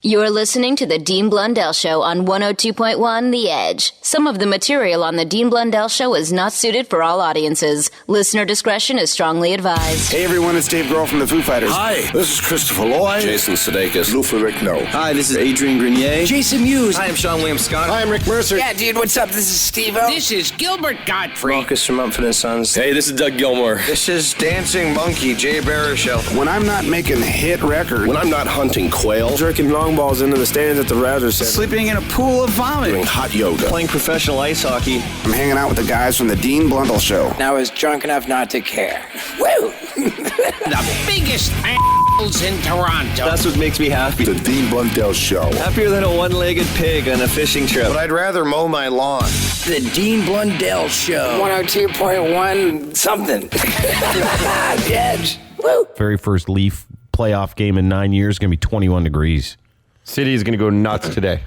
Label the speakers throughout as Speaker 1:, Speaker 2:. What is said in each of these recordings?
Speaker 1: You're listening to the Dean Blundell Show on 102.1 The Edge. Some of the material on the Dean Blundell Show is not suited for all audiences. Listener discretion is strongly advised.
Speaker 2: Hey everyone, it's Dave Grohl from the Foo Fighters.
Speaker 3: Hi, this is Christopher Lloyd.
Speaker 4: Jason Sudeikis.
Speaker 3: Lou Ferrigno.
Speaker 5: Hi, this is Adrian Grenier.
Speaker 6: Jason Mewes.
Speaker 5: Hi, I'm Sean William Scott.
Speaker 2: Hi, I'm Rick Mercer.
Speaker 6: Yeah, dude, what's up? This is Steve-O.
Speaker 7: This is Gilbert Godfrey.
Speaker 5: Marcus from Mumford & Sons.
Speaker 4: Hey, this is Doug Gilmore.
Speaker 3: This is Dancing Monkey, Jay Baruchel.
Speaker 2: When I'm not making hit records,
Speaker 4: When I'm not hunting quail,
Speaker 8: jerking long balls into the stands at the Router Center,
Speaker 6: Sleeping in a pool of vomit.
Speaker 4: doing hot yoga,
Speaker 5: Playing professional ice hockey.
Speaker 2: I'm hanging out with the guys from the Dean Blundell Show.
Speaker 6: Now I was drunk enough not to care. Woo!
Speaker 7: The biggest a**holes in Toronto.
Speaker 5: That's what makes me happy.
Speaker 3: The Dean Blundell Show.
Speaker 5: Happier than a one-legged pig on a fishing trip.
Speaker 3: But I'd rather mow my lawn.
Speaker 6: The Dean Blundell Show. 102.1 something. The Edge. Woo!
Speaker 9: Very first Leaf playoff game in 9 years, going to be 21 degrees.
Speaker 10: City is going to go nuts today.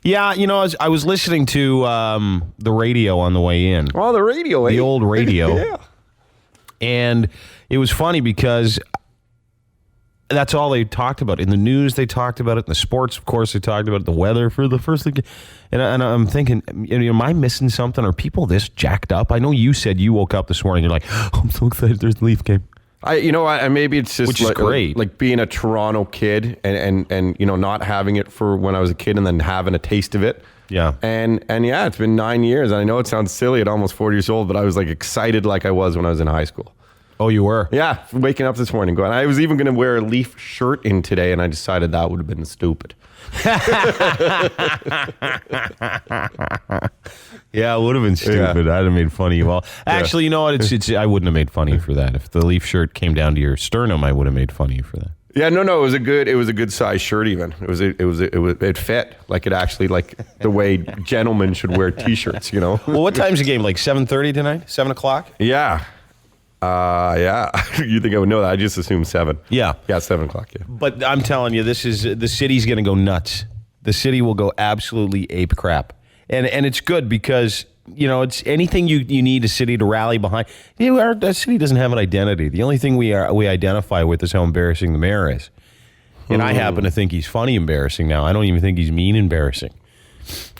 Speaker 9: Yeah, you know, I was listening to the radio on the way in.
Speaker 10: Oh, the radio.
Speaker 9: The old radio.
Speaker 10: Yeah.
Speaker 9: And it was funny because that's all they talked about. In the news, they talked about it. In the sports, of course, they talked about the weather for the first league. And I'm thinking, am I missing something? Are people this jacked up? I know you said you woke up this morning. You're like, oh, I'm so excited. There's the Leaf game.
Speaker 10: Maybe it's just
Speaker 9: Which is great.
Speaker 10: Like being a Toronto kid and not having it for when I was a kid and then having a taste of it.
Speaker 9: Yeah.
Speaker 10: And yeah, it's been 9 years. And I know it sounds silly at almost 40 years old, but I was like excited like I was when I was in high school.
Speaker 9: Oh, you were?
Speaker 10: Yeah, waking up this morning going, I was even going to wear a Leaf shirt in today, and I decided that would have been stupid.
Speaker 9: Yeah, it would have been stupid.
Speaker 10: Yeah.
Speaker 9: I'd have made fun of you all. Actually, you know what? I wouldn't have made fun of you for that. If the Leaf shirt came down to your sternum, I would have made fun of you for that.
Speaker 10: Yeah, no, it was a good size shirt. Even it fit like it actually like the way gentlemen should wear t-shirts. You know.
Speaker 9: Well, what time's the game? Like 7:30 tonight? 7 o'clock?
Speaker 10: Yeah. Yeah. You think I would know that? I just assumed 7.
Speaker 9: Yeah.
Speaker 10: Yeah, 7 o'clock. Yeah.
Speaker 9: But I'm telling you, the city's going to go nuts. The city will go absolutely ape crap, and it's good because it's anything you need a city to rally behind. Our city doesn't have an identity. The only thing we identify with is how embarrassing the mayor is, and I happen to think he's funny embarrassing now. I don't even think he's mean embarrassing.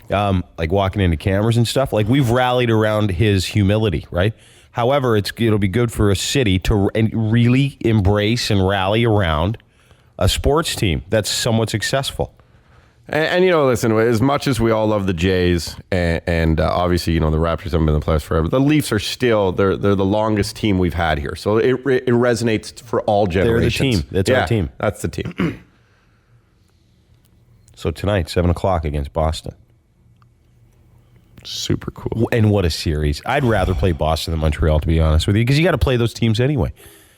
Speaker 9: Like walking into cameras and stuff. Like we've rallied around his humility, right? However, it'll be good for a city to really embrace and rally around a sports team that's somewhat successful.
Speaker 10: And listen, as much as we all love the Jays and obviously, the Raptors haven't been in the playoffs forever, the Leafs are still, they're the longest team we've had here. So it resonates for all generations.
Speaker 9: They're the team. That's our team.
Speaker 10: That's the team.
Speaker 9: So tonight, 7 o'clock against Boston.
Speaker 10: Super cool.
Speaker 9: And what a series. I'd rather play Boston than Montreal, to be honest with you, because you got to play those teams anyway.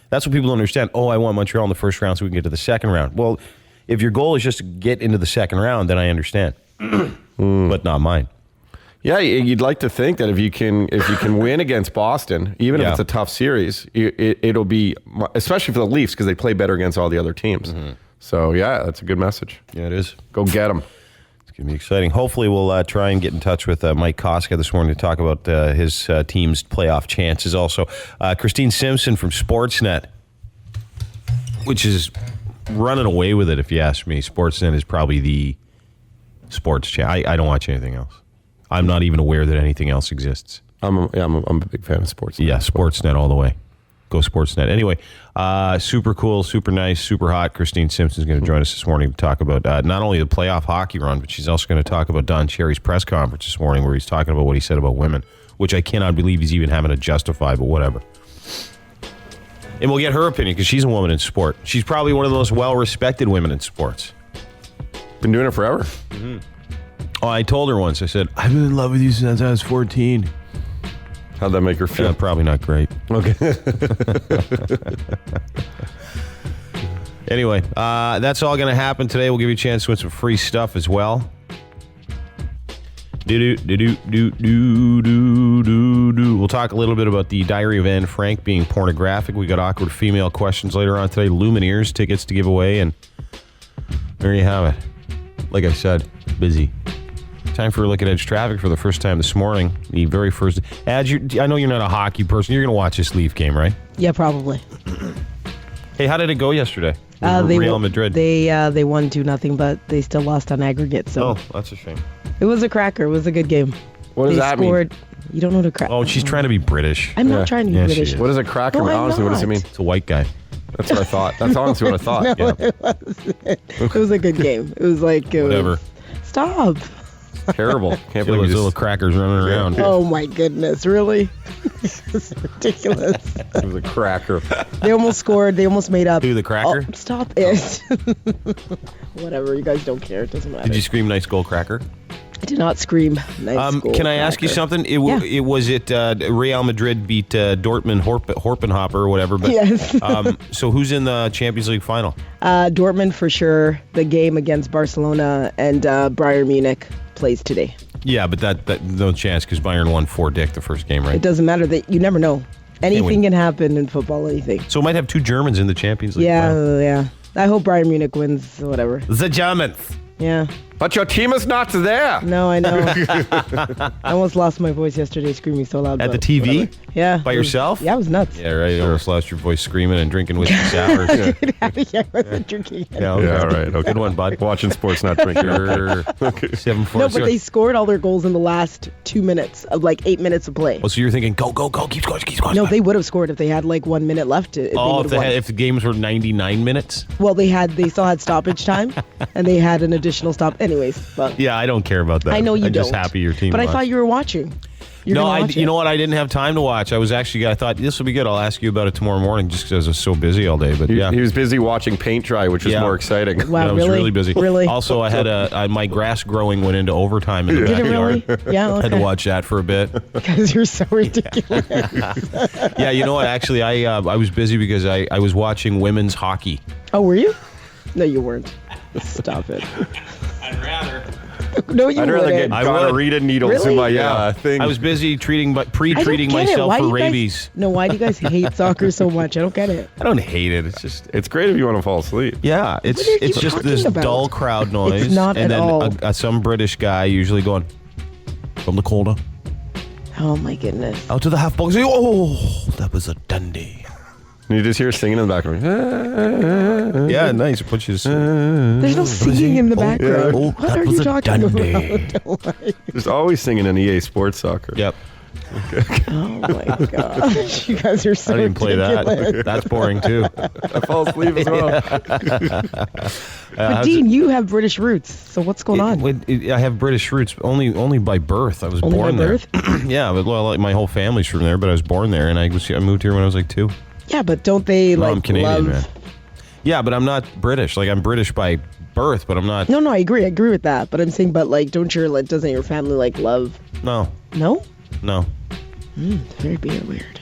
Speaker 9: That's what people don't understand. Oh, I want Montreal in the first round so we can get to the second round. Well, if your goal is just to get into the second round, then I understand. But not mine.
Speaker 10: Yeah, you'd like to think that if you can win against Boston, even if it's a tough series, it'll be, especially for the Leafs, because they play better against all the other teams. Mm-hmm. So, yeah, that's a good message.
Speaker 9: Yeah, it is.
Speaker 10: Go get them.
Speaker 9: It's going to be exciting. Hopefully, we'll try and get in touch with Mike Koska this morning to talk about his team's playoff chances. Also, Christine Simpson from Sportsnet, which is running away with it, if you ask me. Sportsnet is probably the sports channel. I don't watch anything else. I'm not even aware that anything else exists.
Speaker 10: I'm a big fan of Sportsnet.
Speaker 9: Yeah, Sportsnet all the way. Go Sportsnet. Anyway, super cool, super nice, super hot. Christine Simpson is going to join us this morning to talk about not only the playoff hockey run, but she's also going to talk about Don Cherry's press conference this morning where he's talking about what he said about women, which I cannot believe he's even having to justify, but whatever. And we'll get her opinion because she's a woman in sport. She's probably one of the most well-respected women in sports.
Speaker 10: Been doing it forever.
Speaker 9: Mm-hmm. Oh, I told her once, I said, I've been in love with you since I was 14.
Speaker 10: How'd that make her feel?
Speaker 9: Probably not great.
Speaker 10: Okay.
Speaker 9: Anyway, that's all going to happen today. We'll give you a chance to win some free stuff as well. We'll talk a little bit about the Diary of Anne Frank being pornographic. We got awkward female questions later on today. Lumineers tickets to give away, and there you have it. Like I said, busy. Time for a look at Edge traffic for the first time this morning. The very first. Edge, I know you're not a hockey person. You're going to watch this Leaf game, right?
Speaker 11: Yeah, probably.
Speaker 9: Hey, how did it go yesterday? Real Madrid.
Speaker 11: They won 2-0, but they still lost on aggregate. So
Speaker 9: that's a shame.
Speaker 11: it was a cracker. It was a good game.
Speaker 10: What does that mean?
Speaker 11: You don't know what a cracker.
Speaker 9: Oh, she's trying to be British.
Speaker 11: I'm not trying to be British.
Speaker 9: she is.
Speaker 10: What does a cracker
Speaker 11: No,
Speaker 10: mean?
Speaker 11: I'm
Speaker 10: Honestly, what does it
Speaker 11: not.
Speaker 10: mean?
Speaker 9: It's a white guy.
Speaker 10: That's what I thought. That's honestly what I thought.
Speaker 11: No,
Speaker 10: Yeah.
Speaker 11: it wasn't. It was a good game. It was like
Speaker 9: Whatever.
Speaker 11: Stop.
Speaker 10: Terrible. Can't
Speaker 9: Feel
Speaker 10: believe
Speaker 9: those
Speaker 10: you
Speaker 9: little
Speaker 10: just,
Speaker 9: crackers running around.
Speaker 11: Oh my goodness, really? It's ridiculous.
Speaker 10: it was a cracker.
Speaker 11: They almost scored. They almost made up.
Speaker 9: Who, the cracker?
Speaker 11: Oh, stop it. Whatever. You guys don't care. It doesn't matter.
Speaker 9: Did you scream nice goal, cracker?
Speaker 11: I did not scream. Nice goal,
Speaker 9: Can I ask you
Speaker 11: cracker.
Speaker 9: something? It was Real Madrid beat Dortmund Horpenhopper or whatever. But,
Speaker 11: Yes.
Speaker 9: so who's in the Champions League final?
Speaker 11: Dortmund for sure. The game against Barcelona and Bayern Munich plays today.
Speaker 9: Yeah, but that no chance because Bayern won 4-dick the first game, right?
Speaker 11: It doesn't matter. That you never know. Anything can happen in football. Anything.
Speaker 9: So it might have two Germans in the Champions League.
Speaker 11: Yeah,
Speaker 9: final.
Speaker 11: yeah. I hope Bayern Munich wins. Whatever.
Speaker 9: The Germans.
Speaker 11: Yeah.
Speaker 10: But your team is not there.
Speaker 11: No, I know. I almost lost my voice yesterday screaming so loud.
Speaker 9: At the
Speaker 11: but
Speaker 9: TV?
Speaker 11: whatever. Yeah.
Speaker 9: By
Speaker 11: it was-
Speaker 9: yourself?
Speaker 11: Yeah, it was nuts.
Speaker 9: Yeah, right. You almost lost your voice screaming and drinking whiskey sours.
Speaker 11: Yeah, I wasn't drinking.
Speaker 9: Yeah, okay.
Speaker 10: Yeah, all right. Okay.
Speaker 9: Good one, bud.
Speaker 10: Watching Sportsnet drinking.
Speaker 9: Sure. 7-4.
Speaker 11: No, but they scored all their goals in the last 2 minutes of like 8 minutes of play.
Speaker 9: Oh, so you're thinking, go, keep scoring.
Speaker 11: No, they would have scored if they had like 1 minute left. If
Speaker 9: if the games were 99 minutes?
Speaker 11: Well, they still had stoppage time, and they had an additional stop. Anyways, but
Speaker 9: Yeah, I don't care about that.
Speaker 11: I know you
Speaker 9: I'm
Speaker 11: don't.
Speaker 9: just happy your team
Speaker 11: But I
Speaker 9: won.
Speaker 11: thought you were watching.
Speaker 9: You know what? I didn't have time to watch. I thought this will be good. I'll ask you about it tomorrow morning just because I was so busy all day. But yeah.
Speaker 10: He was busy watching paint dry, which is
Speaker 9: Yeah.
Speaker 10: more exciting.
Speaker 11: Wow,
Speaker 9: I was
Speaker 11: really?
Speaker 9: really busy.
Speaker 11: Really?
Speaker 9: Also, I had my grass growing went into overtime in the
Speaker 11: Did it
Speaker 9: backyard.
Speaker 11: really? Yeah, okay.
Speaker 9: Had to watch that for a bit.
Speaker 11: Because you're so ridiculous.
Speaker 9: Yeah, you know what? Actually, I was busy because I was watching women's hockey.
Speaker 11: Oh, were you? No, you weren't. Stop it.
Speaker 9: I'd rather.
Speaker 11: No, you
Speaker 10: I'd rather get
Speaker 11: wouldn't.
Speaker 10: gonorrhea needles
Speaker 11: Really?
Speaker 10: in my thing.
Speaker 9: I was busy pre-treating
Speaker 11: I don't get it.
Speaker 9: myself
Speaker 11: Why
Speaker 9: for
Speaker 11: do you guys-
Speaker 9: rabies.
Speaker 11: No, why do you guys hate soccer so much? I don't get it.
Speaker 9: I don't hate it. It's just
Speaker 10: It's great if you want to fall asleep.
Speaker 9: yeah.
Speaker 11: What are you
Speaker 9: It's just
Speaker 11: talking
Speaker 9: this
Speaker 11: about?
Speaker 9: dull crowd noise.
Speaker 11: It's not
Speaker 9: and
Speaker 11: at
Speaker 9: then
Speaker 11: all.
Speaker 9: Some British guy usually going from the corner
Speaker 11: Oh my goodness.
Speaker 9: out to the half box. Oh, that was a Dundee.
Speaker 10: And you just hear singing in the background.
Speaker 9: Yeah, nice. Put you.
Speaker 11: There's no singing in the background.
Speaker 9: Oh,
Speaker 11: What
Speaker 9: that
Speaker 11: are
Speaker 9: was
Speaker 11: you
Speaker 9: a
Speaker 11: talking
Speaker 9: Dundee.
Speaker 11: about? Don't worry.
Speaker 10: There's always singing in EA Sports Soccer.
Speaker 9: Yep.
Speaker 11: Oh my gosh. You guys are so
Speaker 9: I didn't play
Speaker 11: ridiculous.
Speaker 9: that. That's boring too.
Speaker 10: I fall asleep as well.
Speaker 11: But Dean, you have British roots. So what's going on?
Speaker 9: I have British roots only by birth. I was
Speaker 11: Only
Speaker 9: born
Speaker 11: by
Speaker 9: there.
Speaker 11: birth?
Speaker 9: Yeah, but well, my whole family's from there, but I was born there, and I moved here when I was like 2.
Speaker 11: Yeah, but don't they
Speaker 9: No,
Speaker 11: like
Speaker 9: I'm Canadian,
Speaker 11: love?
Speaker 9: man. Yeah, but I'm not British. Like I'm British by birth, but I'm not.
Speaker 11: No, I agree. I agree with that. But I'm saying, but like, doesn't your family like love?
Speaker 9: No,
Speaker 11: No.
Speaker 9: no.
Speaker 11: Very weird.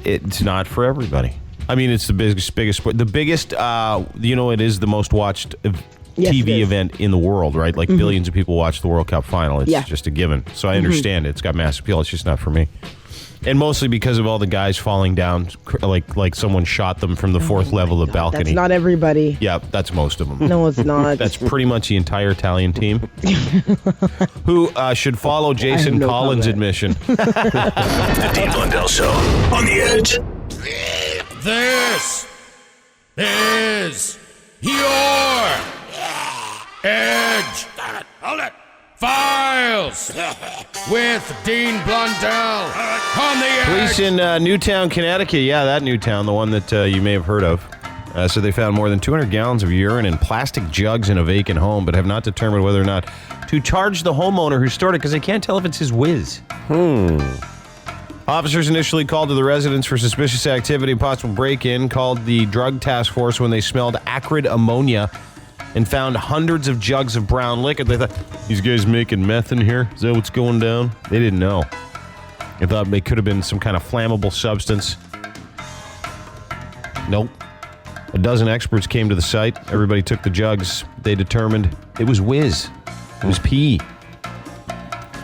Speaker 9: It's not for everybody. I mean, it's the biggest sport. The biggest, it is the most watched
Speaker 11: Yes, it
Speaker 9: TV
Speaker 11: is.
Speaker 9: event in the world, right? Like billions of people watch the World Cup final. It's
Speaker 11: Yeah.
Speaker 9: just a given. So I understand it. It's got mass appeal. It's just not for me. And mostly because of all the guys falling down, like someone shot them from the fourth level of the balcony.
Speaker 11: That's not everybody.
Speaker 9: Yeah, that's most of them.
Speaker 11: No, it's not.
Speaker 9: That's pretty much the entire Italian team, who should follow Jason
Speaker 11: no
Speaker 9: Collins'
Speaker 11: comment.
Speaker 9: admission.
Speaker 12: The Dean Blundell Show on the Edge.
Speaker 7: This is your Edge. Hold it. Files with Dean Blundell on the Edge.
Speaker 9: Police in Newtown, Connecticut. Yeah, that Newtown, the one that you may have heard of. So they found more than 200 gallons of urine in plastic jugs in a vacant home, but have not determined whether or not to charge the homeowner who stored it because they can't tell if it's his whiz. Officers initially called to the residence for suspicious activity and possible break-in, called the drug task force when they smelled acrid ammonia and found hundreds of jugs of brown liquor. They thought, these guys making meth in here? Is that what's going down? They didn't know. They thought it could have been some kind of flammable substance. Nope. A dozen experts came to the site. Everybody took the jugs. They determined it was whiz. It was pee.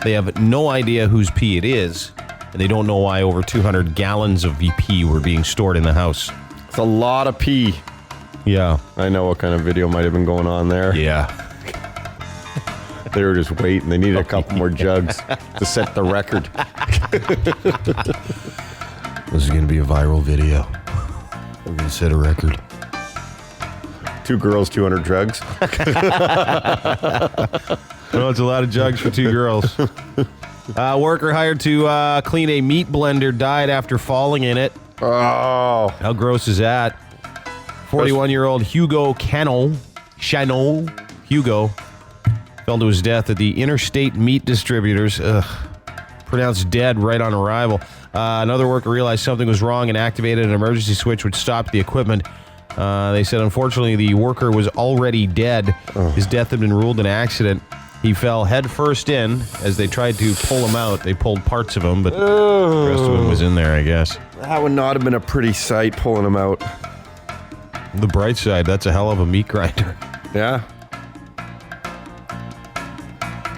Speaker 9: They have no idea whose pee it is, and they don't know why over 200 gallons of pee were being stored in the house.
Speaker 10: It's a lot of pee.
Speaker 9: Yeah.
Speaker 10: I know what kind of video might have been going on there.
Speaker 9: Yeah.
Speaker 10: They were just waiting. They needed a couple more jugs to set the record.
Speaker 9: This is going to be a viral video. We're going to set a record.
Speaker 10: 2 girls, 200 drugs.
Speaker 9: Well, it's a lot of jugs for 2 girls. Worker hired to clean a meat blender died after falling in it.
Speaker 10: Oh.
Speaker 9: How gross is that? 41-year-old Hugo Hugo fell to his death at the Interstate Meat Distributors. Pronounced dead right on arrival. Another worker realized something was wrong and activated an emergency switch which stopped the equipment. They said, unfortunately, the worker was already dead. His death had been ruled an accident. He fell head first in. As they tried to pull him out, they pulled parts of him, but the rest of him was in there, I guess.
Speaker 10: That would not have been a pretty sight pulling him out.
Speaker 9: The bright side, that's a hell of a meat grinder.
Speaker 10: Yeah.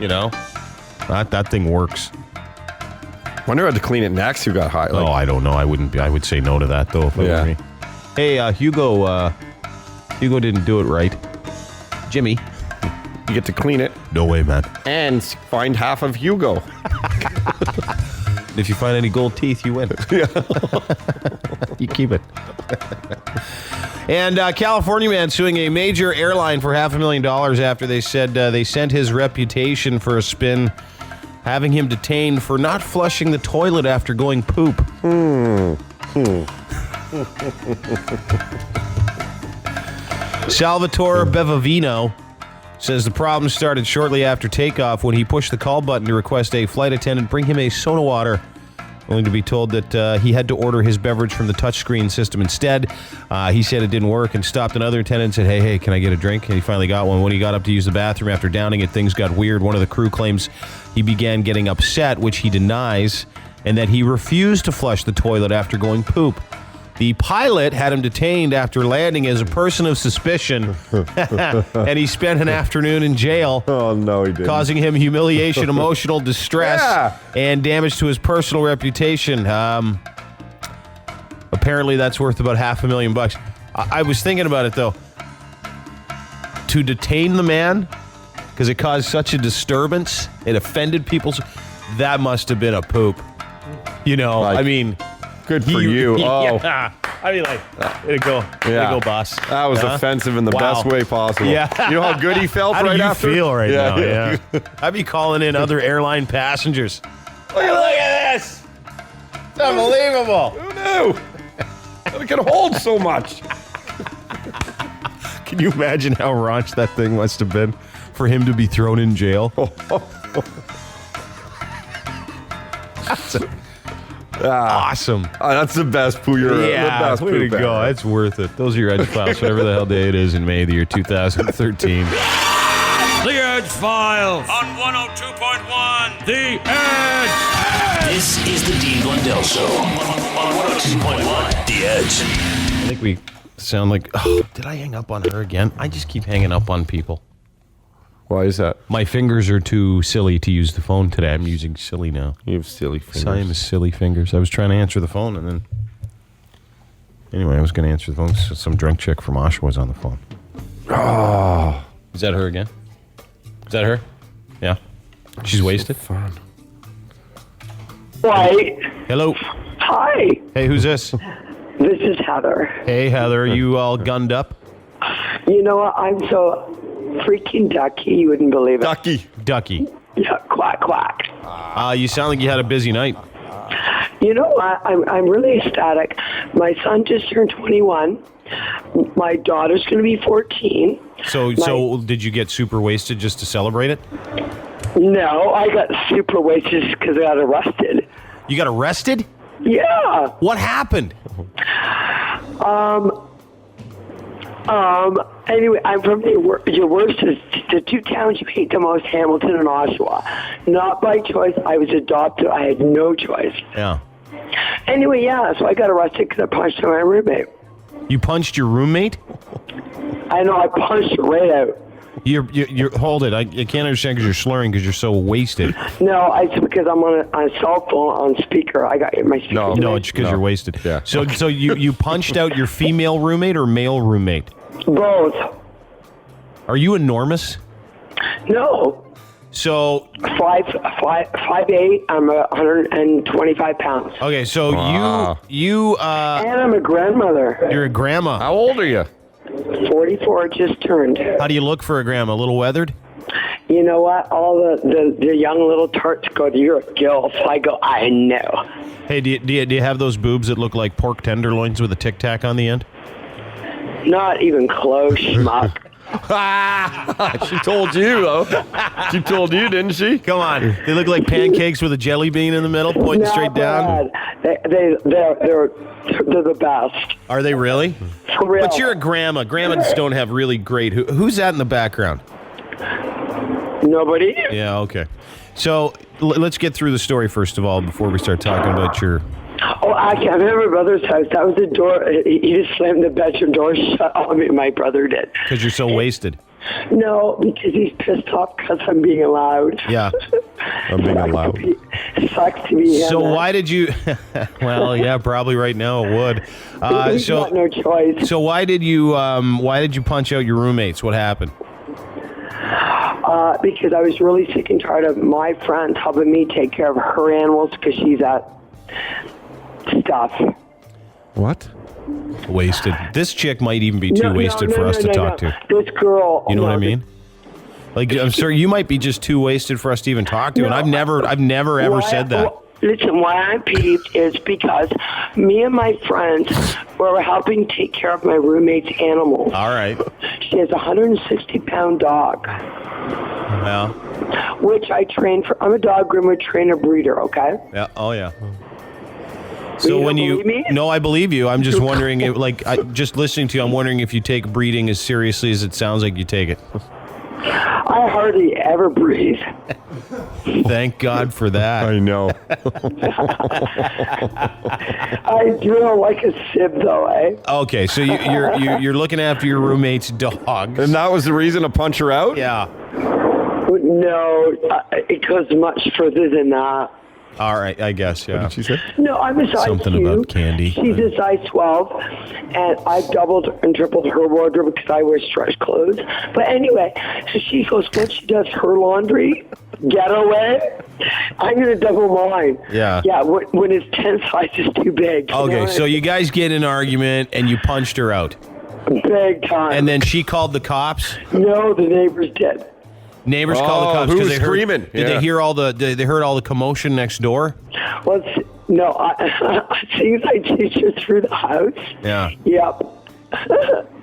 Speaker 9: You know, that thing works.
Speaker 10: Wonder how to clean it next. Who got high? Like,
Speaker 9: I don't know. I would say no to that though. If it were me. Hey, Hugo didn't do it right. Jimmy,
Speaker 10: you get to clean it.
Speaker 9: No way, man.
Speaker 10: And find half of Hugo.
Speaker 9: If you find any gold teeth, you win. You keep it. And California man suing a major airline for $500,000 after they said they sent his reputation for a spin, having him detained for not flushing the toilet after going poop. Salvatore Bevavino says the problem started shortly after takeoff when he pushed the call button to request a flight attendant bring him a soda water, only to be told that he had to order his beverage from the touchscreen system instead. He said it didn't work and stopped another attendant and said, hey, can I get a drink? And he finally got one. When he got up to use the bathroom after downing it, things got weird. One of the crew claims he began getting upset, which he denies, and that he refused to flush the toilet after going poop. The pilot had him detained after landing as a person of suspicion, and he spent an afternoon in jail.
Speaker 10: Oh, no, he didn't.
Speaker 9: Causing him humiliation, emotional distress, and damage to his personal reputation. Apparently, that's worth about $500,000. I was thinking about it, though. To detain the man, because it caused such a disturbance, it offended people, that must have been a poop. You know, I mean...
Speaker 10: Good for you. Oh.
Speaker 9: Yeah. I mean, like, way to go. Way to go, boss.
Speaker 10: That was offensive in the best way possible.
Speaker 9: Yeah.
Speaker 10: You know how good he felt
Speaker 9: how
Speaker 10: right
Speaker 9: after?
Speaker 10: after?
Speaker 9: How do you feel right now? Yeah. I'd be calling in other airline passengers. Look at this. It's unbelievable.
Speaker 10: Who knew? It can hold so much.
Speaker 9: Can you imagine how raunch that thing must have been for him to be thrown in jail? Awesome.
Speaker 10: That's the best poo. You're the best
Speaker 9: way to go. That's worth it. Those are your Edgefiles, whatever the hell day it is in May, the year 2013.
Speaker 7: The Edgefiles on 102.1 The Edge.
Speaker 12: This is the Dean Blundell Show on 102.1 The Edge.
Speaker 9: I think we sound like, did I hang up on her again? I just keep hanging up on people.
Speaker 10: Why is that?
Speaker 9: My fingers are too silly to use the phone today. I'm using silly now.
Speaker 10: You have silly fingers.
Speaker 9: Same as silly fingers. I was trying to answer the phone and then... Anyway, I was going to answer the phone. Some drunk chick from Oshawa was on the phone.
Speaker 10: Oh.
Speaker 9: Is that her again? Is that her? Yeah. She's wasted?
Speaker 10: So fun.
Speaker 13: Right.
Speaker 9: Hello.
Speaker 13: Hi.
Speaker 9: Hey, who's this?
Speaker 13: This is Heather.
Speaker 9: Hey, Heather. Are you all gunned up?
Speaker 13: You know what? I'm so freaking ducky. You wouldn't believe it.
Speaker 9: Ducky.
Speaker 13: Yeah, quack, quack.
Speaker 9: You sound like you had a busy night.
Speaker 13: You know what? I'm really ecstatic. My son just turned 21. My daughter's going to be 14.
Speaker 9: So did you get super wasted just to celebrate it?
Speaker 13: No, I got super wasted because I got arrested.
Speaker 9: You got arrested?
Speaker 13: Yeah.
Speaker 9: What happened?
Speaker 13: Anyway, I'm from your worst is the two towns you hate the most, Hamilton and Oshawa. Not by choice. I was adopted. I had no choice.
Speaker 9: Yeah.
Speaker 13: Anyway, so I got arrested because I punched my roommate.
Speaker 9: You punched your roommate?
Speaker 13: I know, I punched her right out.
Speaker 9: You're hold it. I can't understand because you're slurring because you're so wasted.
Speaker 13: No, it's because I'm on a cell phone on speaker. I got my speaker.
Speaker 9: No, it's because you're wasted. Yeah. So you punched out your female roommate or male roommate?
Speaker 13: Both.
Speaker 9: Are you enormous?
Speaker 13: No.
Speaker 9: So
Speaker 13: 5'8". I'm 125 pounds.
Speaker 9: Okay, so you
Speaker 13: and I'm a grandmother.
Speaker 9: You're a grandma.
Speaker 10: How old are you?
Speaker 13: 44, just turned.
Speaker 9: How do you look for a grandma? A little weathered?
Speaker 13: You know what? All the young little tarts go, you're a gilf. I go, I know.
Speaker 9: Hey, do you have those boobs that look like pork tenderloins with a Tic Tac on the end?
Speaker 13: Not even close, schmuck.
Speaker 10: She told you, though. She told you, didn't she?
Speaker 9: Come on. They look like pancakes with a jelly bean in the middle, pointing straight down.
Speaker 13: They're the best.
Speaker 9: Are they really?
Speaker 13: For real.
Speaker 9: But you're a grandma. Grandmas don't have really great... Who's that in the background?
Speaker 13: Nobody.
Speaker 9: Yeah, okay. So let's get through the story first of all before we start talking about your...
Speaker 13: Oh, actually, I'm at my brother's house. That was the door. He just slammed the bedroom door shut on me. My brother did.
Speaker 9: Because you're so wasted.
Speaker 13: No, because he's pissed off because I'm being loud.
Speaker 9: Yeah.
Speaker 10: I'm being loud.
Speaker 13: Sucks to be him.
Speaker 9: So why did you... Well, yeah, probably right now it would.
Speaker 13: He's got no choice.
Speaker 9: So why did you punch out your roommates? What happened?
Speaker 13: Because I was really sick and tired of my friends helping me take care of her animals because she's at stuff.
Speaker 10: What?
Speaker 9: Wasted. This chick might even be too wasted for us to talk to.
Speaker 13: This girl.
Speaker 9: You know what I mean? Like, I'm sorry, you might be just too wasted for us to even talk to, and I've never ever said that.
Speaker 13: Listen, why I'm peeved is because me and my friends were helping take care of my roommate's animals.
Speaker 9: All right.
Speaker 13: She has a 160-pound dog.
Speaker 9: Well.
Speaker 13: Which I train for. I'm a dog groomer, trainer, breeder, okay?
Speaker 9: Yeah. Oh, yeah.
Speaker 13: So when you... Me?
Speaker 9: No, I believe you. I'm just wondering, just listening to you, I'm wondering if you take breeding as seriously as it sounds like you take it.
Speaker 13: I hardly ever breathe.
Speaker 9: Thank God for that.
Speaker 10: I know.
Speaker 13: I do like a sib, though, eh?
Speaker 9: Okay, so you're looking after your roommate's dog,
Speaker 10: and that was the reason to punch her out?
Speaker 9: Yeah.
Speaker 13: No, it goes much further than that.
Speaker 9: All right, I guess, yeah.
Speaker 10: What did she say?
Speaker 13: No, I'm a size
Speaker 9: Something
Speaker 13: 2.
Speaker 9: about candy.
Speaker 13: She's a size 12, and I doubled and tripled her wardrobe because I wear stretch clothes. But anyway, so she goes, when she does her laundry, getaway, I'm going to double mine.
Speaker 9: Yeah.
Speaker 13: Yeah, when it's 10 sizes too big.
Speaker 9: Okay, so you guys get in an argument, and you punched her out.
Speaker 13: Big time.
Speaker 9: And then she called the cops?
Speaker 13: No, the neighbors did.
Speaker 9: Neighbors called the cops
Speaker 10: because
Speaker 9: they
Speaker 10: screaming.
Speaker 9: Did they hear all they heard all the commotion next door?
Speaker 13: Well, no, I think I chased her through the house.
Speaker 9: Yeah.
Speaker 13: Yep.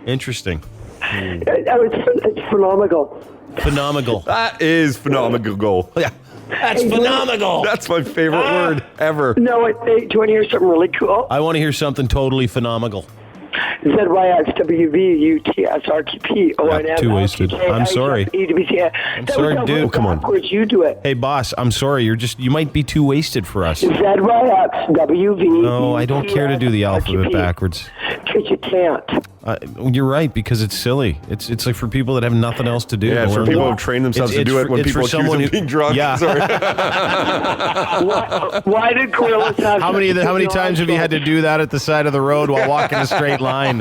Speaker 9: Interesting.
Speaker 13: It's phenomenal.
Speaker 9: Phenomenal.
Speaker 10: That is phenomenal.
Speaker 9: Yeah. That's phenomenal.
Speaker 10: That's my favorite word ever.
Speaker 13: No, do you want to hear something really cool?
Speaker 9: I want to hear something totally phenomenal.
Speaker 13: ZYXWVUTSRTP.
Speaker 9: Too wasted. I'm sorry. I'm sorry, dude.
Speaker 13: Come on. You do it.
Speaker 9: Hey, boss, I'm sorry. You might be too wasted for us.
Speaker 13: ZYXWV.
Speaker 9: No, I don't care to do the alphabet backwards.
Speaker 13: Because you can't.
Speaker 9: You're right, because it's silly. It's like for people that have nothing else to do.
Speaker 10: Yeah, for people who have trained themselves to do it when people accuse them of being drunk.
Speaker 9: Yeah.
Speaker 10: Sorry.
Speaker 13: Why did gorillas have
Speaker 9: How many times have you had to do that at the side of the road while walking a straight line?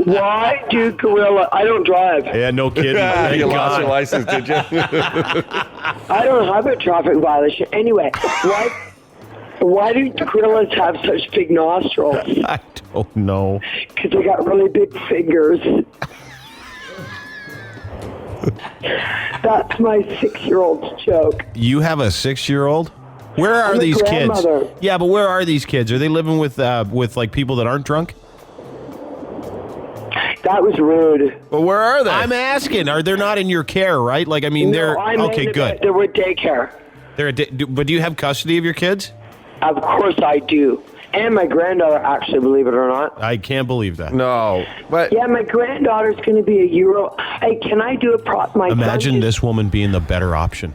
Speaker 13: Why do gorillas... I don't drive.
Speaker 9: Yeah, no kidding.
Speaker 10: You lost your license, did you?
Speaker 13: I don't have a traffic violation. Anyway, why do gorillas have such big nostrils?
Speaker 9: I don't know.
Speaker 13: Because they got really big fingers. That's my 6-year-old's joke.
Speaker 9: You have a 6-year-old? Where are these kids? Yeah, but where are these kids? Are they living with like people that aren't drunk?
Speaker 13: That was rude.
Speaker 10: But where are they?
Speaker 9: I'm asking. They're not in your care, right? Like, I mean, they're okay. Good.
Speaker 13: They're with daycare.
Speaker 9: But do you have custody of your kids?
Speaker 13: Of course I do. And my granddaughter, actually, believe it or not.
Speaker 9: I can't believe that.
Speaker 10: No. But
Speaker 13: yeah, my granddaughter's going to be a Euro. Hey, can I do a prop?
Speaker 9: Imagine this woman being the better option.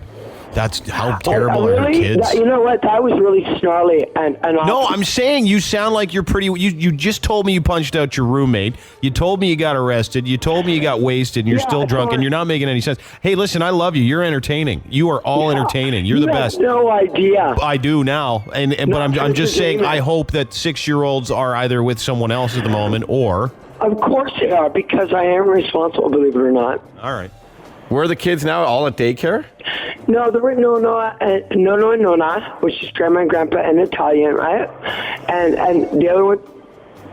Speaker 9: That's how terrible are her kids.
Speaker 13: You know what? That was really snarly.
Speaker 9: No, I'm saying you sound like you're pretty... You just told me you punched out your roommate. You told me you got arrested. You told me you got wasted, and you're still drunk, and you're not making any sense. Hey, listen, I love you. You're entertaining. You are all entertaining. You're the best.
Speaker 13: No idea.
Speaker 9: I do now. But I'm just saying I hope that 6-year-olds are either with someone else at the moment or...
Speaker 13: Of course they are, because I am responsible, believe it or not.
Speaker 9: All right.
Speaker 10: Where are the kids now? All at daycare?
Speaker 13: No, there were Nona and Nona, which is grandma and grandpa and Italian, right? And the other one,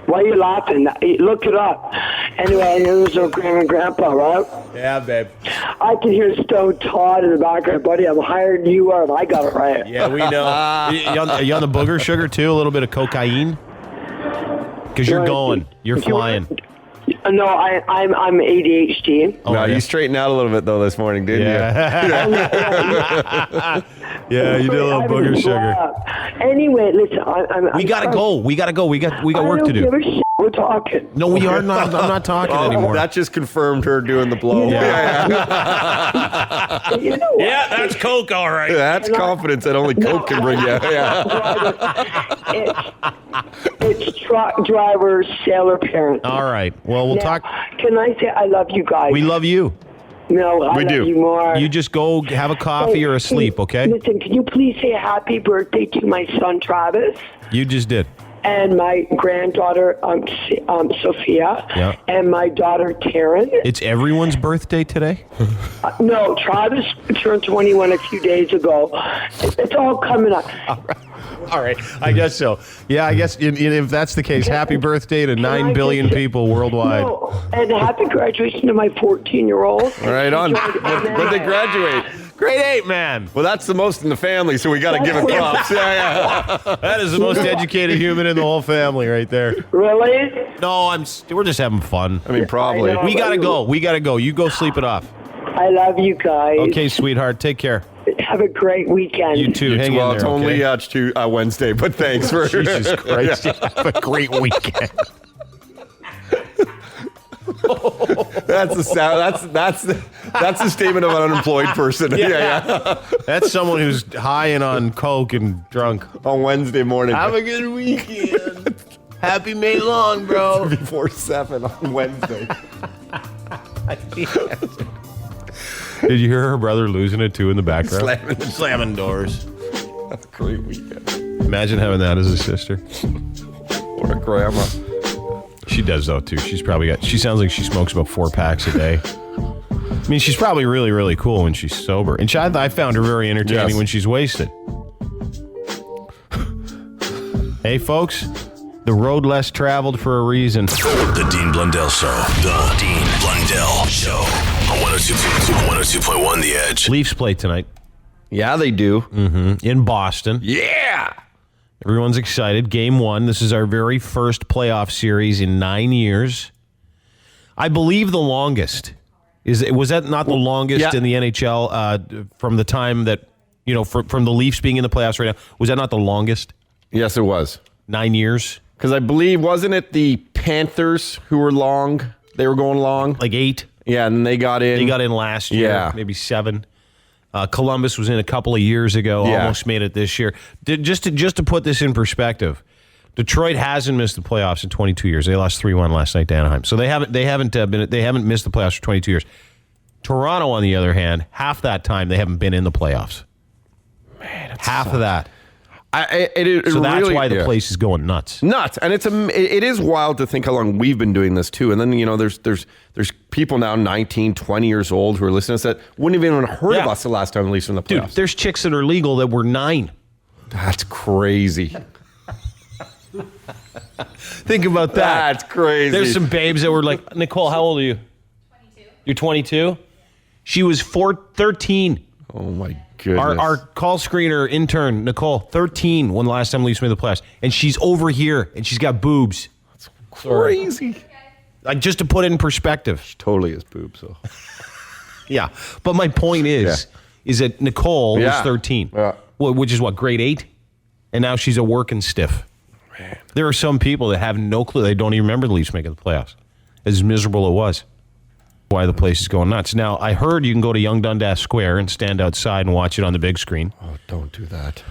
Speaker 13: why are you laughing? Look it up. Anyway, I know there's no grandma and grandpa, right?
Speaker 9: Yeah, babe.
Speaker 13: I can hear Stone Todd in the background, buddy. I'm higher than you are, and I got it right.
Speaker 9: Yeah, we know. Are you on the booger sugar, too? A little bit of cocaine? Because you're going. You're flying.
Speaker 13: No, I'm ADHD.
Speaker 10: Oh, you straightened out a little bit, though, this morning, didn't you?
Speaker 9: Yeah, you did a little booger sugar.
Speaker 13: Anyway, listen,
Speaker 9: We gotta go. We got work to do.
Speaker 13: I don't give a shit. We're talking.
Speaker 9: No, we are not. I'm not talking anymore.
Speaker 10: That just confirmed her doing the blow.
Speaker 9: Yeah.
Speaker 13: You know what?
Speaker 9: Yeah, that's coke, all right.
Speaker 10: That's confidence that only coke can bring you.
Speaker 13: It's truck driver, sailor parents.
Speaker 9: All right. Well, we'll talk.
Speaker 13: Can I say I love you guys?
Speaker 9: We love you.
Speaker 13: No, I love you more.
Speaker 9: You just go have a coffee or a sleep, okay?
Speaker 13: Listen, can you please say happy birthday to my son, Travis?
Speaker 9: You just did.
Speaker 13: And my granddaughter, Sophia.
Speaker 9: Yeah.
Speaker 13: And my daughter, Taryn.
Speaker 9: It's everyone's birthday today?
Speaker 13: No, Travis turned 21 a few days ago. It's all coming up.
Speaker 9: All right. I guess so. Yeah, I guess if that's the case, happy birthday to 9 billion people worldwide.
Speaker 13: No, and happy graduation to my 14-year-old.
Speaker 10: Right on. When they graduate?
Speaker 9: Grade 8, man.
Speaker 10: Well, that's the most in the family, so we got to give it props. Yeah.
Speaker 9: That is the most educated human in the whole family right there.
Speaker 13: Really?
Speaker 9: No, we're just having fun.
Speaker 10: I mean, probably.
Speaker 13: I know.
Speaker 9: We got to go. You go sleep it off.
Speaker 13: I love you guys.
Speaker 9: Okay, sweetheart. Take care.
Speaker 13: Have a great weekend.
Speaker 9: You too. Hang in there,
Speaker 10: it's only Wednesday, but thanks for
Speaker 9: Jesus Christ. Have a great weekend.
Speaker 10: That's the sound. That's the statement of an unemployed person. Yeah.
Speaker 9: That's someone who's high and on coke and drunk
Speaker 10: on Wednesday morning.
Speaker 9: Have a good weekend. Happy May long, bro.
Speaker 10: Before 7 on Wednesday.
Speaker 9: Did you hear her brother losing it too in the background?
Speaker 10: Slamming
Speaker 9: doors.
Speaker 10: That's a great weekend.
Speaker 9: Imagine having that as a sister.
Speaker 10: Or a grandma.
Speaker 9: She does though too. She sounds like she smokes about 4 packs a day. I mean, she's probably really, really cool when she's sober. And I found her very entertaining when she's wasted. Hey folks, the road less traveled for a reason.
Speaker 12: The Dean Blundell Show. The Dean Blundell Show. On 102.1 The Edge.
Speaker 9: Leafs play tonight.
Speaker 10: Yeah, they do.
Speaker 9: Mm-hmm. In Boston.
Speaker 10: Yeah.
Speaker 9: Everyone's excited. Game 1. This is our very first playoff series in 9 years. I believe the longest. Was that not the longest in the NHL from the time that, from the Leafs being in the playoffs right now? Was that not the longest?
Speaker 10: Yes, it was.
Speaker 9: 9 years?
Speaker 10: Because I believe, wasn't it the Panthers who were long? They were going long?
Speaker 9: Like 8?
Speaker 10: Yeah, and they got in.
Speaker 9: They got in last year, maybe 7. Columbus was in a couple of years ago, almost made it this year. Just to put this in perspective, Detroit hasn't missed the playoffs in 22 years. They lost 3-1 last night to Anaheim, so they haven't missed the playoffs for 22 years. Toronto, on the other hand, half that time they haven't been in the playoffs. Man, half of that.
Speaker 10: So that's
Speaker 9: really, why the place is going nuts.
Speaker 10: Nuts, and it is wild to think how long we've been doing this too. And then there's people now 19, 20 years old who are listening to us that wouldn't have even heard of us the last time we released in the playoffs.
Speaker 9: Dude, there's chicks that are legal that were 9.
Speaker 10: That's crazy.
Speaker 9: Think about that.
Speaker 10: That's crazy.
Speaker 9: There's some babes that were like, Nicole, how old are you? 22. You're 22? She was 13.
Speaker 10: Oh my goodness.
Speaker 9: Our call screener intern, Nicole, 13 when the last time Leafs made the playoffs. And she's over here, and she's got boobs.
Speaker 10: That's crazy.
Speaker 9: Like, just to put it in perspective.
Speaker 10: She totally has boobs, so.
Speaker 9: Yeah. But my point is that Nicole was 13.
Speaker 10: Yeah.
Speaker 9: Which is what, grade 8? And now she's a working stiff. Man. There are some people that have no clue. They don't even remember the Leafs making the playoffs. As miserable it was. Why the place is going nuts. Now, I heard you can go to Yonge Dundas Square and stand outside and watch it on the big screen.
Speaker 10: Oh, don't do that.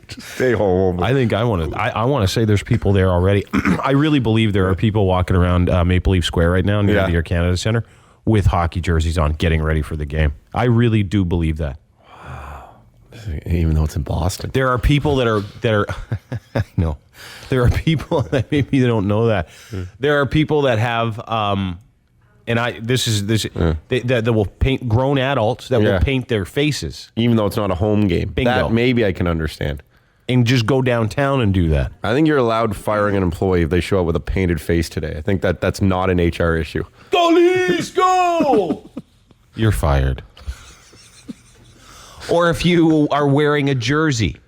Speaker 10: Just stay home.
Speaker 9: I think I want to say there's people there already. I really believe there are people walking around Maple Leaf Square right now near the Air Canada Centre with hockey jerseys on, getting ready for the game. I really do believe that.
Speaker 10: Wow. Even though it's in Boston.
Speaker 9: There are people that are I know. There are people that maybe they don't know that. There are people that have that will paint, grown adults that will paint their faces.
Speaker 10: Even though it's not a home game.
Speaker 9: Bingo.
Speaker 10: That maybe I can understand.
Speaker 9: and just go downtown and do that.
Speaker 10: I think you're allowed firing an employee if they show up with a painted face today. I think that's not an HR issue.
Speaker 9: Go Leafs, go! You're fired. Or if you are wearing a jersey.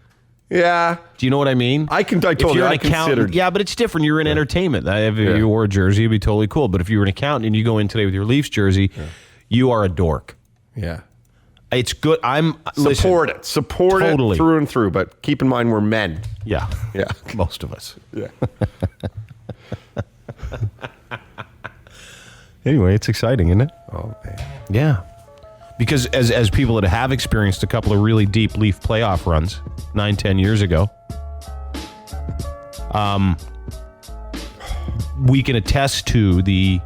Speaker 10: Yeah.
Speaker 9: Do you know what I mean?
Speaker 10: I told you, I considered.
Speaker 9: Yeah, but it's different. You're in entertainment. If you wore a jersey, it'd be totally cool. But if you were an accountant and you go in today with your Leafs jersey, you are a dork.
Speaker 10: Yeah.
Speaker 9: It's good.
Speaker 10: Support it through and through. But keep in mind, we're men.
Speaker 9: Yeah.
Speaker 10: Yeah.
Speaker 9: Most of us.
Speaker 10: Yeah.
Speaker 9: Anyway, it's exciting, isn't it?
Speaker 10: Oh, man.
Speaker 9: Yeah. Because as people that have experienced a couple of really deep Leaf playoff runs 9-10 years ago, we can attest to the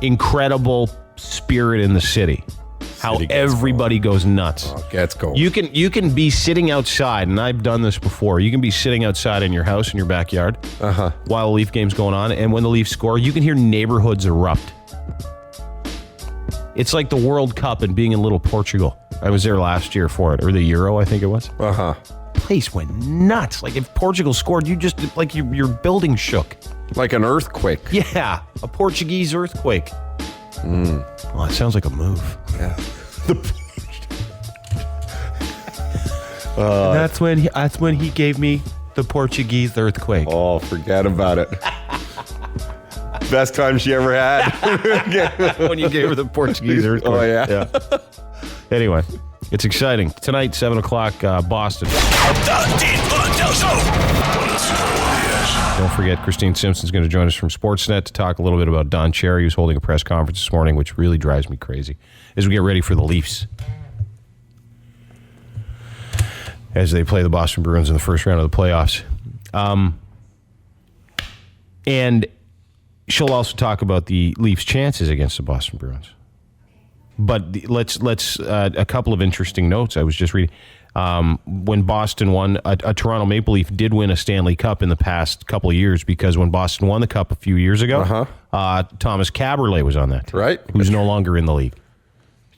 Speaker 9: incredible spirit in the city. How everybody goes nuts.
Speaker 10: Oh, gets going.
Speaker 9: You can be sitting outside, and I've done this before. You can be sitting outside in your house, in your backyard, while the Leaf game's going on, and when the Leafs score, you can hear neighborhoods erupt. It's like the World Cup and being in little Portugal. I was there last year for it, or the Euro, I think it was. Place went nuts. Like if Portugal scored, you just like your building shook.
Speaker 10: Like an earthquake.
Speaker 9: Yeah, a Portuguese earthquake. Well, it sounds like a move.
Speaker 10: Yeah.
Speaker 9: That's when he gave me the Portuguese earthquake.
Speaker 10: Oh, forget about it. Best time she ever had.
Speaker 9: When you gave her the Portuguese earthquake.
Speaker 10: Oh, yeah.
Speaker 9: Anyway, it's exciting. Tonight, 7 o'clock, Boston.
Speaker 12: The Dean Blundell Show.
Speaker 9: Don't forget, Christine Simpson's going to join us from Sportsnet to talk a little bit about Don Cherry, who's holding a press conference this morning, which really drives me crazy, as we get ready for the Leafs. As they play the Boston Bruins in the first round of the playoffs. And she'll also talk about the Leafs' chances against the Boston Bruins. But let's a couple of interesting notes I was just reading. When Boston won, a Toronto Maple Leaf did win a Stanley Cup in the past couple of years, because when Boston won the Cup a few years ago, Thomas Caberlet was on that team,
Speaker 10: right?
Speaker 9: Who's no longer in the league.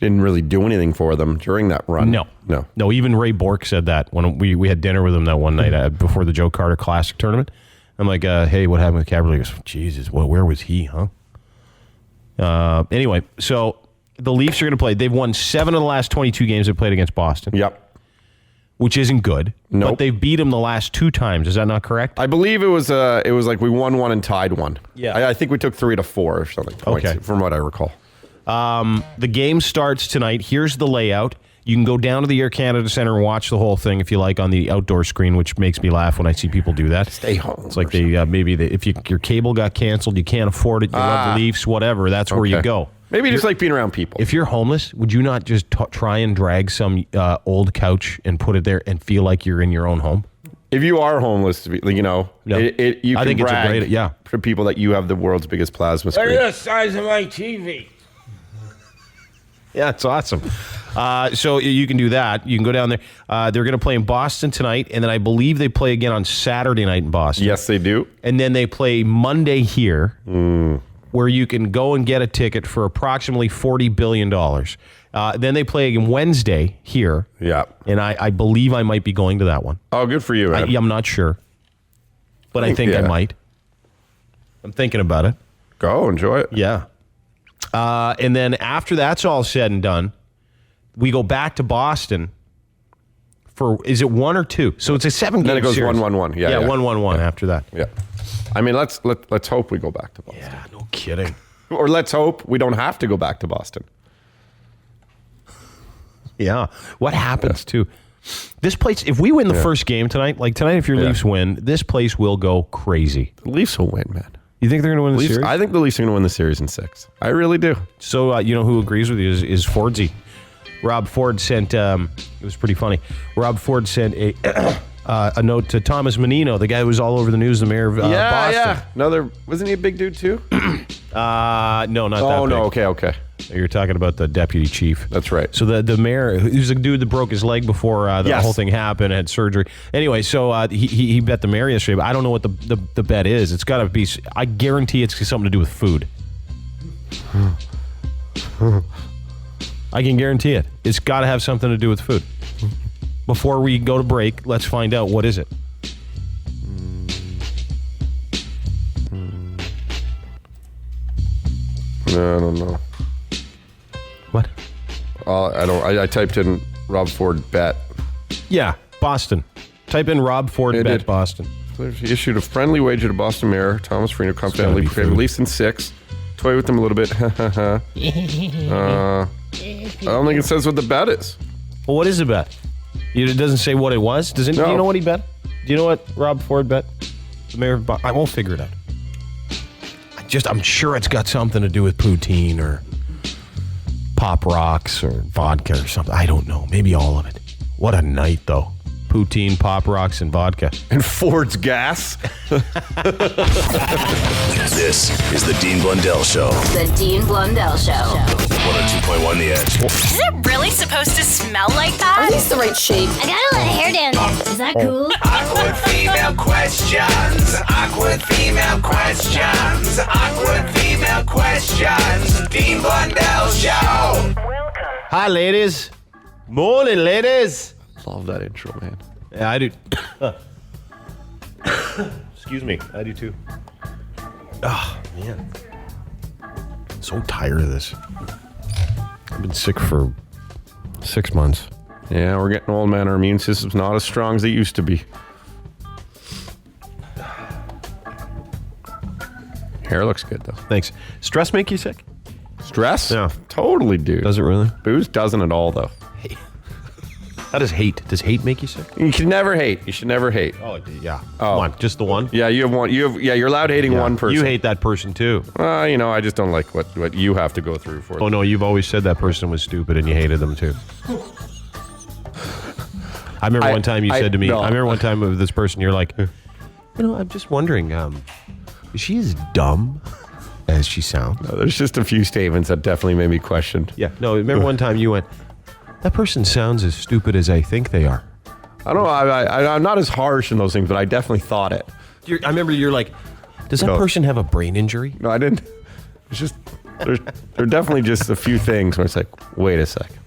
Speaker 10: Didn't really do anything for them during that run.
Speaker 9: No. Even Ray Bourque said that when we had dinner with him that one night before the Joe Carter Classic tournament. I'm like, hey, what happened with Caberlet? He goes, Jesus, where was he, huh? Anyway, so the Leafs are going to play. They've won 7 of the last 22 games they played against Boston.
Speaker 10: Yep.
Speaker 9: Which isn't good.
Speaker 10: Nope.
Speaker 9: But they've beat them the last 2 times. Is that not correct?
Speaker 10: I believe it was like we won 1 and tied 1.
Speaker 9: Yeah.
Speaker 10: I think we took 3 to 4 or something. Points,
Speaker 9: okay.
Speaker 10: From what I recall.
Speaker 9: The game starts tonight. Here's the layout. You can go down to the Air Canada Centre and watch the whole thing if you like on the outdoor screen, which makes me laugh when I see people do that.
Speaker 10: Stay home.
Speaker 9: It's like if your cable got canceled, you can't afford it, you love the Leafs, whatever, that's where you go.
Speaker 10: Maybe you just like being around people.
Speaker 9: If you're homeless, would you not just try and drag some old couch and put it there and feel like you're in your own home?
Speaker 10: If you are homeless, you can
Speaker 9: I think it's a great,
Speaker 10: for people that you have the world's biggest plasma screen.
Speaker 7: Look at the size of my TV.
Speaker 9: Yeah, it's awesome. So you can do that. You can go down there. They're going to play in Boston tonight, and then I believe they play again on Saturday night in Boston.
Speaker 10: Yes, they do.
Speaker 9: And then they play Monday here, where you can go and get a ticket for approximately $40 billion. Then they play again Wednesday here.
Speaker 10: Yeah.
Speaker 9: And I believe I might be going to that one.
Speaker 10: Oh, good for you, man.
Speaker 9: I'm not sure, but I think I might. I'm thinking about it.
Speaker 10: Go, enjoy it.
Speaker 9: Yeah. And then after that's all said and done, we go back to Boston for, is it 1 or 2? So it's a 7-game
Speaker 10: Then it goes
Speaker 9: series.
Speaker 10: 1-1-1. Yeah,
Speaker 9: 1-1-1 after that.
Speaker 10: Yeah. I mean, let's hope we go back to Boston.
Speaker 9: Yeah, no kidding.
Speaker 10: Or let's hope we don't have to go back to Boston.
Speaker 9: Yeah. What happens too? This place, if we win the first game tonight, like tonight, if your Leafs win, this place will go crazy.
Speaker 10: The Leafs will win, man.
Speaker 9: You think they're going to win the
Speaker 10: Leafs,
Speaker 9: series?
Speaker 10: I think the Leafs are going to win the series in 6. I really do.
Speaker 9: So, you know who agrees with you is Fordsy. Rob Ford sent, it was pretty funny. Rob Ford sent a note to Thomas Menino, the guy who was all over the news, the mayor of Boston.
Speaker 10: Yeah. No, wasn't he a big dude too?
Speaker 9: No, not that big.
Speaker 10: Oh, no, okay.
Speaker 9: You're talking about the deputy chief.
Speaker 10: That's right.
Speaker 9: So the mayor, who's a dude that broke his leg before the whole thing happened, had surgery. Anyway, so he bet the mayor yesterday, but I don't know what the bet is. It's got to be, I guarantee it's something to do with food. I can guarantee it. It's got to have something to do with food. Before we go to break, let's find out. What is it?
Speaker 10: No, I don't know.
Speaker 9: What?
Speaker 10: I typed in Rob Ford bet.
Speaker 9: Yeah, Boston. Type in Rob Ford bet
Speaker 10: did.
Speaker 9: Boston.
Speaker 10: He issued a friendly wager to Boston Mayor Thomas Farino, confidently released in 6. Toy with him a little bit. I don't think it says what the bet is.
Speaker 9: Well, what is the bet? It doesn't say what it was. Do you know what he bet? Do you know what Rob Ford bet? The mayor of Boston. I won't figure it out. I'm sure it's got something to do with poutine or Pop Rocks or vodka or something. I don't know. Maybe all of it. What a night, though. Poutine, Pop Rocks, and vodka.
Speaker 10: And Ford's gas.
Speaker 12: This is the Dean Blundell Show.
Speaker 1: The Dean Blundell Show.
Speaker 12: 102.1 The Edge.
Speaker 14: Is it really supposed to smell like that?
Speaker 1: Are these the right shape?
Speaker 14: I got a lot of hair down there. Is that cool?
Speaker 6: Awkward female questions. Awkward female questions. Awkward female questions. Dean Blundell Show.
Speaker 9: Hi, ladies. Morning, ladies.
Speaker 10: Love that intro, man.
Speaker 9: Yeah, I do. Excuse me. I do too. Oh, man. So tired of this. I've been sick for 6 months.
Speaker 10: Yeah, we're getting old, man. Our immune system's not as strong as it used to be. Hair looks good, though.
Speaker 9: Thanks. Stress make you sick?
Speaker 10: Stress?
Speaker 9: Yeah.
Speaker 10: Totally, dude.
Speaker 9: Does it really?
Speaker 10: Booze doesn't at all, though.
Speaker 9: How does hate? Does hate make you sick?
Speaker 10: You can never hate. You should never hate.
Speaker 9: Oh, yeah. One. Just the one?
Speaker 10: Yeah, you have one. You're allowed hating one person.
Speaker 9: You hate that person, too.
Speaker 10: I just don't like what you have to go through for.
Speaker 9: Oh, no, you've always said that person was stupid and you hated them, too. I remember one time you said to me, I remember one time with this person, you're like, I'm just wondering, is she as dumb as she sounds?
Speaker 10: No, there's just a few statements that definitely made me question.
Speaker 9: Yeah, no, remember one time you went, that person sounds as stupid as I think they are.
Speaker 10: I don't know, I'm not as harsh in those things, but I definitely thought it.
Speaker 9: I remember you're like, does that person have a brain injury?
Speaker 10: No, I didn't. It's just, there are definitely just a few things where it's like, wait a second.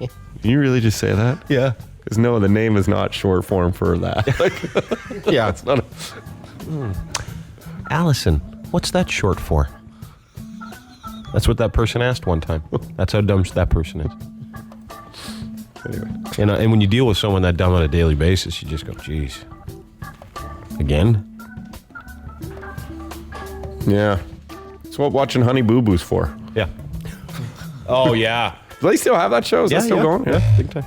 Speaker 10: Did you really just say that?
Speaker 9: Yeah.
Speaker 10: Because no, the name is not short form for that.
Speaker 9: Yeah.
Speaker 10: It's not
Speaker 9: Allison, what's that short for? That's what that person asked one time. That's how dumb that person is.
Speaker 10: Anyway.
Speaker 9: And when you deal with someone that dumb on a daily basis, you just go, geez. Again?
Speaker 10: Yeah. That's what watching Honey Boo Boo's for.
Speaker 9: Yeah. Oh, yeah.
Speaker 10: Do they still have that show? Is that still going?
Speaker 9: Yeah, big time.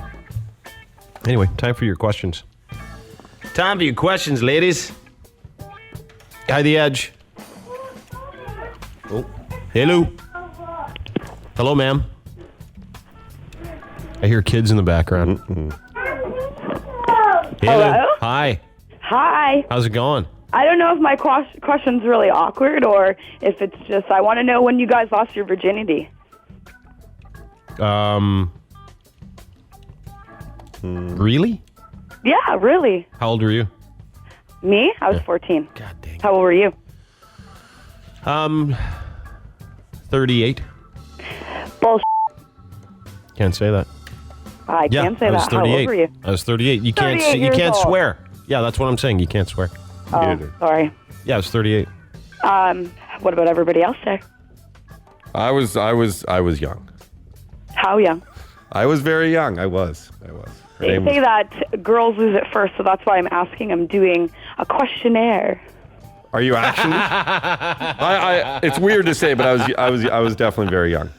Speaker 9: Anyway, time for your questions. Time for your questions, ladies. Hi, The Edge. Oh, hello. Hello, ma'am. I hear kids in the background.
Speaker 15: Hello?
Speaker 9: Hi.
Speaker 15: Hi.
Speaker 9: How's it going?
Speaker 15: I don't know if my question's really awkward or if it's just, I want to know when you guys lost your virginity.
Speaker 9: Really?
Speaker 15: Yeah, really.
Speaker 9: How old were you?
Speaker 15: Me? I was 14.
Speaker 9: God dang.
Speaker 15: How old were you?
Speaker 9: 38.
Speaker 15: Bullshit.
Speaker 9: Can't say that.
Speaker 15: I can say
Speaker 9: I was
Speaker 15: that.
Speaker 9: 38.
Speaker 15: How old were you?
Speaker 9: I was 38. You can't
Speaker 15: 38
Speaker 9: you
Speaker 15: years
Speaker 9: can't
Speaker 15: old.
Speaker 9: swear. Yeah, that's what I'm saying. You can't swear.
Speaker 15: Oh, sorry.
Speaker 9: Yeah, I was 38.
Speaker 15: What about everybody else there?
Speaker 10: I was young.
Speaker 15: How young?
Speaker 10: I was very young. I was. Her
Speaker 15: They
Speaker 10: name
Speaker 15: say
Speaker 10: was-
Speaker 15: that girls lose it first, so that's why I'm asking. I'm doing a questionnaire.
Speaker 10: Are you actually? It's weird to say, but I was definitely very young.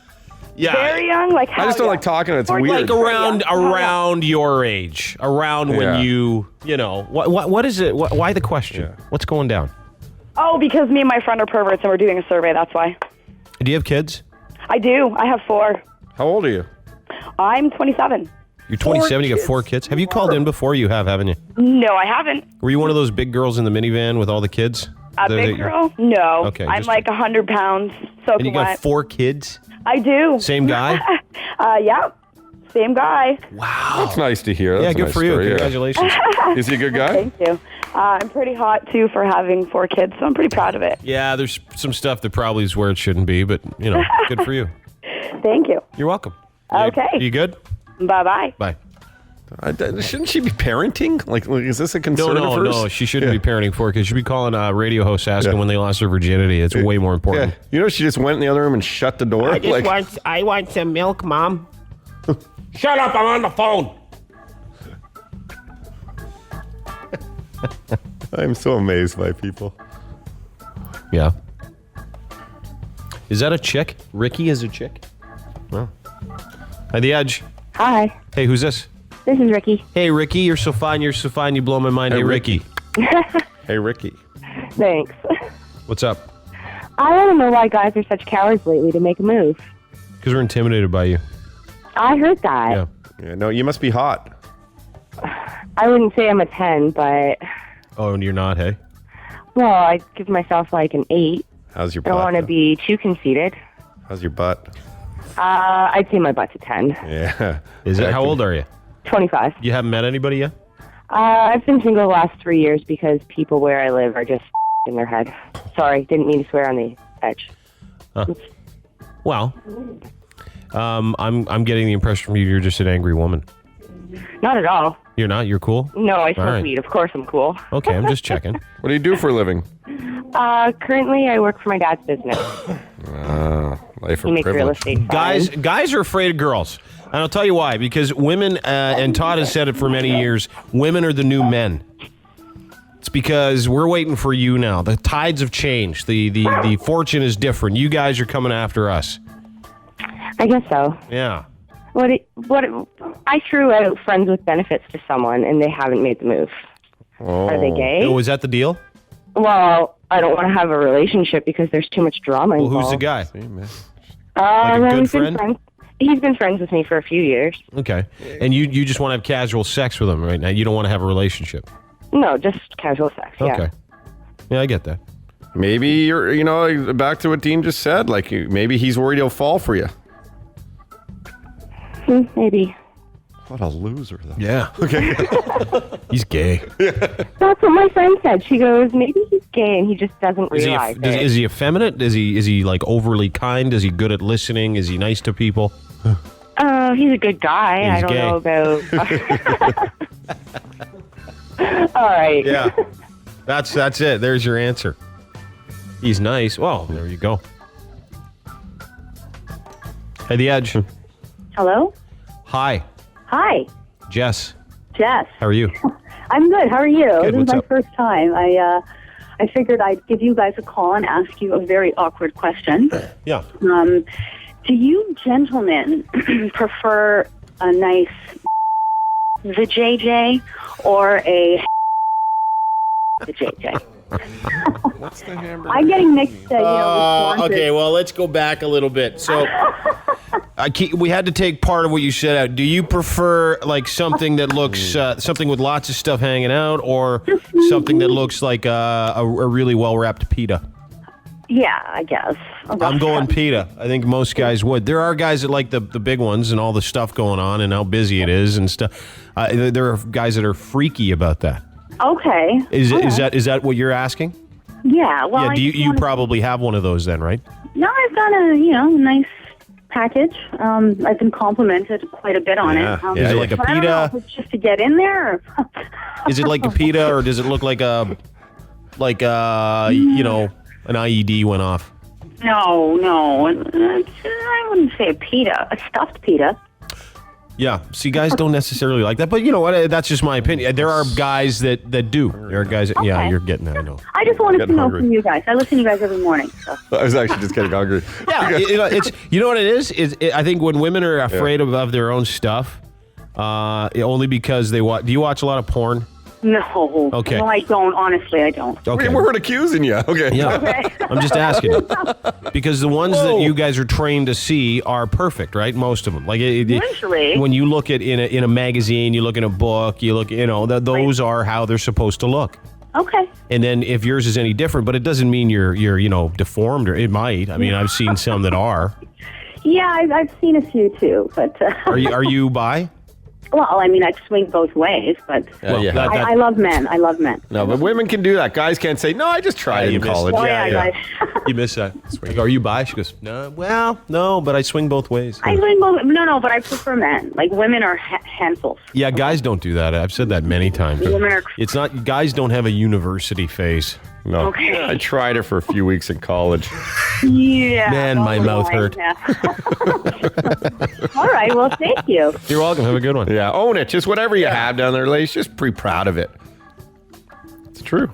Speaker 9: Yeah.
Speaker 15: Very young? Like how
Speaker 10: I just don't
Speaker 15: young?
Speaker 10: like talking. It's
Speaker 15: Or
Speaker 10: weird.
Speaker 9: Like around your age, around when
Speaker 10: Yeah.
Speaker 9: you know what is it? Why the question?
Speaker 10: Yeah.
Speaker 9: What's going down?
Speaker 15: Oh, because me and my friend are perverts and we're doing a survey, that's why.
Speaker 9: Do you have kids?
Speaker 15: I do. I have 4.
Speaker 10: How old are you?
Speaker 15: I'm 27.
Speaker 9: You're 27. You got 4 kids. Have you called in before? You have, haven't you?
Speaker 15: No, I haven't.
Speaker 9: Were you one of those big girls in the minivan with all the kids?
Speaker 15: A big girl? No.
Speaker 9: Okay,
Speaker 15: I'm
Speaker 9: just-
Speaker 15: like 100 pounds. So
Speaker 9: And you got 4 kids?
Speaker 15: I do.
Speaker 9: Same guy?
Speaker 15: Yeah. Same guy.
Speaker 9: Wow.
Speaker 10: That's nice to hear. That's
Speaker 9: Yeah,
Speaker 10: a
Speaker 9: good
Speaker 10: nice
Speaker 9: for you.
Speaker 10: story, yeah.
Speaker 9: Congratulations.
Speaker 10: Is he a good guy?
Speaker 15: Thank you. I'm pretty hot, too, for having 4 kids, so I'm pretty proud of it.
Speaker 9: Yeah, there's some stuff that probably is where it shouldn't be, but, good for you.
Speaker 15: Thank you.
Speaker 9: You're welcome.
Speaker 15: Okay.
Speaker 9: You good?
Speaker 15: Bye-bye.
Speaker 9: Bye.
Speaker 10: Shouldn't she be parenting? Like, is this a concern of hers?
Speaker 9: No, she shouldn't be parenting for it because she'd be calling radio hosts asking when they lost their virginity. It's way more important.
Speaker 10: Yeah. You know, she just went in the other room and shut the door.
Speaker 16: I want some milk, Mom. Shut up, I'm on the phone.
Speaker 10: I'm so amazed by people.
Speaker 9: Yeah. Is that a chick? Ricky is a chick? Well. Hi, The Edge.
Speaker 17: Hi.
Speaker 9: Hey, who's this?
Speaker 17: This is Ricky.
Speaker 9: Hey, Ricky, you're so fine. You blow my mind. Hey, Ricky.
Speaker 10: Hey, Ricky.
Speaker 17: Thanks.
Speaker 9: What's up?
Speaker 17: I want to know why guys are such cowards lately to make a move.
Speaker 9: Because we're intimidated by you.
Speaker 17: I heard that.
Speaker 10: Yeah. No, you must be hot.
Speaker 17: I wouldn't say I'm a 10, but...
Speaker 9: Oh, and you're not, hey?
Speaker 17: Well, I'd give myself like an 8.
Speaker 10: How's your
Speaker 17: butt? I don't want to be too conceited.
Speaker 10: How's your butt?
Speaker 17: I'd say my butt's a 10.
Speaker 10: Yeah.
Speaker 9: Is it? How old are you?
Speaker 17: 25.
Speaker 9: You haven't met anybody yet?
Speaker 17: I've been single the last 3 years because people where I live are just in their head. Sorry, didn't mean to swear on the edge.
Speaker 9: Well, I'm getting the impression from you you're just an angry woman.
Speaker 17: Not at all.
Speaker 9: You're not? You're cool?
Speaker 17: No, I smoke weed. Of course I'm cool.
Speaker 9: Okay, I'm just checking.
Speaker 10: What do you do for a living?
Speaker 17: Currently, I work for my dad's business.
Speaker 10: Life
Speaker 17: He
Speaker 10: of
Speaker 17: makes real
Speaker 10: privilege.
Speaker 17: estate.
Speaker 9: Guys are afraid of girls. And I'll tell you why. Because women, and Todd has said it for many years, women are the new men. It's because we're waiting for you now. The tides have changed. The fortune is different. You guys are coming after us.
Speaker 17: I guess so.
Speaker 9: Yeah.
Speaker 17: I threw out friends with benefits to someone, and they haven't made the move.
Speaker 10: Oh.
Speaker 17: Are they gay?
Speaker 9: Oh, is that the deal?
Speaker 17: Well, I don't want to have a relationship because there's too much drama involved.
Speaker 9: Well, who's the guy?
Speaker 17: Like
Speaker 9: a good friend?
Speaker 17: He's been friends with me for a few years.
Speaker 9: Okay. And you just want to have casual sex with him right now? You don't want to have a relationship?
Speaker 17: No, just casual sex, yeah.
Speaker 9: Okay. Yeah, I get that.
Speaker 10: Maybe you're, back to what Dean just said, like maybe he's worried he'll fall for you.
Speaker 17: Maybe.
Speaker 10: What a loser, though.
Speaker 9: Yeah.
Speaker 10: Okay.
Speaker 9: He's gay.
Speaker 17: That's what my friend said. She goes, maybe he's gay and he just doesn't realize it.
Speaker 9: Is he effeminate? Is he like overly kind? Is he good at listening? Is he nice to people?
Speaker 17: He's a good guy.
Speaker 9: He's
Speaker 17: I don't
Speaker 9: gay.
Speaker 17: know about... All right.
Speaker 9: Yeah. That's it. There's your answer. He's nice. Well, there you go. Hey, The Edge.
Speaker 18: Hello?
Speaker 9: Hi.
Speaker 18: Hi.
Speaker 9: Jess.
Speaker 18: Jess.
Speaker 9: How are you?
Speaker 18: I'm good. How are you?
Speaker 9: Good.
Speaker 18: This
Speaker 9: What's
Speaker 18: is my
Speaker 9: up?
Speaker 18: first time. I figured I'd give you guys a call and ask you a very awkward question.
Speaker 9: Yeah.
Speaker 18: Do you gentlemen prefer a nice the JJ or a the JJ?
Speaker 10: What's the hamburger?
Speaker 18: I'm getting mixed, responses.
Speaker 9: Okay, well, let's go back a little bit. So, we had to take part of what you said out. Do you prefer like something that looks something with lots of stuff hanging out, or something that looks like a really well wrapped pita?
Speaker 18: Yeah, I guess.
Speaker 9: I'm going pita. I think most guys would. There are guys that like the big ones and all the stuff going on and how busy it is and stuff. There are guys that are freaky about that.
Speaker 18: Okay.
Speaker 9: Is that what you're asking?
Speaker 18: Yeah. Well,
Speaker 9: Yeah. Do you probably have one of those then, right?
Speaker 18: No, I've got a nice package. I've been complimented quite a bit on it.
Speaker 9: Is it like a
Speaker 18: but I don't know
Speaker 9: pita?
Speaker 18: if it's just to get in there. Or
Speaker 9: Is it like a pita, or does it look like an IED went off?
Speaker 18: No. I wouldn't say a pita. A stuffed pita.
Speaker 9: Yeah. See, guys don't necessarily like that, but you know what? That's just my opinion. There are guys that do. There are guys that, yeah, you're getting that, I know.
Speaker 18: I just wanted to
Speaker 10: getting
Speaker 18: know
Speaker 10: hungry.
Speaker 18: from you guys. I listen to you guys every morning. So.
Speaker 10: I was actually just getting hungry.
Speaker 9: Yeah, it's you know what it is? I think when women are afraid of their own stuff, only because they watch. Do you watch a lot of porn?
Speaker 18: No.
Speaker 9: Okay.
Speaker 18: No, I don't. Honestly, I don't.
Speaker 9: Okay.
Speaker 10: We weren't accusing you. Okay.
Speaker 9: Yeah.
Speaker 18: Okay.
Speaker 9: I'm just asking you. Because the ones that you guys are trained to see are perfect, right? Most of them. Like
Speaker 18: Usually.
Speaker 9: when you look at in a magazine, you look in a book, you look, those are how they're supposed to look.
Speaker 18: Okay.
Speaker 9: And then if yours is any different, but it doesn't mean you're deformed, or it might. I mean, I've seen some that are.
Speaker 18: Yeah, I've seen a few too, but.
Speaker 9: Are you bi?
Speaker 18: Well, I mean, I'd swing both ways, but I love men. I love men.
Speaker 10: No, but women can do that. Guys can't say, no, I just tried it in college.
Speaker 18: Guys.
Speaker 9: You miss that. Like, are you bi? She goes, no, well, no, but I swing both ways.
Speaker 18: I swing both. No, but I prefer men. Like, women are handfuls.
Speaker 9: Yeah, guys don't do that. I've said that many times.
Speaker 18: Women are...
Speaker 9: It's not, guys don't have a university phase.
Speaker 10: No.
Speaker 18: Okay.
Speaker 10: I tried it for a few weeks in college.
Speaker 18: Yeah.
Speaker 9: Man, my mouth hurt.
Speaker 18: Yeah. All right, well, thank you.
Speaker 9: You're welcome. Have a good one.
Speaker 10: Yeah, own it. Just whatever you have down there, ladies, just be proud of it. It's true.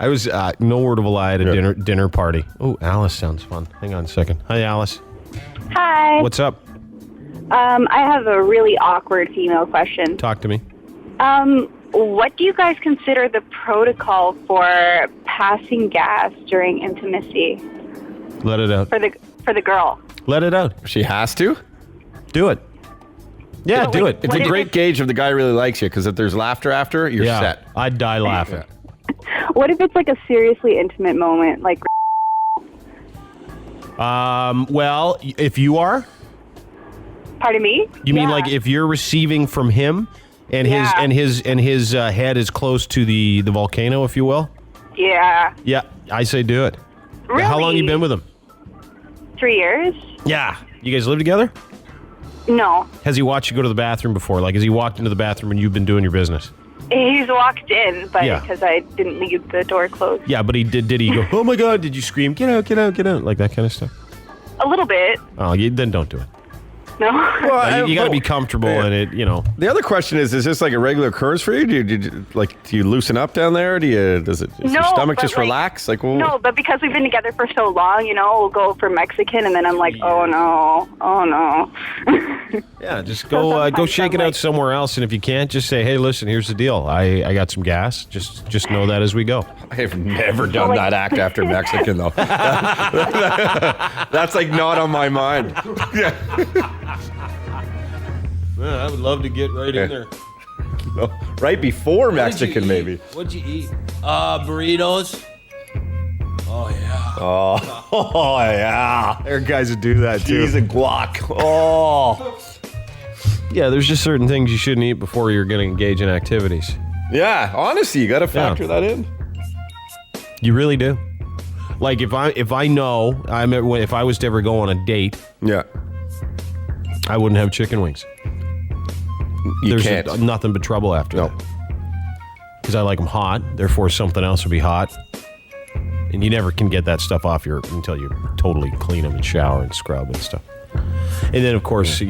Speaker 9: I was, no word of a lie, at a dinner party. Oh, Alice sounds fun. Hang on a second. Hi, Alice.
Speaker 15: Hi.
Speaker 9: What's up?
Speaker 15: I have a really awkward female question.
Speaker 9: Talk to me.
Speaker 15: What do you guys consider the protocol for passing gas during intimacy
Speaker 9: Let it out.
Speaker 15: for the girl?
Speaker 9: Let it out.
Speaker 10: She has to?
Speaker 9: Do it. Yeah, do it.
Speaker 10: It's a great gauge if the guy really likes you, because if there's laughter after, you're set.
Speaker 9: I'd die laughing.
Speaker 15: What if it's like a seriously intimate moment, like?
Speaker 9: Well, if you are,
Speaker 15: Pardon me?
Speaker 9: you mean like if you're receiving from him, and his head is close to the volcano, if you will.
Speaker 15: Yeah.
Speaker 9: Yeah, I say do it.
Speaker 15: Really?
Speaker 9: How long you been with him?
Speaker 15: 3 years?
Speaker 9: Yeah. You guys live together?
Speaker 15: No.
Speaker 9: Has he watched you go to the bathroom before? Like, has he walked into the bathroom and you've been doing your business?
Speaker 15: He's walked in, but
Speaker 9: Yeah.
Speaker 15: because I didn't leave the door closed.
Speaker 9: Yeah, but he did he go, oh my God, did you scream, get out, get out, get out, like that kind of stuff?
Speaker 15: A little bit.
Speaker 9: Oh, then don't do it.
Speaker 15: No.
Speaker 10: Well,
Speaker 9: you got to be comfortable in it, you know.
Speaker 10: The other question is this like a regular occurrence for you? Do you loosen up down there? Does your stomach just relax? Like, well,
Speaker 15: No, but because we've been together for so long, we'll go for Mexican, and then I'm like, oh no.
Speaker 9: Yeah, just go shake it out somewhere else, and if you can't, just say, hey, listen, here's the deal. I got some gas. Just know that as we go.
Speaker 10: I have never done that act after Mexican, though. That's like not on my mind.
Speaker 9: Man, I would love to get right in there.
Speaker 10: Right before Mexican, maybe.
Speaker 9: What'd you eat? Burritos. Oh, yeah.
Speaker 10: Oh, yeah.
Speaker 9: There are guys that do that, too.
Speaker 10: Cheese and guac. Oh.
Speaker 9: Yeah, there's just certain things you shouldn't eat before you're going to engage in activities.
Speaker 10: Yeah, honestly, you got to factor that in.
Speaker 9: You really do. Like, if I know, if I was to ever go on a date, I wouldn't have chicken wings. There's nothing but trouble after that. Because I like them hot, therefore something else would be hot. And you never can get that stuff off until you totally clean them and shower and scrub and stuff. And then, of course,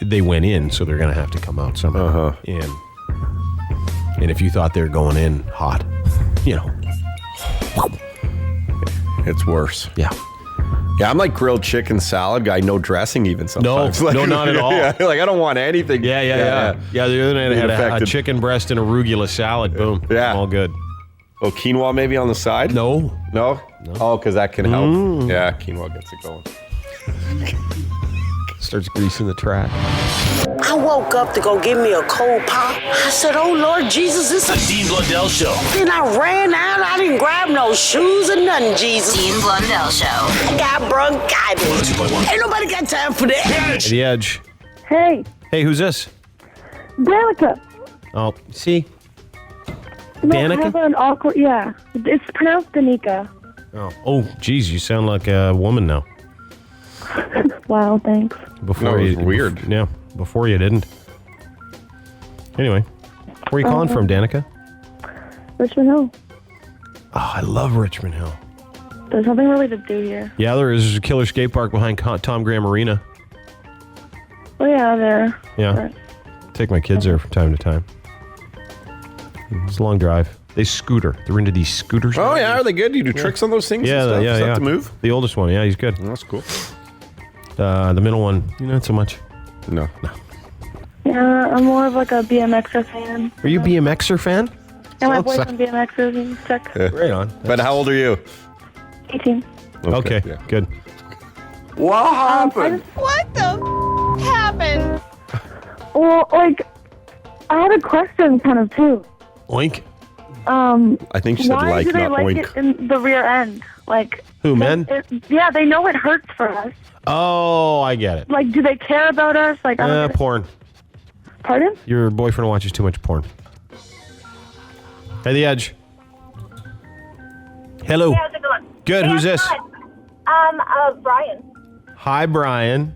Speaker 9: they went in, so they're going to have to come out somehow. And if you thought they were going in hot,
Speaker 10: it's worse.
Speaker 9: Yeah.
Speaker 10: Yeah, I'm like grilled chicken salad guy, no dressing even sometimes.
Speaker 9: No, not at all.
Speaker 10: Yeah, like I don't want anything.
Speaker 9: Yeah, the other night I had a chicken breast and arugula salad. Boom. Yeah. All good.
Speaker 10: Oh, quinoa maybe on the side?
Speaker 9: No.
Speaker 10: Oh, because that can help. Yeah, quinoa gets it going.
Speaker 9: Starts greasing the track.
Speaker 19: I woke up to go get me a cold pop. I said, oh, Lord Jesus, it's
Speaker 12: The Dean Blundell Show.
Speaker 19: Then I ran out. I didn't grab no shoes or nothing, Jesus.
Speaker 1: Dean Blundell Show.
Speaker 19: I got bronchitis. Ain't nobody got time for that.
Speaker 9: The Edge.
Speaker 15: Hey.
Speaker 9: Hey, who's this?
Speaker 15: Danica.
Speaker 9: Oh, see?
Speaker 15: No,
Speaker 9: Danica?
Speaker 15: I have an awkward, yeah. It's pronounced Danica.
Speaker 9: Oh, geez, you sound like a woman now.
Speaker 15: Wow, thanks.
Speaker 9: Before
Speaker 10: it was weird.
Speaker 9: Yeah, before you didn't. Anyway, where are you calling from, Danica?
Speaker 15: Richmond Hill.
Speaker 9: Oh, I love Richmond Hill.
Speaker 15: There's nothing really to do here.
Speaker 9: Yeah, there is a killer skate park behind Tom Graham Arena.
Speaker 15: Oh, yeah, there.
Speaker 9: Yeah.
Speaker 15: Right.
Speaker 9: Take my kids there from time to time. It's a long drive. They scooter. They're into these scooters.
Speaker 10: Oh, yeah. Are they good? You do tricks on those things?
Speaker 9: Yeah,
Speaker 10: and stuff?
Speaker 9: yeah,
Speaker 10: Is that
Speaker 9: yeah.
Speaker 10: the move?
Speaker 9: The oldest one, yeah, he's good.
Speaker 10: That's cool.
Speaker 9: The middle one, not so much.
Speaker 10: No.
Speaker 15: Yeah, I'm more of like a BMXer fan.
Speaker 9: Are you a BMXer fan?
Speaker 15: Yeah, my boyfriend BMXers and tech.
Speaker 9: Right on.
Speaker 10: But how old are you?
Speaker 15: 18.
Speaker 9: Okay, good.
Speaker 3: What happened?
Speaker 14: What the happened?
Speaker 15: Well, like, I had a question kind of too.
Speaker 9: Oink?
Speaker 10: I think she said
Speaker 15: why
Speaker 10: like,
Speaker 15: do they
Speaker 10: not
Speaker 15: like
Speaker 10: oink.
Speaker 15: it in the rear end? Like,
Speaker 9: who, men?
Speaker 15: Yeah, they know it hurts for us.
Speaker 9: Oh, I get it.
Speaker 15: Like, do they care about us? Like, I don't get it.
Speaker 9: Porn.
Speaker 18: Pardon?
Speaker 9: Your boyfriend watches too much porn. Hey, The Edge. Hello.
Speaker 20: Hey, how's it going?
Speaker 9: Good. Who's this?
Speaker 20: Brian.
Speaker 9: Hi, Brian.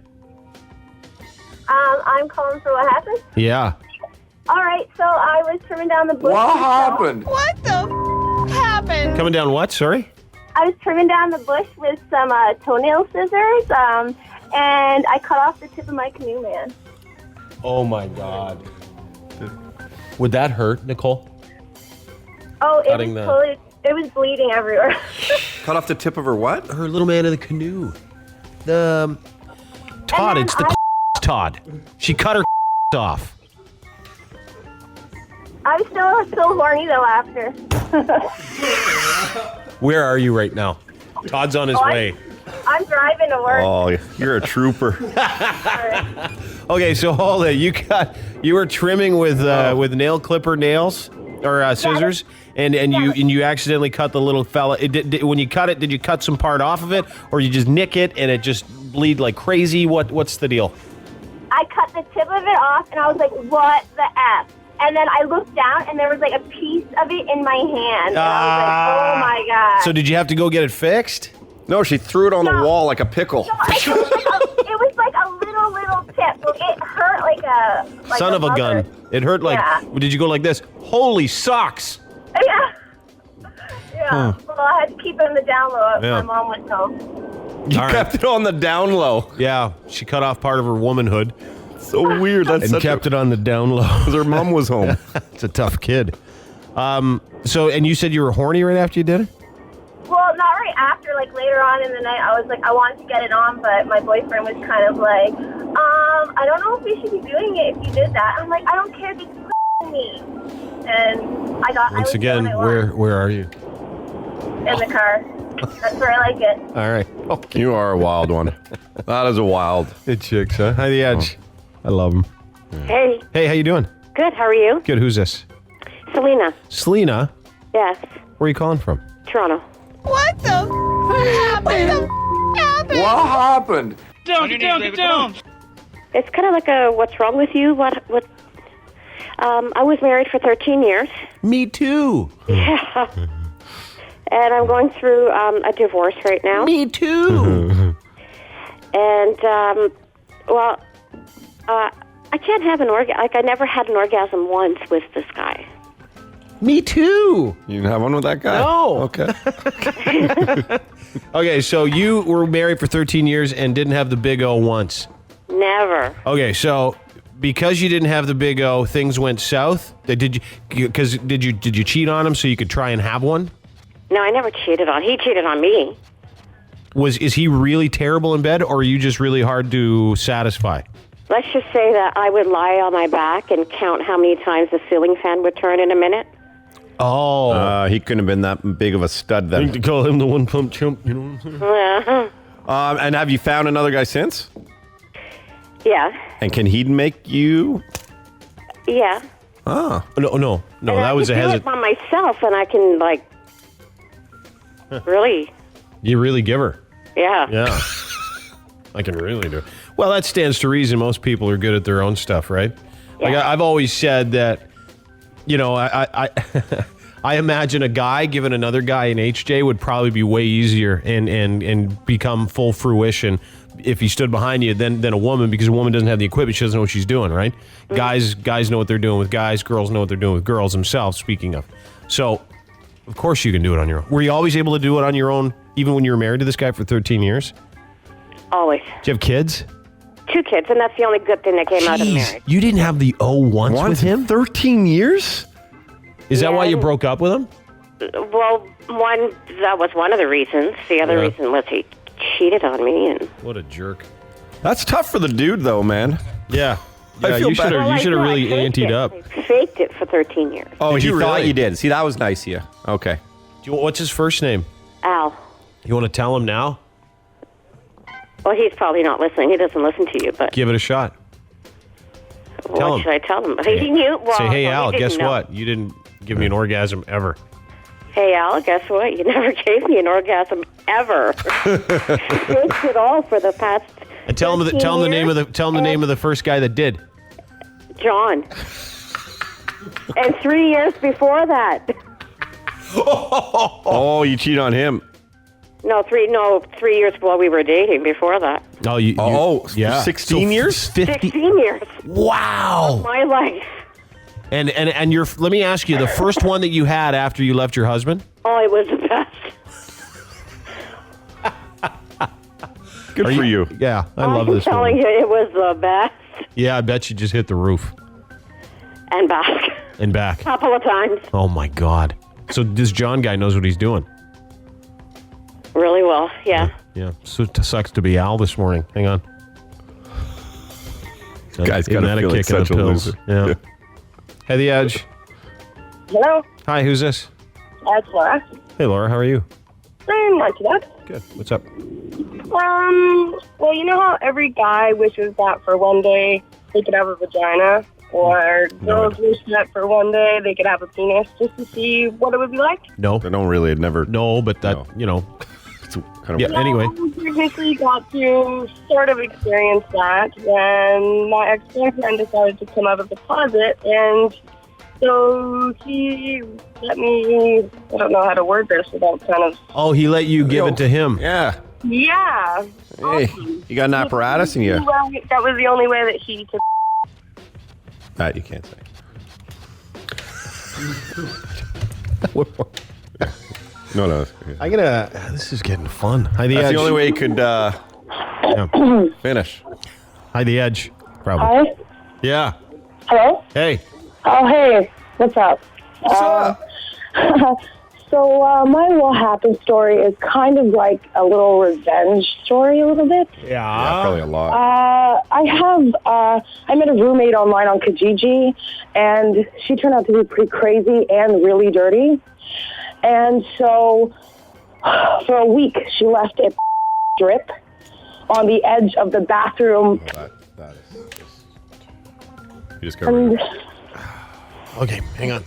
Speaker 20: I'm calling for What Happened.
Speaker 9: Yeah.
Speaker 20: All right, so I was trimming down the bush.
Speaker 3: What happened?
Speaker 14: What the happened?
Speaker 9: Coming down what? Sorry?
Speaker 20: I was trimming down the bush with some toenail scissors, and I cut off the tip of my canoe man.
Speaker 9: Oh, my God. Would that hurt, Nicole?
Speaker 20: Oh, it
Speaker 9: Cutting
Speaker 20: was
Speaker 9: the-
Speaker 20: totally, it was bleeding everywhere.
Speaker 10: Cut off the tip of her what?
Speaker 9: Her little man in the canoe. The Todd, it's the Todd. She cut her off.
Speaker 20: I'm still horny though after.
Speaker 9: Where are you right now? Todd's on his way.
Speaker 20: I'm driving to work.
Speaker 10: Oh, you're a trooper.
Speaker 9: Okay, so hold it. You were trimming with nail clipper nails or scissors, and you accidentally cut the little fella. When you cut it, did you cut some part off of it, or you just nick it and it just bleed like crazy? What's the deal?
Speaker 20: I cut the tip of it off, and I was like, "What the f?" And then I looked down, and there was like a piece of it in my hand. And I was like, "Oh my god!"
Speaker 9: So did you have to go get it fixed?
Speaker 10: No, she threw it on the wall like a pickle.
Speaker 20: No, it was like a little tip. So it hurt like a
Speaker 9: Son of a gun! It hurt like.
Speaker 20: Yeah.
Speaker 9: Did you go like this? Holy socks!
Speaker 20: Yeah. Yeah. Well, I had to keep it on the down low if
Speaker 9: Yeah.
Speaker 20: my mom went home.
Speaker 10: You kept it on the down low.
Speaker 9: Yeah, she cut off part of her womanhood.
Speaker 10: So weird. That's
Speaker 9: and kept it on the down low. Because
Speaker 10: her mom was home.
Speaker 9: It's a tough kid. So, and you said you were horny right after you did it?
Speaker 20: Well, not right after. Like later on in the night, I was like, I wanted to get it on, but my boyfriend was kind of like, I don't know if we should be doing it if you did that. I'm like, I don't care. Just me. And
Speaker 9: Once again, where are you?
Speaker 20: In the car. That's where I like it.
Speaker 9: All right.
Speaker 10: Okay. You are a wild one. That is a wild.
Speaker 9: Good chicks, huh? Hi, The Edge. I love them.
Speaker 21: Hey.
Speaker 9: Hey, how you doing?
Speaker 21: Good. How are you?
Speaker 9: Good. Who's this?
Speaker 21: Selena.
Speaker 9: Selena?
Speaker 21: Yes.
Speaker 9: Where are you calling from?
Speaker 21: Toronto.
Speaker 14: What the happened?
Speaker 3: What happened?
Speaker 14: Get down.
Speaker 21: It's kind of like a what's wrong with you? I was married for 13 years.
Speaker 9: Me too.
Speaker 21: Yeah. And I'm going through a divorce right now.
Speaker 9: Me too.
Speaker 21: And, I can't have an orgasm. Like, I never had an orgasm once with this guy.
Speaker 9: Me too.
Speaker 10: You didn't have one with that guy?
Speaker 9: No.
Speaker 10: Okay.
Speaker 9: Okay, so you were married for 13 years and didn't have the big O once.
Speaker 21: Never.
Speaker 9: Okay, so because you didn't have the big O, things went south. Did you cheat on him so you could try and have one?
Speaker 21: No, I never cheated on. He cheated on me.
Speaker 9: Is he really terrible in bed, or are you just really hard to satisfy?
Speaker 21: Let's just say that I would lie on my back and count how many times the ceiling fan would turn in a minute.
Speaker 9: Oh.
Speaker 10: He couldn't have been that big of a stud then.
Speaker 9: I think to call him the one-pump chump, you know what I'm saying?
Speaker 10: And have you found another guy since?
Speaker 21: Yeah.
Speaker 10: And can he make you?
Speaker 21: Yeah.
Speaker 10: Oh.
Speaker 9: No,
Speaker 21: And
Speaker 9: that was a
Speaker 21: I can do it by myself, and I can, really.
Speaker 9: You really give her.
Speaker 21: Yeah.
Speaker 9: Yeah. I can really do it. Well, that stands to reason. Most people are good at their own stuff, right?
Speaker 21: Yeah.
Speaker 9: Like I've always said that, I I imagine a guy giving another guy an HJ would probably be way easier and become full fruition if he stood behind you than a woman, because a woman doesn't have the equipment. She doesn't know what she's doing, right? Mm-hmm. Guys know what they're doing with guys. Girls know what they're doing with girls themselves, speaking of. So, of course you can do it on your own. Were you always able to do it on your own, even when you were married to this guy for 13 years?
Speaker 21: Always.
Speaker 9: Do you have kids?
Speaker 21: 2 kids, and that's the only good thing that came out of marriage.
Speaker 9: You didn't have the O once with him?
Speaker 10: 13 years?
Speaker 9: Is that why you broke up with him?
Speaker 21: Well, that was one of the reasons. The other reason was he cheated on me. And
Speaker 9: what a jerk.
Speaker 10: That's tough for the dude, thode, man.
Speaker 9: Yeah.
Speaker 10: I feel
Speaker 9: you should have really anteed up.
Speaker 21: I faked it for 13 years.
Speaker 10: Oh, he thought
Speaker 9: really?
Speaker 10: you did. See, that was nice of you. Okay.
Speaker 9: What's his first name?
Speaker 21: Al.
Speaker 9: You want to tell him now?
Speaker 21: Well, he's probably not listening. He doesn't listen to you, but...
Speaker 9: Give it a shot.
Speaker 21: What should I tell him? He knew... Well,
Speaker 9: say, hey, Al,
Speaker 21: he didn't
Speaker 9: guess
Speaker 21: know.
Speaker 9: what? You didn't give me an orgasm ever.
Speaker 21: Hey, Al, guess what? You never gave me an orgasm ever. Faked it all for the past...
Speaker 9: And tell him the name of the first guy that did.
Speaker 21: John. And 3 years before that.
Speaker 10: Oh, you cheat on him.
Speaker 21: No, 3 years while we were dating before that.
Speaker 9: Oh, yeah.
Speaker 10: 16 years?
Speaker 21: 16 years.
Speaker 9: Wow.
Speaker 21: Of my life.
Speaker 9: And let me ask you, the first one that you had after you left your husband?
Speaker 21: Oh, it was the best.
Speaker 10: Good for you.
Speaker 9: Yeah, I love this
Speaker 21: I'm telling you, it was the best.
Speaker 9: Yeah, I bet you just hit the roof.
Speaker 21: And back.
Speaker 9: And back.
Speaker 21: A couple of times.
Speaker 9: Oh, my God. So this John guy knows what he's doing.
Speaker 21: Really well, yeah.
Speaker 9: Yeah. So it sucks to be Al this morning. Hang on.
Speaker 10: Guy's got to feel like such a loser.
Speaker 9: Yeah. Hey, The Edge.
Speaker 20: Hello,
Speaker 9: Hi, who's this?
Speaker 20: that's Laura.
Speaker 9: Hey, Laura, how are you?
Speaker 20: Not too bad.
Speaker 9: Good. What's up?
Speaker 20: Well, you know how every guy wishes that for one day they could have a vagina, or girls wish that for one day they could have a penis, just to see what it would be like?
Speaker 9: No.
Speaker 10: I don't really, never.
Speaker 9: No, but that,
Speaker 10: It's kind of
Speaker 9: anyway.
Speaker 20: I technically got to sort of experience that when my ex-boyfriend decided to come out of the closet, and so he let me, I don't know how to word this without kind of...
Speaker 9: Oh, he let you give it to him.
Speaker 10: Yeah.
Speaker 20: Yeah.
Speaker 10: Hey, you got an apparatus in you.
Speaker 20: Well, that was the only way that he could...
Speaker 10: That you can't say. No.
Speaker 9: This is getting fun. Hi, The
Speaker 10: That's
Speaker 9: Edge.
Speaker 10: the only way you could finish.
Speaker 9: Hi, The Edge. Probably.
Speaker 18: Hi.
Speaker 9: Yeah.
Speaker 18: Hello?
Speaker 9: Hey.
Speaker 18: Oh, hey. What's up?
Speaker 10: What's up?
Speaker 18: So my Wha Happened story is kind of like a little revenge story a little bit.
Speaker 10: Yeah, probably a lot.
Speaker 18: I met a roommate online on Kijiji, and she turned out to be pretty crazy and really dirty. And so for a week, she left a drip on the edge of the bathroom.
Speaker 10: That is just... You just got rid of it.
Speaker 9: Okay, hang on.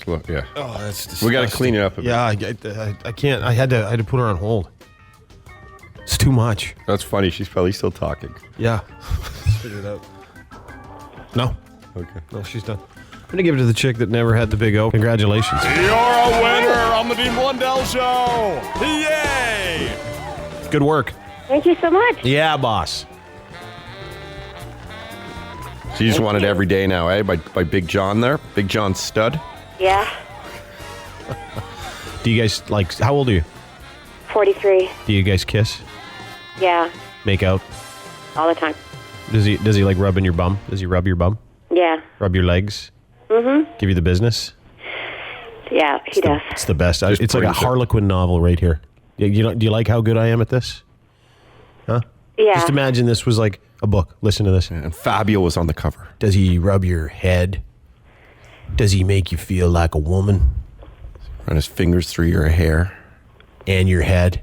Speaker 10: Look, yeah.
Speaker 9: Oh, that's disgusting.
Speaker 10: We got to clean it up a bit.
Speaker 9: Yeah, I can't. I had to put her on hold. It's too much.
Speaker 10: That's funny. She's probably still talking.
Speaker 9: Yeah. Figure it out. No.
Speaker 10: Okay.
Speaker 9: No, she's done. I'm going to give it to the chick that never had the big O. Congratulations.
Speaker 3: You're a winner on the Dean Blundell Show. Yay!
Speaker 9: Good work.
Speaker 21: Thank you so much.
Speaker 9: Yeah, boss.
Speaker 10: So you just want it every day now, eh? By Big John there? Big John Stud?
Speaker 21: Yeah.
Speaker 9: Do you guys, how old are you?
Speaker 21: 43.
Speaker 9: Do you guys kiss?
Speaker 21: Yeah.
Speaker 9: Make out?
Speaker 21: All the time.
Speaker 9: Does he like rubbing your bum? Does he rub your bum?
Speaker 21: Yeah.
Speaker 9: Rub your legs?
Speaker 21: Mm-hmm.
Speaker 9: Give you the business?
Speaker 21: Yeah, he does.
Speaker 9: It's the best. It's like a Harlequin novel right here. Do you like how good I am at this? Huh?
Speaker 21: Yeah.
Speaker 9: Just imagine this was like a book. Listen to this.
Speaker 10: And Fabio was on the cover.
Speaker 9: Does he rub your head? Does he make you feel like a woman?
Speaker 10: Run his fingers through your hair.
Speaker 9: And your head?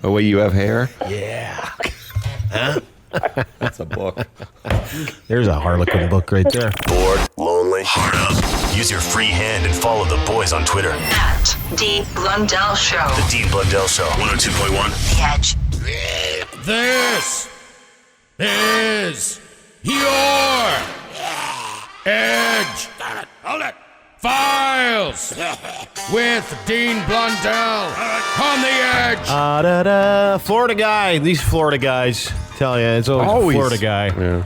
Speaker 10: The way you have hair?
Speaker 9: Yeah. Huh?
Speaker 10: That's a book.
Speaker 9: There's a Harlequin book right there.
Speaker 12: Bored, lonely, hard up. Use your free hand and follow the boys on Twitter.
Speaker 8: At Dean Blundell Show.
Speaker 12: The Dean Blundell Show. 102.1.
Speaker 8: The Edge.
Speaker 7: This is your Edge. Hold it. Files with Dean Blundell on the Edge.
Speaker 9: Florida guy. These Florida guys, tell you, it's always a Florida guy.
Speaker 10: Yeah.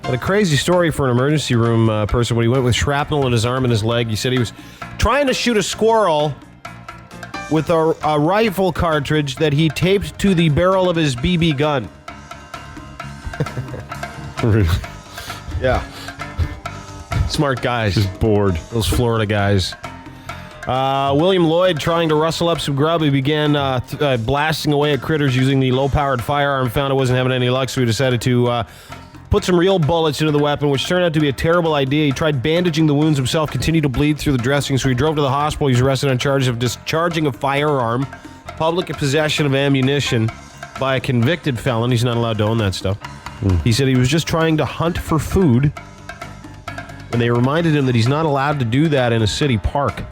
Speaker 9: Had a crazy story for an emergency room person when he went with shrapnel in his arm and his leg. He said he was trying to shoot a squirrel with a rifle cartridge that he taped to the barrel of his BB gun. Yeah. Smart guys.
Speaker 10: Just bored.
Speaker 9: Those Florida guys. William Lloyd trying to rustle up some grub. He began blasting away at critters using the low-powered firearm. Found it wasn't having any luck, so he decided to put some real bullets into the weapon, which turned out to be a terrible idea. He tried bandaging the wounds himself, continued to bleed through the dressing, so he drove to the hospital. He was arrested on charges of discharging a firearm, public possession of ammunition by a convicted felon. He's not allowed to own that stuff. He said he was just trying to hunt for food, and they reminded him that he's not allowed to do that in a city park.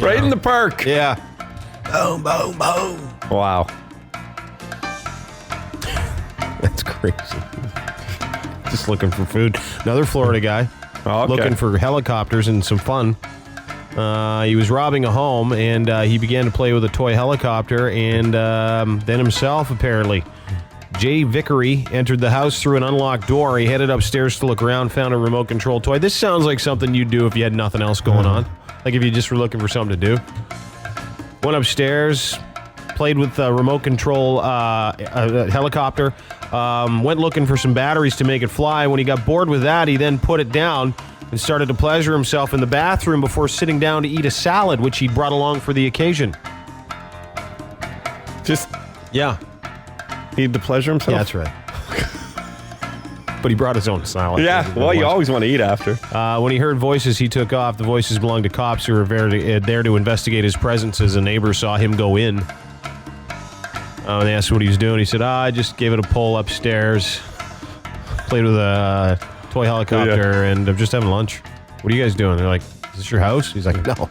Speaker 10: Right in the park.
Speaker 9: Yeah. Boom, boom, boom.
Speaker 10: Wow.
Speaker 9: That's crazy. Just looking for food. Another Florida guy looking for helicopters and some fun. He was robbing a home, and he began to play with a toy helicopter, and then himself, apparently. Jay Vickery entered the house through an unlocked door. He headed upstairs to look around, found a remote control toy. This sounds like something you'd do if you had nothing else going on. Like if you just were looking for something to do. Went upstairs, played with a remote control helicopter, went looking for some batteries to make it fly. When he got bored with that, he then put it down and started to pleasure himself in the bathroom before sitting down to eat a salad, which he'd brought along for the occasion. Yeah.
Speaker 10: Need to pleasure himself?
Speaker 9: Yeah, that's right. But he brought his own salad.
Speaker 10: Yeah, well, you always want to eat after.
Speaker 9: When he heard voices, he took off. The voices belonged to cops who were there to investigate his presence as a neighbor saw him go in. They asked what he was doing. He said, I just gave it a pull upstairs, played with a toy helicopter, and I'm just having lunch. What are you guys doing? They're like, is this your house? He's like, no.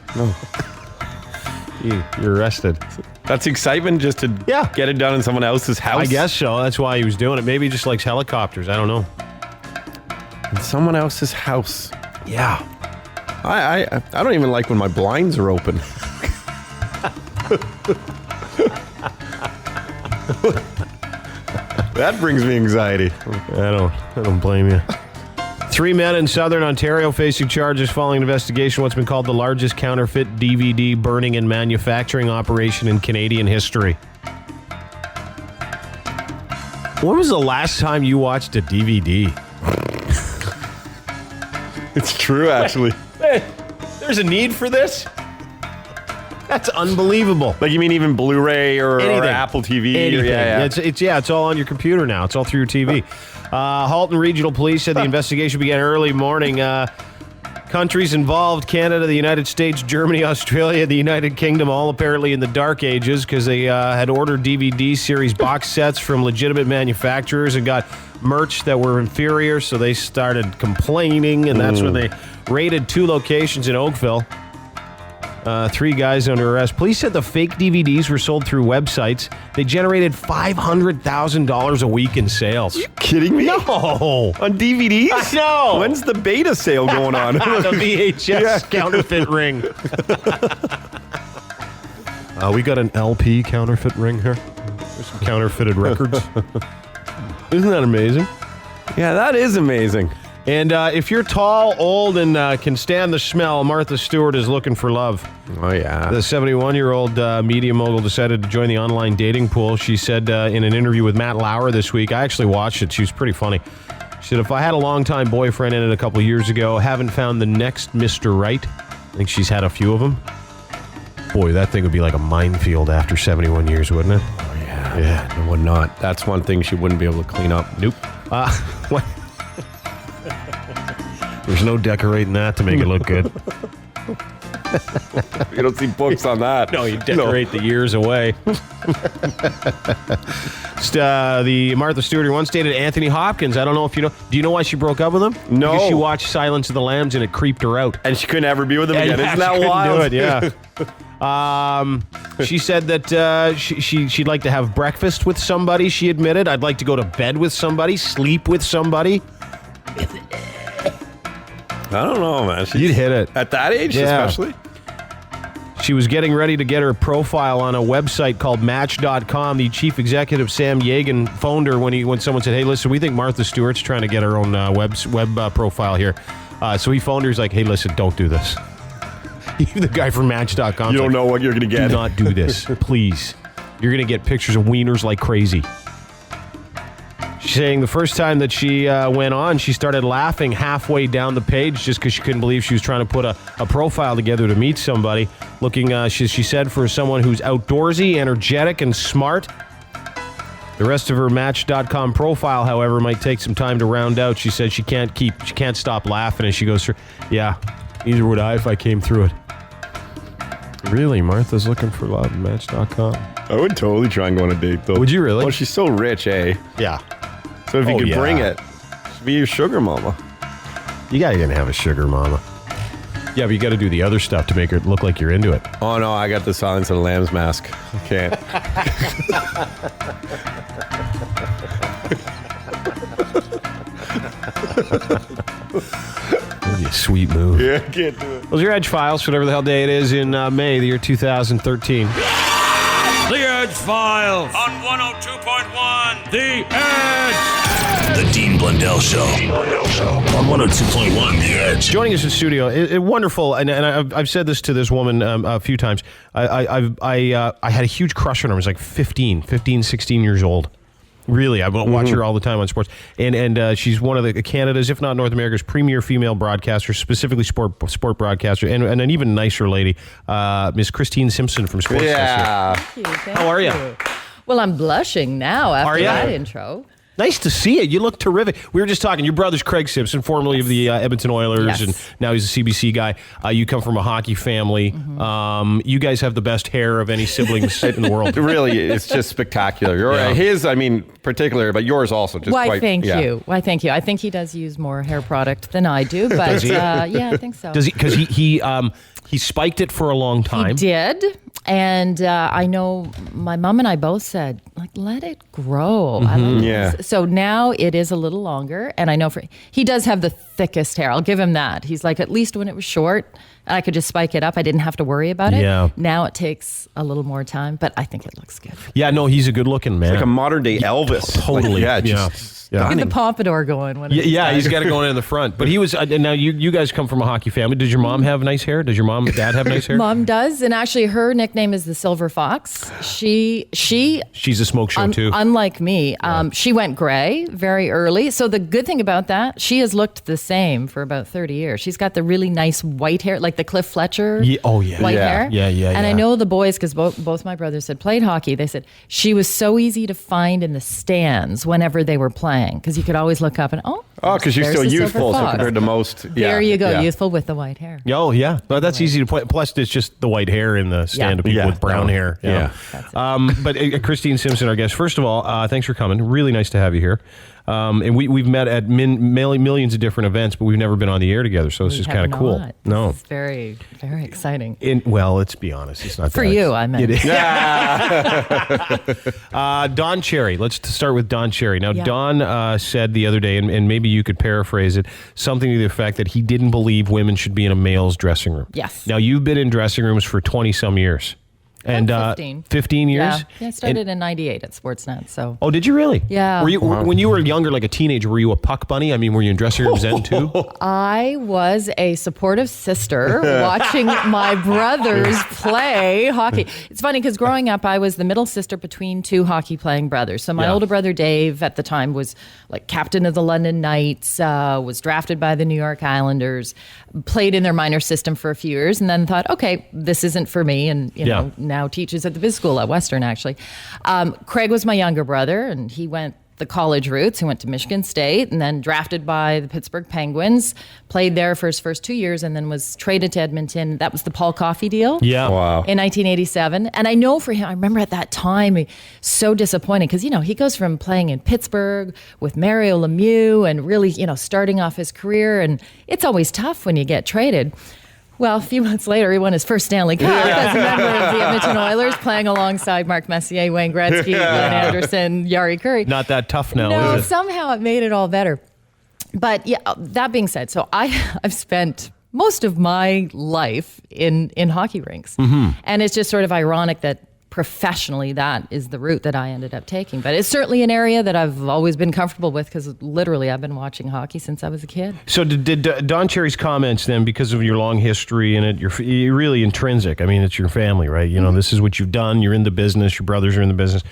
Speaker 9: You're arrested.
Speaker 10: That's excitement just to get it done in someone else's house?
Speaker 9: I guess so. That's why he was doing it. Maybe he just likes helicopters. I don't know.
Speaker 10: In someone else's house.
Speaker 9: Yeah.
Speaker 10: I don't even like when my blinds are open. That brings me anxiety.
Speaker 9: I don't blame you. 3 men in southern Ontario facing charges following an investigation what's been called the largest counterfeit DVD burning and manufacturing operation in Canadian history. When was the last time you watched a DVD?
Speaker 10: It's true, actually.
Speaker 9: There's a need for this? That's unbelievable.
Speaker 10: Like, you mean even Blu-ray or Apple TV?
Speaker 9: Anything.
Speaker 10: Yeah.
Speaker 9: It's all on your computer now. It's all through your TV. Halton Regional Police said the investigation began early morning. Countries involved, Canada, the United States, Germany, Australia, the United Kingdom, all apparently in the dark ages because they had ordered DVD series box sets from legitimate manufacturers and got merch that were inferior, so they started complaining, and that's when they raided 2 locations in Oakville. 3 guys under arrest. Police said the fake DVDs were sold through websites. They generated $500,000 a week in sales.
Speaker 10: Are you kidding me?
Speaker 9: No.
Speaker 10: On DVDs?
Speaker 9: I know.
Speaker 10: When's the beta sale going on?
Speaker 9: The VHS counterfeit ring. We got an LP counterfeit ring here. There's some counterfeited records. Isn't that amazing?
Speaker 10: Yeah, that is amazing.
Speaker 9: And if you're tall, old, and can stand the smell, Martha Stewart is looking for love.
Speaker 10: Oh, yeah.
Speaker 9: The 71-year-old media mogul decided to join the online dating pool. She said in an interview with Matt Lauer this week, I actually watched it. She was pretty funny. She said, if I had a longtime boyfriend in it a couple years ago, haven't found the next Mr. Right. I think she's had a few of them. Boy, that thing would be like a minefield after 71 years, wouldn't it?
Speaker 10: Oh, yeah. Yeah, it would not. That's one thing she wouldn't be able to clean up.
Speaker 9: Nope. What? There's no decorating that to make it look good.
Speaker 10: You don't see books on that.
Speaker 9: No, you decorate the years away. The Martha Stewart once dated Anthony Hopkins. I don't know if you know. Do you know why she broke up with him?
Speaker 10: No.
Speaker 9: Because she watched Silence of the Lambs and it creeped her out.
Speaker 10: And she couldn't ever be with him again. Isn't that
Speaker 9: she
Speaker 10: wild?
Speaker 9: Do it, yeah. She said that she'd like to have breakfast with somebody, she admitted. I'd like to go to bed with somebody, sleep with somebody.
Speaker 10: I don't know, man.
Speaker 9: You'd hit it.
Speaker 10: At that age, especially?
Speaker 9: She was getting ready to get her profile on a website called Match.com. The chief executive, Sam Yegan, phoned her when someone said, hey, listen, we think Martha Stewart's trying to get her own web profile here. So he phoned her. He's like, hey, listen, don't do this. The guy from Match.com.
Speaker 10: You don't know what you're going to get.
Speaker 9: Do not do this, please. You're going to get pictures of wieners like crazy. She's saying the first time that she went on, she started laughing halfway down the page just because she couldn't believe she was trying to put a profile together to meet somebody. Looking, she said, for someone who's outdoorsy, energetic, and smart. The rest of her Match.com profile, however, might take some time to round out. She said she can't stop laughing as she goes through. Yeah, neither would I if I came through it. Really, Martha's looking for love at Match.com.
Speaker 10: I would totally try and go on a date, though.
Speaker 9: Would you really?
Speaker 10: Well, she's so rich, eh?
Speaker 9: Yeah.
Speaker 10: So if you could bring it, she'd be your sugar mama.
Speaker 9: You gotta even have a sugar mama. Yeah, but you got to do the other stuff to make it look like you're into it.
Speaker 10: Oh, no, I got the Silence of the Lambs mask. I can't.
Speaker 9: That'd be a sweet move.
Speaker 10: Yeah, I can't do it.
Speaker 9: Those are your Edgefiles, whatever the hell day it is in May, the year 2013.
Speaker 7: The Edgefiles on 102.1 The Edge.
Speaker 12: The Dean Blundell Show. On 102.1 The Edge.
Speaker 9: Joining us in studio, wonderful, and I've said this to this woman a few times. I had a huge crush on her. I was like 15, 16 years old. Really, I watch her all the time on sports, and she's one of the Canada's, if not North America's, premier female broadcasters, specifically sport broadcaster, and an even nicer lady, Miss Christine Simpson from Sportsnet.
Speaker 10: Yeah.
Speaker 9: How are you?
Speaker 4: Well, I'm blushing now after that intro.
Speaker 9: Nice to see you. You look terrific. We were just talking. Your brother's Craig Simpson, formerly of the Edmonton Oilers, and now he's a CBC guy. You come from a hockey family. You guys have the best hair of any siblings in the world.
Speaker 10: Really, it's just spectacular. His, I mean, particular, but yours also. Just
Speaker 4: Why, thank you. Why, thank you. I think he does use more hair product than I do, but yeah, I think so.
Speaker 9: Does he? Because he spiked it for a long time.
Speaker 4: He did. And I know my mom and I both said, like, let it grow. So now it is a little longer. And I know he does have the thickest hair. I'll give him that. He's like, at least when it was short, I could just spike it up. I didn't have to worry about it.
Speaker 9: Yeah.
Speaker 4: Now it takes a little more time, but I think it looks good.
Speaker 9: Yeah, no, he's a good looking man.
Speaker 10: It's like a modern day Elvis.
Speaker 9: Totally.
Speaker 4: Get the pompadour going.
Speaker 9: He's got to go in the front. But he was, now you guys come from a hockey family. Does your mom have nice hair? Does your mom and dad have nice hair?
Speaker 4: Mom does, and actually her nickname is the Silver Fox. She's
Speaker 9: a smoke show too.
Speaker 4: Unlike me, she went gray very early. So the good thing about that, she has looked the same for about 30 years. She's got the really nice white hair, like the Cliff Fletcher white hair. And I know the boys, because both my brothers had played hockey, they said she was so easy to find in the stands whenever they were playing. Because you could always look up and
Speaker 10: because you're still youthful, so compared to most.
Speaker 4: There you go, youthful with the white hair.
Speaker 9: Oh yeah, well, that's easy to point. Plus, it's just the white hair in the stand of people with brown hair. But Christine Simpson, our guest. First of all, thanks for coming. Really nice to have you here. And we've met at millions of different events, but we've never been on the air together. So this is kind of cool. No,
Speaker 4: it's very, very exciting.
Speaker 9: Well, let's be honest, it's not
Speaker 4: for you. I meant
Speaker 9: it is. Don Cherry. Let's start with Don Cherry. Now, Don said the other day, and maybe you could paraphrase it, something to the effect that he didn't believe women should be in a male's dressing room.
Speaker 4: Yes.
Speaker 9: Now, you've been in dressing rooms for 20 some years. And 15 years?
Speaker 4: Yeah, I started in 98 at Sportsnet. So.
Speaker 9: Oh, did you really?
Speaker 4: Yeah.
Speaker 9: Were you, when you were younger, like a teenager, were you a puck bunny? I mean, were you in dressing rooms then too?
Speaker 4: I was a supportive sister watching my brothers play hockey. It's funny because growing up, I was the middle sister between two hockey playing brothers. So my older brother, Dave, at the time was like captain of the London Knights, was drafted by the New York Islanders, played in their minor system for a few years, and then thought, okay, this isn't for me. And, you know, now teaches at the Biz School at Western, actually. Craig was my younger brother, and he went the college routes. He went to Michigan State and then drafted by the Pittsburgh Penguins, played there for his first 2 years, and then was traded to Edmonton. That was the Paul Coffey deal.
Speaker 9: Yeah.
Speaker 10: Wow.
Speaker 4: In 1987. And I know for him, I remember at that time, so disappointing because, you know, he goes from playing in Pittsburgh with Mario Lemieux and really, you know, starting off his career. And it's always tough when you get traded. Well, a few months later, he won his first Stanley Cup as a member of the Edmonton Oilers, playing alongside Mark Messier, Wayne Gretzky, Glenn Anderson, Yari Curry.
Speaker 9: Not that tough now,
Speaker 4: no,
Speaker 9: is it?
Speaker 4: Somehow it made it all better. But yeah, that being said, so I've spent most of my life in hockey rinks. Mm-hmm. And it's just sort of ironic that professionally, that is the route that I ended up taking. But it's certainly an area that I've always been comfortable with because literally I've been watching hockey since I was a kid.
Speaker 9: So did Don Cherry's comments then, because of your long history and you're really intrinsic? I mean, it's your family, right? You know, this is what you've done. You're in the business. Your brothers are in the business.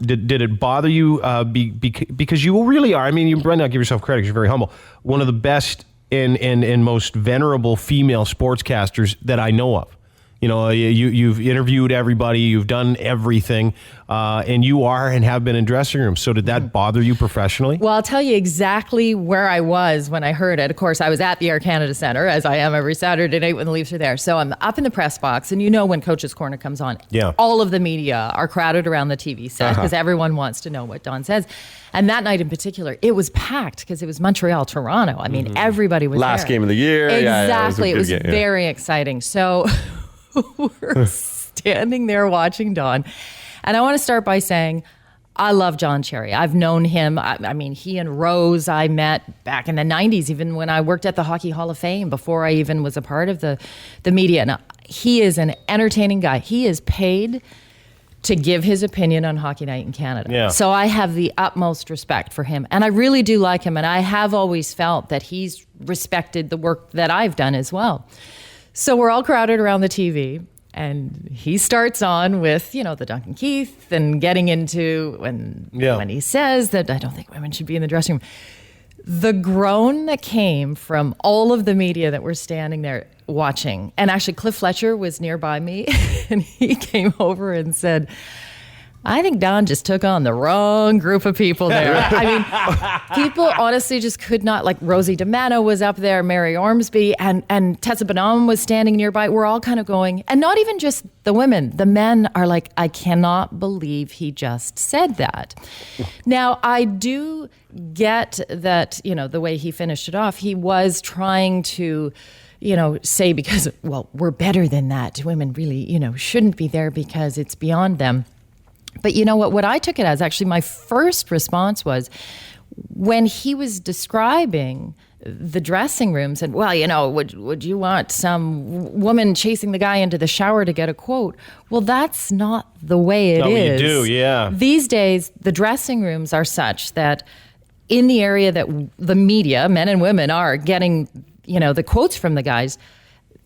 Speaker 9: Did it bother you because you really are? I mean, you might not give yourself credit because you're very humble. One of the best and most venerable female sportscasters that I know of. You know, you've interviewed everybody, you've done everything, and you are and have been in dressing rooms. So did that bother you professionally?
Speaker 4: Well, I'll tell you exactly where I was when I heard it. Of course, I was at the Air Canada Centre, as I am every Saturday night when the Leafs are there. So I'm up in the press box, and you know when Coach's Corner comes on, all of the media are crowded around the TV set because everyone wants to know what Don says. And that night in particular, it was packed because it was Montreal-Toronto. I mean, everybody was
Speaker 10: Last
Speaker 4: there.
Speaker 10: game of the year.
Speaker 4: Exactly.
Speaker 10: It was
Speaker 4: very exciting. So we're standing there watching Don. And I want to start by saying, I love John Cherry. I've known him. I mean, he and Rose I met back in the 90s, even when I worked at the Hockey Hall of Fame, before I even was a part of the media. Now, he is an entertaining guy. He is paid to give his opinion on Hockey Night in Canada.
Speaker 9: Yeah.
Speaker 4: So I have the utmost respect for him. And I really do like him. And I have always felt that he's respected the work that I've done as well. So we're all crowded around the TV. And he starts on with, the Duncan Keith and getting into when he says that I don't think women should be in the dressing room. The groan that came from all of the media that were standing there watching, and actually Cliff Fletcher was nearby me, and he came over and said, I think Don just took on the wrong group of people there. I mean, people honestly just could not, like Rosie DiMano was up there, Mary Ormsby, and Tessa Bonhomme was standing nearby. We're all kind of going, and not even just the women, the men are like, I cannot believe he just said that. Now, I do get that, the way he finished it off, he was trying to, say because, well, we're better than that. Women really, shouldn't be there because it's beyond them. But you know what I took it as, actually, my first response was when he was describing the dressing rooms and, well, would you want some woman chasing the guy into the shower to get a quote? Well, that's not the way it is.
Speaker 9: You do, yeah.
Speaker 4: These days, the dressing rooms are such that in the area that the media, men and women, are getting, the quotes from the guys,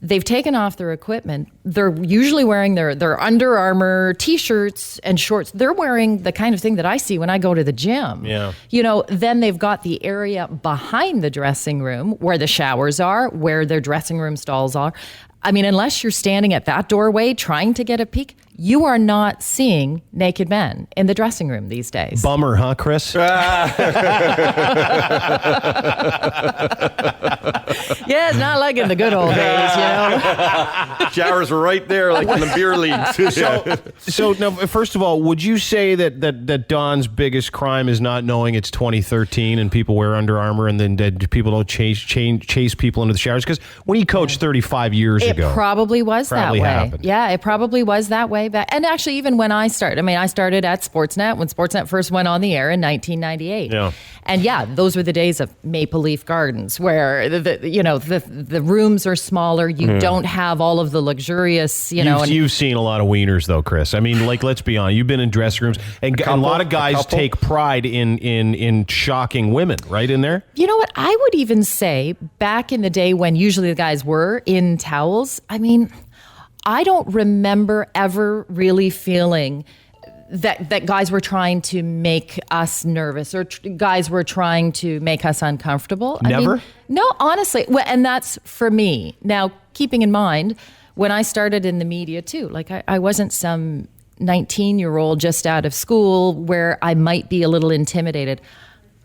Speaker 4: they've taken off their equipment. They're usually wearing their Under Armour T-shirts and shorts. They're wearing the kind of thing that I see when I go to the gym.
Speaker 9: Yeah.
Speaker 4: Then they've got the area behind the dressing room where the showers are, where their dressing room stalls are. I mean, unless you're standing at that doorway trying to get a peek, you are not seeing naked men in the dressing room these days.
Speaker 9: Bummer, huh, Chris?
Speaker 4: Yeah, it's not like in the good old days,
Speaker 10: Showers were right there, like in the beer leagues.
Speaker 9: So now, first of all, would you say that Don's biggest crime is not knowing it's 2013 and people wear Under Armour and then that people don't chase people into the showers? Because when he coached 35 years ago,
Speaker 4: it probably was that way.
Speaker 9: Happened.
Speaker 4: Yeah, it probably was that way. And actually, even when I started, I started at Sportsnet when Sportsnet first went on the air in 1998.
Speaker 9: Yeah.
Speaker 4: And those were the days of Maple Leaf Gardens, where the rooms are smaller. You don't have all of the luxurious,
Speaker 9: You've seen a lot of wieners, though, Chris. I mean, let's be honest. You've been in dressing rooms, and a lot of guys take pride in shocking women, right in there.
Speaker 4: You know what? I would even say back in the day when usually the guys were in towels. I don't remember ever really feeling that guys were trying to make us nervous or guys were trying to make us uncomfortable.
Speaker 9: Never?
Speaker 4: No, honestly. Well, and that's for me. Now, keeping in mind, when I started in the media too, like I wasn't some 19-year-old just out of school where I might be a little intimidated.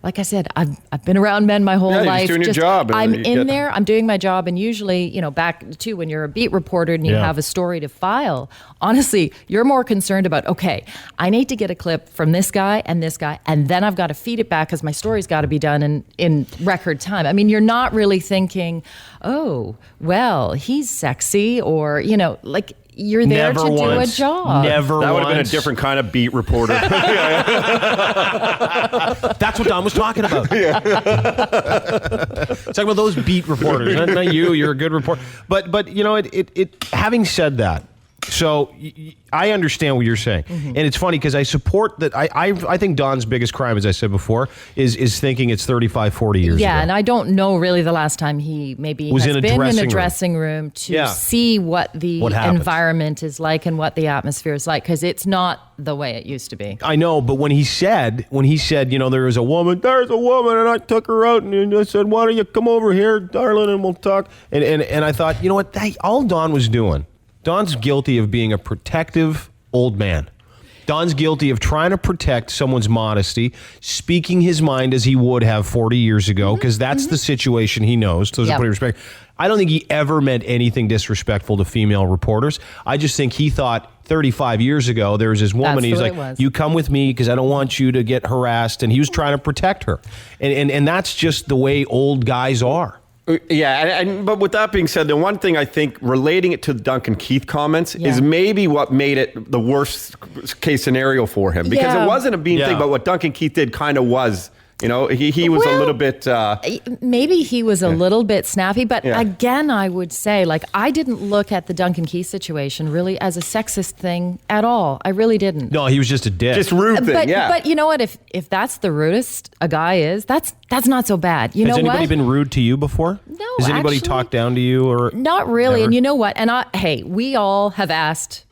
Speaker 4: Like I said, I've been around men my whole life.
Speaker 10: You're just doing your job.
Speaker 4: I'm in there. I'm doing my job. And usually, back to when you're a beat reporter and you have a story to file, honestly, you're more concerned about, okay, I need to get a clip from this guy, and then I've got to feed it back because my story's got to be done in record time. You're not really thinking, oh, well, he's sexy or, you're there to do a job.
Speaker 10: That would have been a different kind of beat reporter.
Speaker 9: That's what Don was talking about. Talking about those beat reporters. Not you. You're a good reporter. But having said that, so I understand what you're saying. Mm-hmm. And it's funny because I support that. I think Don's biggest crime, as I said before, is thinking it's 35, 40 years ago.
Speaker 4: Yeah, and I don't know really the last time he maybe has been in a dressing room to see what the environment is like and what the atmosphere is like, because it's not the way it used to be.
Speaker 9: I know, but when he said, there's a woman, and I took her out and I said, why don't you come over here, darling, and we'll talk. And I thought, you know what, all Don was doing, Don's guilty of being a protective old man. Don's guilty of trying to protect someone's modesty, speaking his mind as he would have 40 years ago, because that's the situation he knows. So there's a respect. I don't think he ever meant anything disrespectful to female reporters. I just think he thought 35 years ago, there was this woman, he's like, you come with me because I don't want you to get harassed. And he was trying to protect her. And that's just the way old guys are.
Speaker 10: Yeah, but with that being said, the one thing I think relating it to the Duncan Keith comments is maybe what made it the worst case scenario for him, because it wasn't a mean thing, but what Duncan Keith did kind of was. You know, he was a little bit...
Speaker 4: maybe he was a little bit snappy, but again, I would say, like, I didn't look at the Duncan Keith situation really as a sexist thing at all. I really didn't.
Speaker 9: No, he was just a dick.
Speaker 10: Just rude thing,
Speaker 4: But you know what? If that's the rudest a guy is, that's not so bad. You know what?
Speaker 9: Has anybody been rude to you before?
Speaker 4: No,
Speaker 9: Has anybody talked down to you? Or
Speaker 4: not really.
Speaker 9: Never?
Speaker 4: And you know what? And hey, we all have asked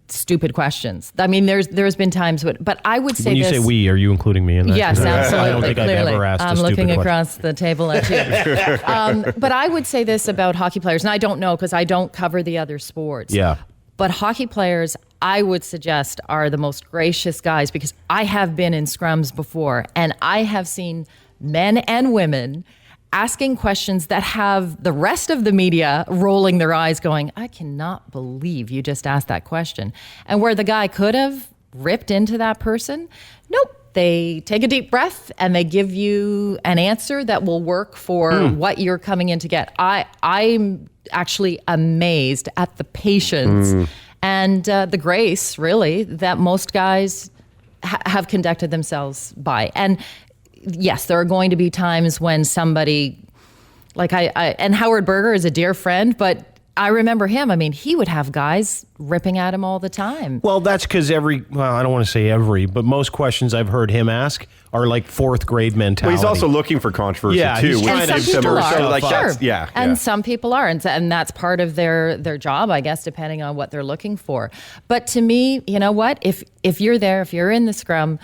Speaker 4: stupid questions. I mean, there's been times, but I would say
Speaker 9: when you say we, are you including me in that?
Speaker 4: Yes, absolutely.
Speaker 9: I don't think
Speaker 4: clearly.
Speaker 9: I've ever asked
Speaker 4: I'm
Speaker 9: a stupid
Speaker 4: looking
Speaker 9: question.
Speaker 4: across the table at you. But I would say this about hockey players, and I don't know because I don't cover the other sports.
Speaker 9: Yeah.
Speaker 4: But hockey players, I would suggest, are the most gracious guys, because I have been in scrums before, and I have seen men and women asking questions that have the rest of the media rolling their eyes going, I cannot believe you just asked that question. And where the guy could have ripped into that person, nope. They take a deep breath and they give you an answer that will work for what you're coming in to get. I'm actually amazed at the patience and the grace, really, that most guys have conducted themselves by. And yes, there are going to be times when somebody, like and Howard Berger is a dear friend, but I remember him. I mean, he would have guys ripping at him all the time.
Speaker 9: Well, that's because I don't want to say every, but most questions I've heard him ask are like fourth grade mentality.
Speaker 10: Well, he's also looking for controversy too.
Speaker 9: He's
Speaker 4: and some people are.
Speaker 10: Sure.
Speaker 4: And some people are, and that's part of their job, I guess, depending on what they're looking for. But to me, you know what? If you're there, if you're in the scrum,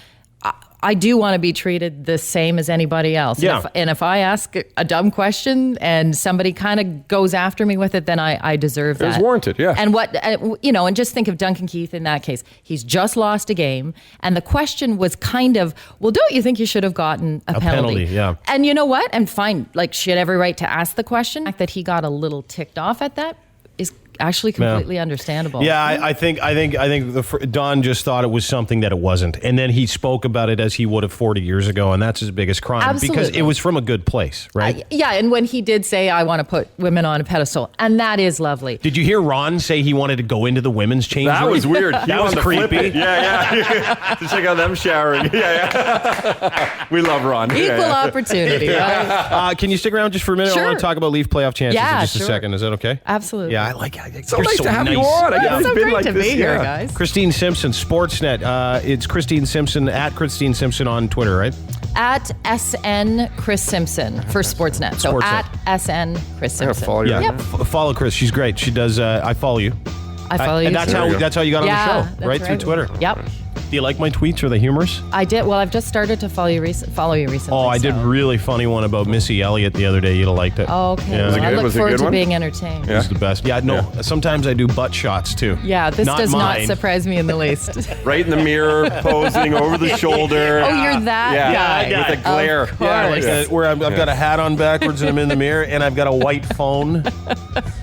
Speaker 4: I do want to be treated the same as anybody else.
Speaker 9: Yeah.
Speaker 4: And if I ask a dumb question and somebody kind of goes after me with it, then I deserve that.
Speaker 10: It's warranted, yeah.
Speaker 4: And and just think of Duncan Keith in that case. He's just lost a game, and the question was kind of, well, don't you think you should have gotten a penalty?
Speaker 9: Yeah.
Speaker 4: And you know what? And fine, like, she had every right to ask the question. The fact that he got a little ticked off at that is actually completely understandable.
Speaker 9: Yeah, I think Don just thought it was something that it wasn't, and then he spoke about it as he would have 40 years ago, and that's his biggest crime.
Speaker 4: Absolutely.
Speaker 9: Because it was from a good place, right?
Speaker 4: Yeah, and when he did say, I want to put women on a pedestal, and that is lovely.
Speaker 9: Did you hear Ron say he wanted to go into the women's change room?
Speaker 10: That was weird.
Speaker 9: That was creepy.
Speaker 10: Yeah. To check out them showering. Yeah. We love Ron.
Speaker 4: Equal opportunity, right?
Speaker 9: Can you stick around just for a minute?
Speaker 4: Sure.
Speaker 9: I want to talk about Leaf playoff chances in just a
Speaker 4: sure.
Speaker 9: second. Is that okay?
Speaker 4: Absolutely.
Speaker 9: Yeah, I like it.
Speaker 10: So nice to have you on.
Speaker 4: It's so great to be here, guys.
Speaker 9: Christine Simpson, Sportsnet. It's Christine Simpson, at Christine Simpson on Twitter, right?
Speaker 4: At SN Chris Simpson for Sportsnet. So at SN Chris Simpson.
Speaker 10: Follow you.
Speaker 4: Yep.
Speaker 9: Follow Chris. She's great. She does. I follow you.
Speaker 4: I follow you.
Speaker 9: And that's how you got on the show, right? Through Twitter.
Speaker 4: Yep.
Speaker 9: Do you like my tweets? Are they humorous?
Speaker 4: I did. Well, I've just started to follow you recently.
Speaker 9: Oh, I did a really funny one about Missy Elliott the other day. You'd have liked it.
Speaker 4: Oh, okay.
Speaker 9: Yeah.
Speaker 4: Well, I look forward to being entertained.
Speaker 9: It was the best. Yeah, no. Sometimes I do butt shots too.
Speaker 4: Yeah, this does
Speaker 9: mine.
Speaker 4: not surprise me in the least.
Speaker 10: Right in the mirror, posing over the shoulder.
Speaker 4: Oh, you're that guy.
Speaker 10: With a glare.
Speaker 9: Where I've got a hat on backwards and I'm in the mirror and I've got a white phone.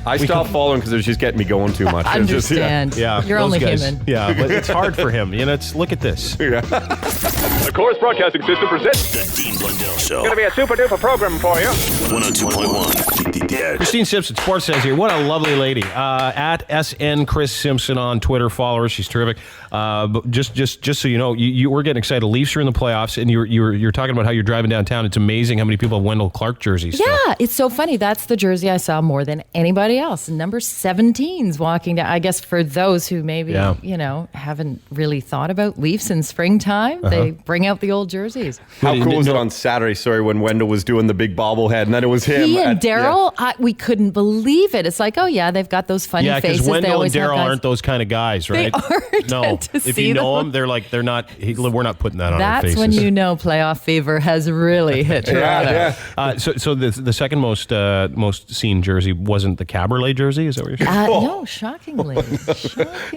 Speaker 10: I stopped following because it was just getting me going too much.
Speaker 4: I understand.
Speaker 9: Yeah,
Speaker 4: you're only human.
Speaker 9: Yeah, but it's hard for him. You know, look at this.
Speaker 3: The Chorus Broadcasting System presents
Speaker 12: The Dean Blundell Show.
Speaker 3: Going to be a super duper program for you.
Speaker 12: 102.1 The Edge.
Speaker 9: Christine Simpson, Sports says here. What a lovely lady. At SN Chris Simpson on Twitter. Follow her. She's terrific. But just so you know, we're getting excited. Leafs are in the playoffs, and you're talking about how you're driving downtown. It's amazing how many people have Wendell Clark jerseys.
Speaker 4: Yeah, it's so funny. That's the jersey I saw more than anybody else. Number 17's walking down. I guess for those who maybe haven't really thought about Leafs in springtime, they bring out the old jerseys.
Speaker 10: How cool was it on Saturday? Sorry, when Wendell was doing the big bobblehead, and then it was him.
Speaker 4: He and Daryl, we couldn't believe it. It's like, oh yeah, they've got those funny faces.
Speaker 9: Yeah, because Wendell and Daryl
Speaker 4: guys.
Speaker 9: aren't those kind of guys, right?
Speaker 4: They aren't.
Speaker 9: No, if you know them, they're not. We're not putting that on our faces.
Speaker 4: That's when you know playoff fever has really hit Toronto.
Speaker 9: So the second most seen jersey wasn't the Cabernet jersey. Is that what you're saying?
Speaker 4: No, shockingly.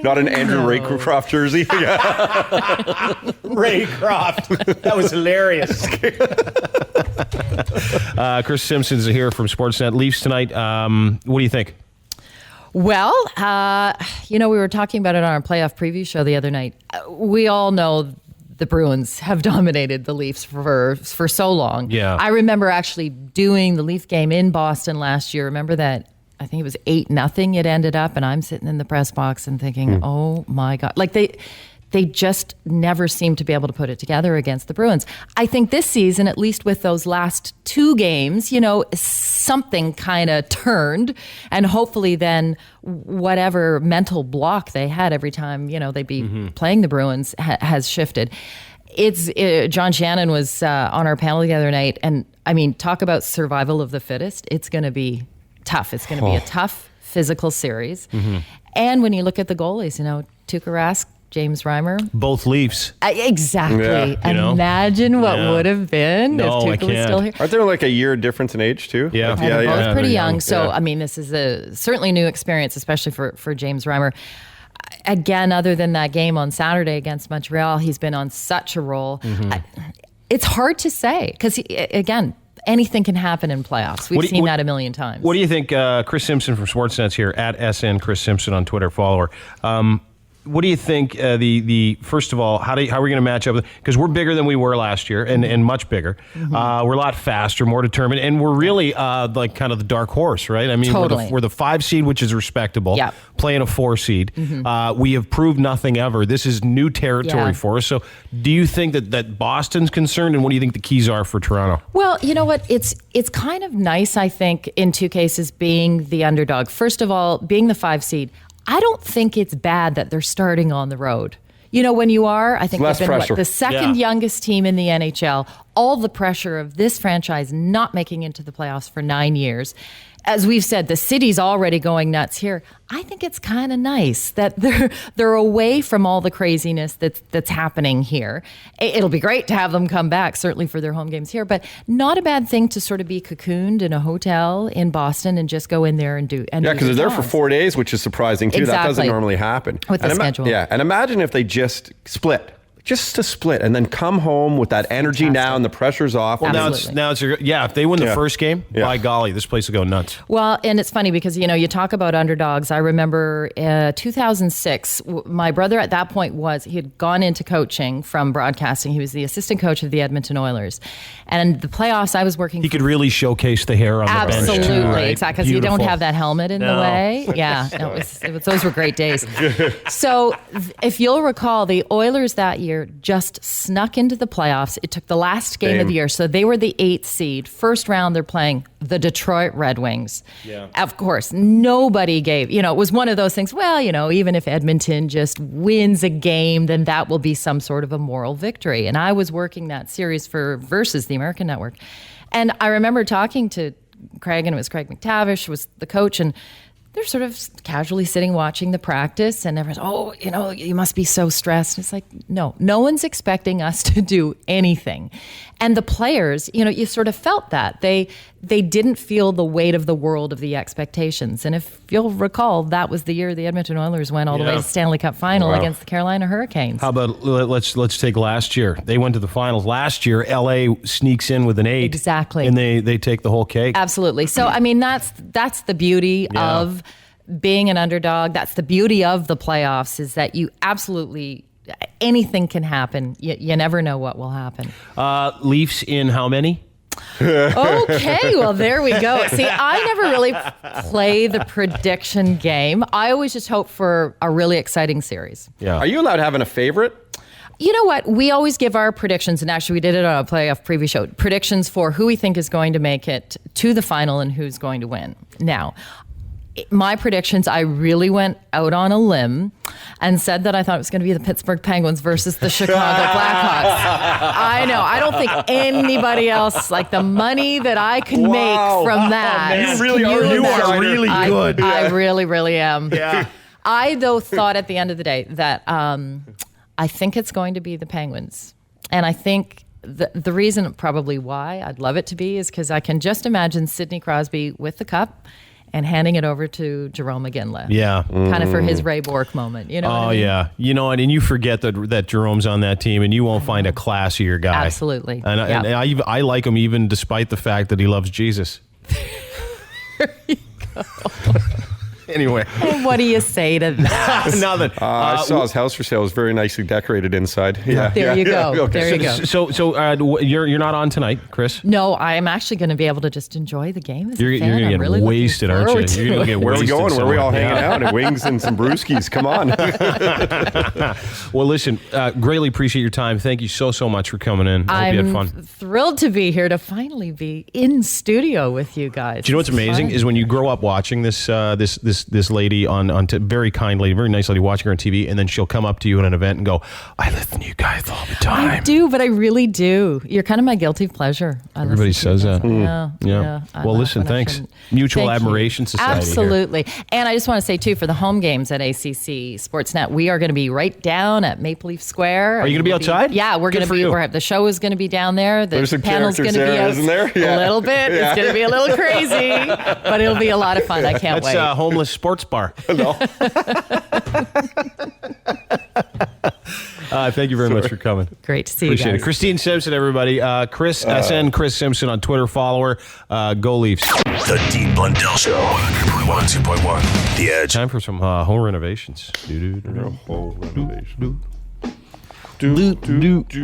Speaker 10: Not an Andrew Raycroft jersey.
Speaker 9: Raycroft. That was hilarious. Chris Simpson's here from Sportsnet. Leafs tonight. What do you think?
Speaker 4: Well, we were talking about it on our playoff preview show the other night. We all know the Bruins have dominated the Leafs for so long.
Speaker 9: Yeah.
Speaker 4: I remember actually doing the Leaf game in Boston last year. Remember that? I think it was 8-0 it ended up, and I'm sitting in the press box and thinking, oh my God. Like they just never seem to be able to put it together against the Bruins. I think this season, at least with those last 2 games, something kind of turned, and hopefully then whatever mental block they had every time, they'd be playing the Bruins has shifted. John Shannon was on our panel the other night, and I mean, talk about survival of the fittest. It's going to be tough. It's going to be a tough physical series. And when you look at the goalies, Tuukka Rask, James Reimer.
Speaker 9: Both Leafs.
Speaker 4: Exactly.
Speaker 10: Yeah.
Speaker 4: Imagine what would have been if Tuukka was still here.
Speaker 10: Aren't there like a year difference in age too?
Speaker 9: Yeah.
Speaker 4: And they're both pretty young. So, I mean, this is a certainly new experience, especially for James Reimer. Again, other than that game on Saturday against Montreal, he's been on such a roll. It's hard to say because, again, anything can happen in playoffs. We've seen that a million times.
Speaker 9: What do you think? Chris Simpson from Sportsnet's here, at SN Chris Simpson on Twitter, follower. What do you think? The first of all, how are we going to match up? Because we're bigger than we were last year, and much bigger. We're a lot faster, more determined, and we're really like kind of the dark horse, right? I mean,
Speaker 4: totally.
Speaker 9: we're the 5 seed, which is respectable.
Speaker 4: Yep.
Speaker 9: Playing a 4 seed. We have proved nothing ever. This is new territory for us. So, do you think that Boston's concerned, and what do you think the keys are for Toronto?
Speaker 4: Well, you know what? It's kind of nice, I think, in 2 cases being the underdog. First of all, being the 5 seed. I don't think it's bad that they're starting on the road. When you are, I think they've been the second youngest team in the NHL, all the pressure of this franchise not making into the playoffs for 9 years. As we've said, the city's already going nuts here. I think it's kind of nice that they're away from all the craziness that's happening here. It'll be great to have them come back, certainly for their home games here, but not a bad thing to sort of be cocooned in a hotel in Boston and just go in there and do.
Speaker 10: Because they're there for 4 days, which is surprising too.
Speaker 4: Exactly.
Speaker 10: That doesn't normally happen
Speaker 4: with the schedule.
Speaker 10: Yeah, and imagine if they just split. Just to split and then come home with that energy now and the pressure's off.
Speaker 9: Well, now it's if they win the first game, by golly, this place will go nuts.
Speaker 4: Well, and it's funny because, you talk about underdogs. I remember 2006, my brother at that point he had gone into coaching from broadcasting. He was the assistant coach of the Edmonton Oilers. And the playoffs, I was working.
Speaker 9: He could really showcase the hair on the bench.
Speaker 4: Absolutely,
Speaker 9: right?
Speaker 4: exactly. Because you don't have that helmet in the way. Yeah, those were great days. So if you'll recall, the Oilers that year just snuck into the playoffs. It took the last game of the year. So they were the 8th seed. First round, they're playing the Detroit Red Wings. Yeah. Of course, nobody gave, it was one of those things, well, even if Edmonton just wins a game, then that will be some sort of a moral victory. And I was working that series for Versus, the American network. And I remember talking to Craig, and it was Craig McTavish was the coach, and they're sort of casually sitting watching the practice, and everyone's, you must be so stressed. And it's like, no one's expecting us to do anything. And the players, you sort of felt that. They didn't feel the weight of the world of the expectations. And if you'll recall, that was the year the Edmonton Oilers went all the way to the Stanley Cup final against the Carolina Hurricanes.
Speaker 9: How about let's take last year. They went to the finals. Last year, LA sneaks in with an 8.
Speaker 4: Exactly.
Speaker 9: And they take the whole cake.
Speaker 4: Absolutely. So, I mean, that's the beauty of being an underdog. That's the beauty of the playoffs, is that you absolutely, anything can happen. You never know what will happen.
Speaker 9: Leafs in how many?
Speaker 4: Okay, well, there we go. See, I never really play the prediction game. I always just hope for a really exciting series.
Speaker 10: Yeah. Are you allowed having a favorite?
Speaker 4: You know what? We always give our predictions, and actually we did it on a playoff preview show, predictions for who we think is going to make it to the final and who's going to win. Now, my predictions, I really went out on a limb and said that I thought it was going to be the Pittsburgh Penguins versus the Chicago Blackhawks. I know. I don't think anybody else, like the money that I could make from that.
Speaker 9: You really are. You are really good.
Speaker 4: I really, really am.
Speaker 9: Yeah.
Speaker 4: I, though, thought at the end of the day that I think it's going to be the Penguins. And I think the reason probably why I'd love it to be is because I can just imagine Sidney Crosby with the cup and handing it over to Jerome McGinley.
Speaker 9: Yeah.
Speaker 4: Kind of for his Ray Bork moment. You know what I mean?
Speaker 9: Yeah. You know, and you forget that Jerome's on that team, and you won't find a classier guy.
Speaker 4: Absolutely.
Speaker 9: And I like him even despite the fact that he loves Jesus.
Speaker 4: There you go.
Speaker 9: Anyway.
Speaker 4: And what do you say to that?
Speaker 9: Nothing.
Speaker 10: I saw his house for sale. It was very nicely decorated inside. Yeah.
Speaker 4: There you go.
Speaker 10: Okay.
Speaker 4: There you go.
Speaker 9: So you're not on tonight, Chris?
Speaker 4: No, I'm actually going to be able to just enjoy the game. As
Speaker 9: You're
Speaker 4: a fan.
Speaker 9: going to
Speaker 4: I'm
Speaker 9: get
Speaker 4: really
Speaker 9: wasted, aren't you? You're going to get
Speaker 10: Where are we
Speaker 9: wasted
Speaker 10: going? Where are we all
Speaker 9: somewhere.
Speaker 10: hanging out? And wings and some brewskis. Come on.
Speaker 9: Well, listen, greatly appreciate your time. Thank you so much for coming in. I hope you had fun.
Speaker 4: Thrilled to be here, to finally be in studio with you guys.
Speaker 9: Do you know what's amazing is when you grow up watching this lady on very kind lady, very nice lady, watching her on TV, and then she'll come up to you at an event and go, "I listen to you guys all the time."
Speaker 4: I do, but I really do. You're kind of my guilty pleasure.
Speaker 9: Everybody says that.
Speaker 4: Yeah.
Speaker 9: Well, listen, thanks. Mutual Admiration Society.
Speaker 4: Absolutely.
Speaker 9: Here.
Speaker 4: And I just want to say too, for the home games at ACC Sportsnet, we are going to be right down at Maple Leaf Square.
Speaker 9: Are you going to be outside?
Speaker 4: Yeah, we're going to be. The show is going to be down there. The
Speaker 10: There's some
Speaker 4: panel's going to be
Speaker 10: there, isn't there?
Speaker 4: A little bit.
Speaker 10: Yeah.
Speaker 4: It's going to be a little crazy, but it'll be a lot of fun. I can't wait.
Speaker 9: That's a homeless sports bar.
Speaker 10: No.
Speaker 9: Thank you very much for coming.
Speaker 4: Great to see
Speaker 9: Appreciate
Speaker 4: you guys.
Speaker 9: it. Christine Simpson, everybody. Chris Simpson on Twitter. Follow her. Go Leafs.
Speaker 12: The Dean Blundell Show. 102.1 The Edge.
Speaker 9: Time for some Ho Renovations.
Speaker 10: Ho Renovations.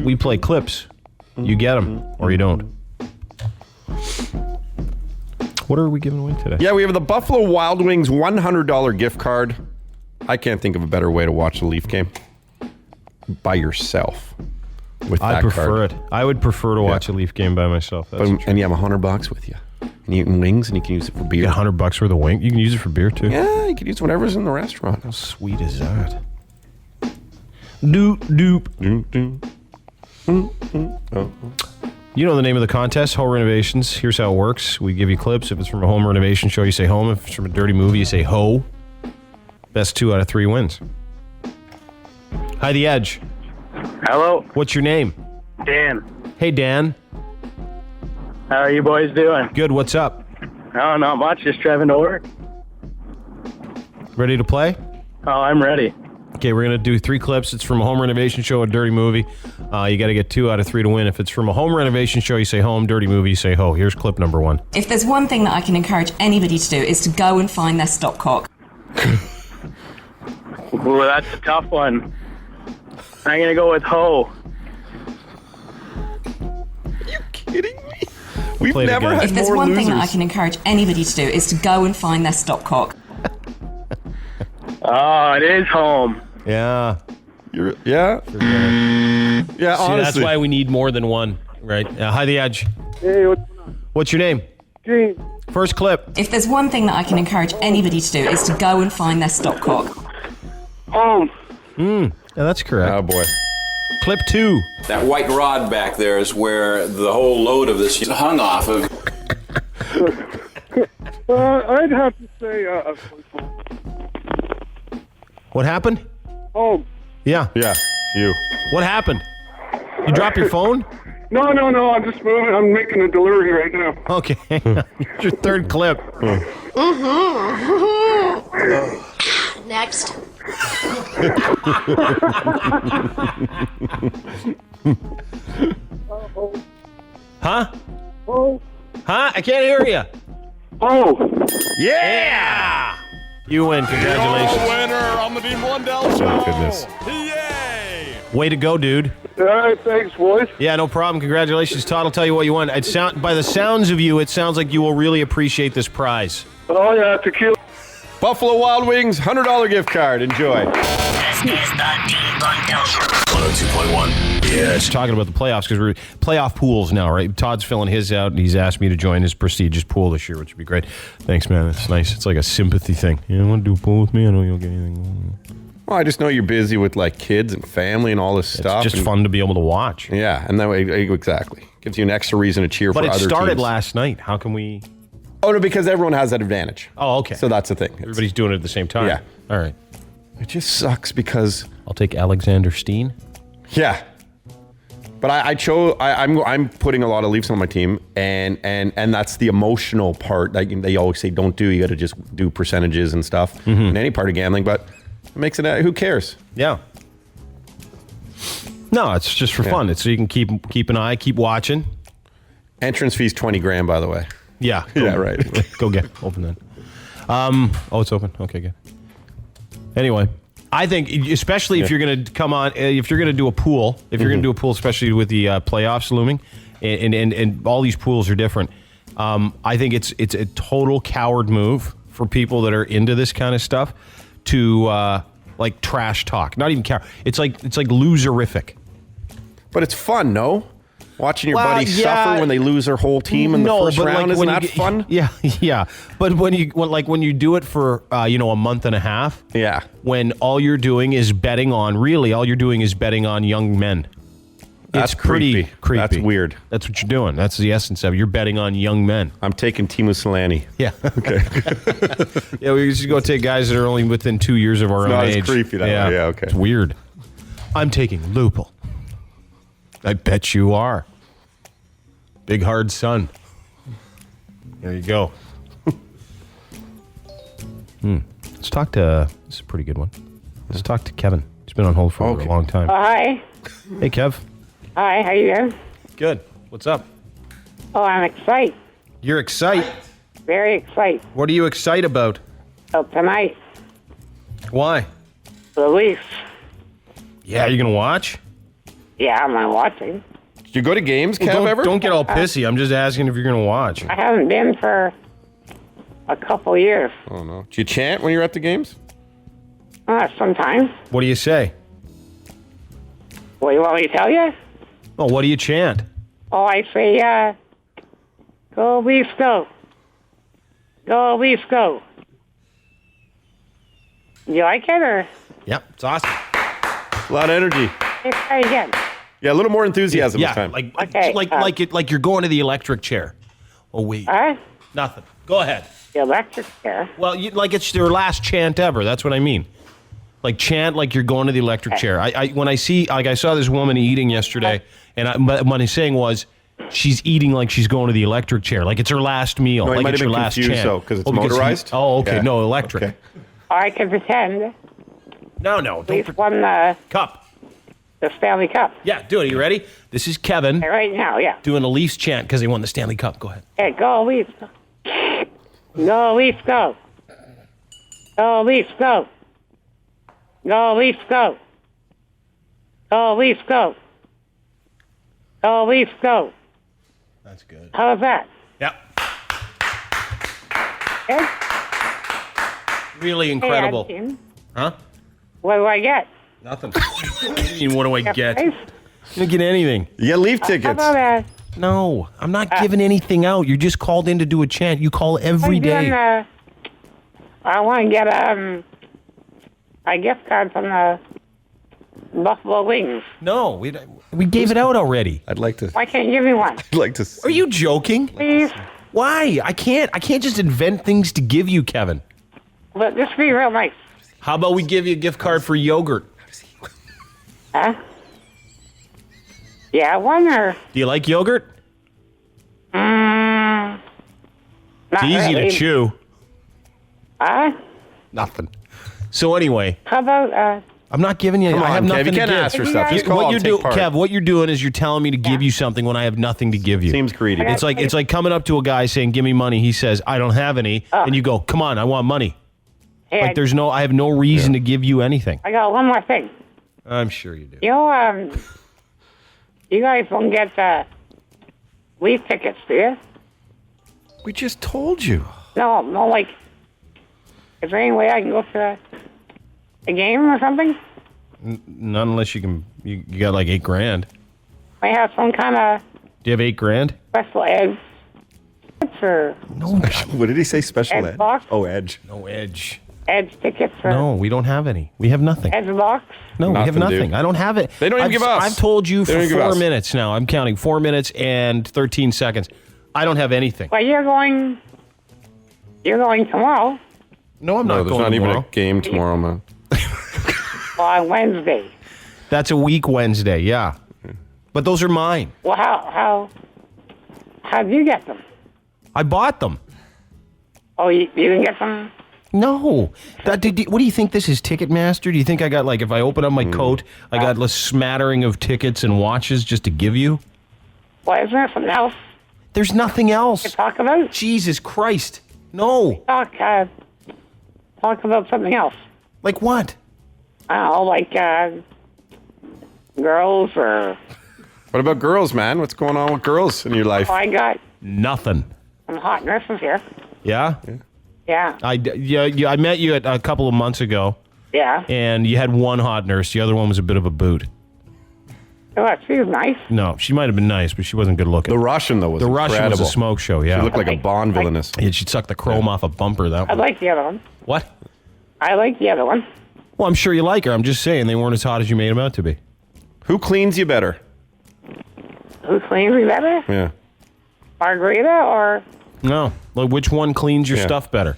Speaker 9: We play clips. You get them or you don't. What are we giving away today?
Speaker 10: Yeah, we have the Buffalo Wild Wings $100 gift card. I can't think of a better way to watch the Leaf game. By yourself. With that
Speaker 9: I prefer
Speaker 10: card.
Speaker 9: it. I would prefer to watch a Leaf game by myself.
Speaker 10: And you have $100 with you. And you eat wings, and you can use it for beer.
Speaker 9: You get $100 worth of wing. You can use it for beer too.
Speaker 10: Yeah, you can use whatever's in the restaurant.
Speaker 9: How sweet is that? Doop doop.
Speaker 10: Doop doop. Oh.
Speaker 9: You know the name of the contest, Ho Renovations. Here's how it works. We give you clips. If it's from a home renovation show, you say home. If it's from a dirty movie, you say ho. Best 2 out of 3 wins. Hi, The Edge.
Speaker 2: Hello.
Speaker 9: What's your name?
Speaker 2: Dan.
Speaker 9: Hey, Dan.
Speaker 2: How are you boys doing?
Speaker 9: Good. What's up?
Speaker 2: Oh, not much. Just driving to work.
Speaker 9: Ready to play?
Speaker 2: Oh, I'm ready.
Speaker 9: Okay, we're going to do 3 clips. It's from a home renovation show, a dirty movie. You got to get 2 out of 3 to win. If it's from a home renovation show, you say home. Dirty movie, you say ho. Here's clip number 1.
Speaker 22: If there's one thing that I can encourage anybody to do, is to go and find their stopcock.
Speaker 2: Well, that's a tough one. I'm going to go with ho.
Speaker 10: Are you kidding me? We've never had more losers.
Speaker 22: If there's one thing that I can encourage anybody to do, is to go and find their stopcock.
Speaker 2: Oh, it is home.
Speaker 9: Yeah.
Speaker 10: Yeah,
Speaker 9: See,
Speaker 10: honestly.
Speaker 9: that's why we need more than one, right? Hi, The Edge.
Speaker 2: Hey,
Speaker 9: What's your name?
Speaker 2: Gene.
Speaker 9: First clip.
Speaker 22: If there's one thing that I can encourage anybody to do, is to go and find their stopcock.
Speaker 2: Home.
Speaker 9: Yeah, that's correct.
Speaker 10: Oh, boy.
Speaker 9: Clip 2.
Speaker 23: That white rod back there is where the whole load of this is hung off of.
Speaker 2: I'd have to say
Speaker 9: What happened?
Speaker 2: home.
Speaker 9: Yeah.
Speaker 10: Yeah, you.
Speaker 9: What happened? You dropped your phone?
Speaker 2: No, I'm just moving. I'm making a delivery right now.
Speaker 9: Okay. Here's your 3rd clip.
Speaker 20: Next.
Speaker 9: Huh?
Speaker 2: Oh.
Speaker 9: Huh? I can't hear you.
Speaker 2: Oh.
Speaker 9: Yeah! You win. Congratulations.
Speaker 3: Your winner on the Dean Blundell Show.
Speaker 10: Oh, goodness.
Speaker 3: Yay!
Speaker 9: Way to go, dude.
Speaker 2: All right, thanks, boys.
Speaker 9: Yeah, no problem. Congratulations, Todd. I'll tell you what you won. By the sounds of you, it sounds like you will really appreciate this prize.
Speaker 2: Oh, yeah, tequila.
Speaker 10: Buffalo Wild Wings $100 gift card. Enjoy.
Speaker 12: This is the Dean Blundell Show. 102.1 The Edge.
Speaker 9: Talking about the playoffs because we're playoff pools now, right? Todd's filling his out, and he's asked me to join his prestigious pool this year, which would be great. Thanks, man. It's nice. It's like a sympathy thing. You want to do a pool with me? I know you'll get anything.
Speaker 10: Well, I just know you're busy with like kids and family and all this stuff.
Speaker 9: It's just fun to be able to watch.
Speaker 10: Yeah, and that way, exactly. Gives you an extra reason to cheer for other teams.
Speaker 9: But it started last night. How can we...
Speaker 10: Oh, no, because everyone has that advantage.
Speaker 9: Oh, okay.
Speaker 10: So that's the thing.
Speaker 9: Everybody's doing it at the same time.
Speaker 10: Yeah.
Speaker 9: All right.
Speaker 10: It just sucks because...
Speaker 9: I'll take Alexander Steen.
Speaker 10: Yeah. But I'm putting a lot of Leafs on my team, and that's the emotional part. Like they always say, don't do. You got to just do percentages and stuff in any part of gambling. But it makes it. Who cares?
Speaker 9: Yeah. No, it's just for fun. It's so you can keep an eye, keep watching.
Speaker 10: Entrance fee's $20,000, by the way.
Speaker 9: Yeah.
Speaker 10: Yeah, right.
Speaker 9: Go open that. It's open. Okay, good. Anyway, I think especially if you're going to come on, if you're going to do a pool, especially with the playoffs looming, and all these pools are different. I think it's a total coward move for people that are into this kind of stuff to like trash talk. Not even coward. It's like loserific.
Speaker 10: But it's fun, no? Watching your buddy suffer when they lose their whole team in the first round, isn't that fun?
Speaker 9: Yeah. But when you do it for a month and a half, when all you're doing is betting on young men.
Speaker 10: That's
Speaker 9: pretty creepy.
Speaker 10: That's weird.
Speaker 9: That's what you're doing. That's the essence of it. You're betting on young men.
Speaker 10: I'm taking Timo Solani.
Speaker 9: Yeah.
Speaker 10: Okay.
Speaker 9: Yeah, we should go take guys that are only within 2 years of our own age.
Speaker 10: It's creepy that way. Yeah, okay.
Speaker 9: It's weird. I'm taking Lupul. I bet you are. Big hard son. There you go. Let's talk to... This is a pretty good one. Let's talk to Kevin. He's been on hold for a long time.
Speaker 5: Hi.
Speaker 9: Hey, Kev.
Speaker 5: Hi, how you doing?
Speaker 9: Good. What's up?
Speaker 5: Oh, I'm excited.
Speaker 9: You're excited?
Speaker 5: Very excited.
Speaker 9: What are you excited about?
Speaker 5: Oh, tonight.
Speaker 9: Why?
Speaker 5: The Leafs.
Speaker 9: Yeah, you gonna watch?
Speaker 5: Yeah, I'm watching.
Speaker 10: Did you go to games, Kev, ever?
Speaker 9: Don't get all pissy. I'm just asking if you're gonna watch.
Speaker 5: I haven't been for a couple years.
Speaker 10: Oh, no. Do you chant when you're at the games?
Speaker 5: Sometimes.
Speaker 9: What do you say?
Speaker 5: What, you want me to tell you?
Speaker 9: Oh, what do you chant?
Speaker 5: Oh, I say, go Leafs, go. Go Leafs, go. You like it, or?
Speaker 9: Yep, it's awesome.
Speaker 10: A lot of energy.
Speaker 5: Let's try again.
Speaker 10: Yeah, a little more enthusiasm this time.
Speaker 9: Like you're going to the electric chair. Oh, wait. Nothing. Go ahead.
Speaker 5: The electric chair?
Speaker 9: Well, like it's their last chant ever. That's what I mean. Like chant like you're going to the electric chair. I saw this woman eating yesterday, and what he's saying was she's eating like she's going to the electric chair. Like it's her last meal.
Speaker 10: No,
Speaker 9: like
Speaker 10: might
Speaker 9: it's
Speaker 10: have
Speaker 9: her
Speaker 10: been
Speaker 9: last
Speaker 10: confused,
Speaker 9: chant.
Speaker 10: because it's motorized?
Speaker 9: Okay.
Speaker 10: Yeah.
Speaker 9: No, electric.
Speaker 10: Okay.
Speaker 5: I can pretend.
Speaker 9: No.
Speaker 5: Leafs won the
Speaker 9: cup.
Speaker 5: The Stanley Cup.
Speaker 9: Yeah, do it. Are you ready? This is Kevin.
Speaker 5: Right now, yeah.
Speaker 9: Doing a Leafs chant because they won the Stanley Cup. Go ahead.
Speaker 5: Hey, go Leafs. Go Leafs, go. Go Leafs, go. Go Leafs, go. Go Leafs, go. Go Leafs, go.
Speaker 9: That's good.
Speaker 5: How's that?
Speaker 9: Yeah.
Speaker 5: Okay.
Speaker 9: Really incredible.
Speaker 5: Hey,
Speaker 9: huh?
Speaker 5: What do I get?
Speaker 9: Nothing. What do you mean, what do I get? You don't get anything.
Speaker 10: You get Leaf tickets.
Speaker 5: How about that?
Speaker 9: No, I'm not giving anything out. You're just called in to do a chant. You call every day.
Speaker 5: I want to get a gift card from the Buffalo Wings.
Speaker 9: No, we gave it out already.
Speaker 10: I'd like to.
Speaker 5: Why can't you give me one?
Speaker 10: I'd like to.
Speaker 9: Are you joking?
Speaker 5: Please.
Speaker 9: Why? I can't just invent things to give you, Kevin.
Speaker 5: But just be real nice.
Speaker 9: How about we give you a gift card for yogurt?
Speaker 5: Huh? Yeah, one or...
Speaker 9: Do you like yogurt?
Speaker 5: Not
Speaker 9: It's easy
Speaker 5: really.
Speaker 9: to chew. Nothing. So anyway.
Speaker 5: How about...
Speaker 9: I'm not giving you...
Speaker 10: Come on,
Speaker 9: I have
Speaker 10: Kev,
Speaker 9: nothing
Speaker 10: you
Speaker 9: to
Speaker 10: can't
Speaker 9: give.
Speaker 10: ask for stuff. Just call,
Speaker 9: what
Speaker 10: I'll take part.
Speaker 9: Kev, what you're doing is you're telling me to give you something when I have nothing to give you.
Speaker 10: Seems greedy.
Speaker 9: It's like coming up to a guy saying, give me money. He says, I don't have any. And you go, come on, I want money.
Speaker 5: Hey,
Speaker 9: Like I have no reason to give you anything.
Speaker 5: I got one more thing.
Speaker 9: I'm sure you do.
Speaker 5: You know, you guys don't get Leaf tickets, do you?
Speaker 10: We just told you.
Speaker 5: No, like, is there any way I can go to a game or something?
Speaker 9: Not unless you can. You got like $8,000.
Speaker 5: I have some kind of
Speaker 9: Do you have $8,000?
Speaker 5: special edge. Or
Speaker 9: No.
Speaker 10: What did he say? Special
Speaker 5: Edge
Speaker 10: ed?
Speaker 5: box?
Speaker 10: Oh, Edge.
Speaker 9: No edge.
Speaker 5: edge tickets or
Speaker 9: No, we don't have any. We have nothing.
Speaker 5: edge box?
Speaker 9: No, we have
Speaker 10: Nothing,
Speaker 9: nothing.
Speaker 10: dude.
Speaker 9: I don't have it.
Speaker 10: They don't even give us.
Speaker 9: I've told you
Speaker 10: They
Speaker 9: for
Speaker 10: don't give
Speaker 9: 4
Speaker 10: us.
Speaker 9: minutes now. I'm counting 4 minutes and 13 seconds. I don't have anything.
Speaker 5: Well, you're going tomorrow.
Speaker 9: No, I'm
Speaker 10: No,
Speaker 9: not
Speaker 10: there's
Speaker 9: going
Speaker 10: not even
Speaker 9: tomorrow.
Speaker 10: a game tomorrow, man.
Speaker 5: Well, on Wednesday.
Speaker 9: That's a week Wednesday, yeah. But those are mine.
Speaker 5: Well, how did you get them?
Speaker 9: I bought them.
Speaker 5: Oh, you didn't get them?
Speaker 9: No. What do you think this is, Ticketmaster? Do you think I got, like, if I open up my coat, I got a smattering of tickets and watches just to give you?
Speaker 5: Well, isn't there something else
Speaker 9: There's nothing else.
Speaker 5: to talk about?
Speaker 9: Jesus Christ. No.
Speaker 5: Talk talk about something else.
Speaker 9: Like what?
Speaker 5: I don't know, like girls or...
Speaker 10: What about girls, man? What's going on with girls in your life?
Speaker 5: Oh, I got
Speaker 9: Nothing.
Speaker 5: some hot nurses here.
Speaker 9: Yeah?
Speaker 5: Yeah.
Speaker 9: I met you a couple of months ago,
Speaker 5: Yeah.
Speaker 9: and you had one hot nurse. The other one was a bit of a boot.
Speaker 5: Oh, she was nice.
Speaker 9: No, she might have been nice, but she wasn't good looking.
Speaker 10: The Russian, though, was
Speaker 9: The Russian was
Speaker 10: incredible.
Speaker 9: a smoke show, yeah.
Speaker 10: She looked like a Bond villainess.
Speaker 9: Yeah, she'd suck the chrome off a bumper, that
Speaker 5: I
Speaker 9: one.
Speaker 5: like the other one.
Speaker 9: What?
Speaker 5: I like the other one.
Speaker 9: Well, I'm sure you like her. I'm just saying they weren't as hot as you made them out to be.
Speaker 10: Who cleans you better?
Speaker 5: Who cleans me better?
Speaker 10: Yeah.
Speaker 5: Margarita or
Speaker 9: No. Like, which one cleans your
Speaker 10: Yeah.
Speaker 9: stuff better?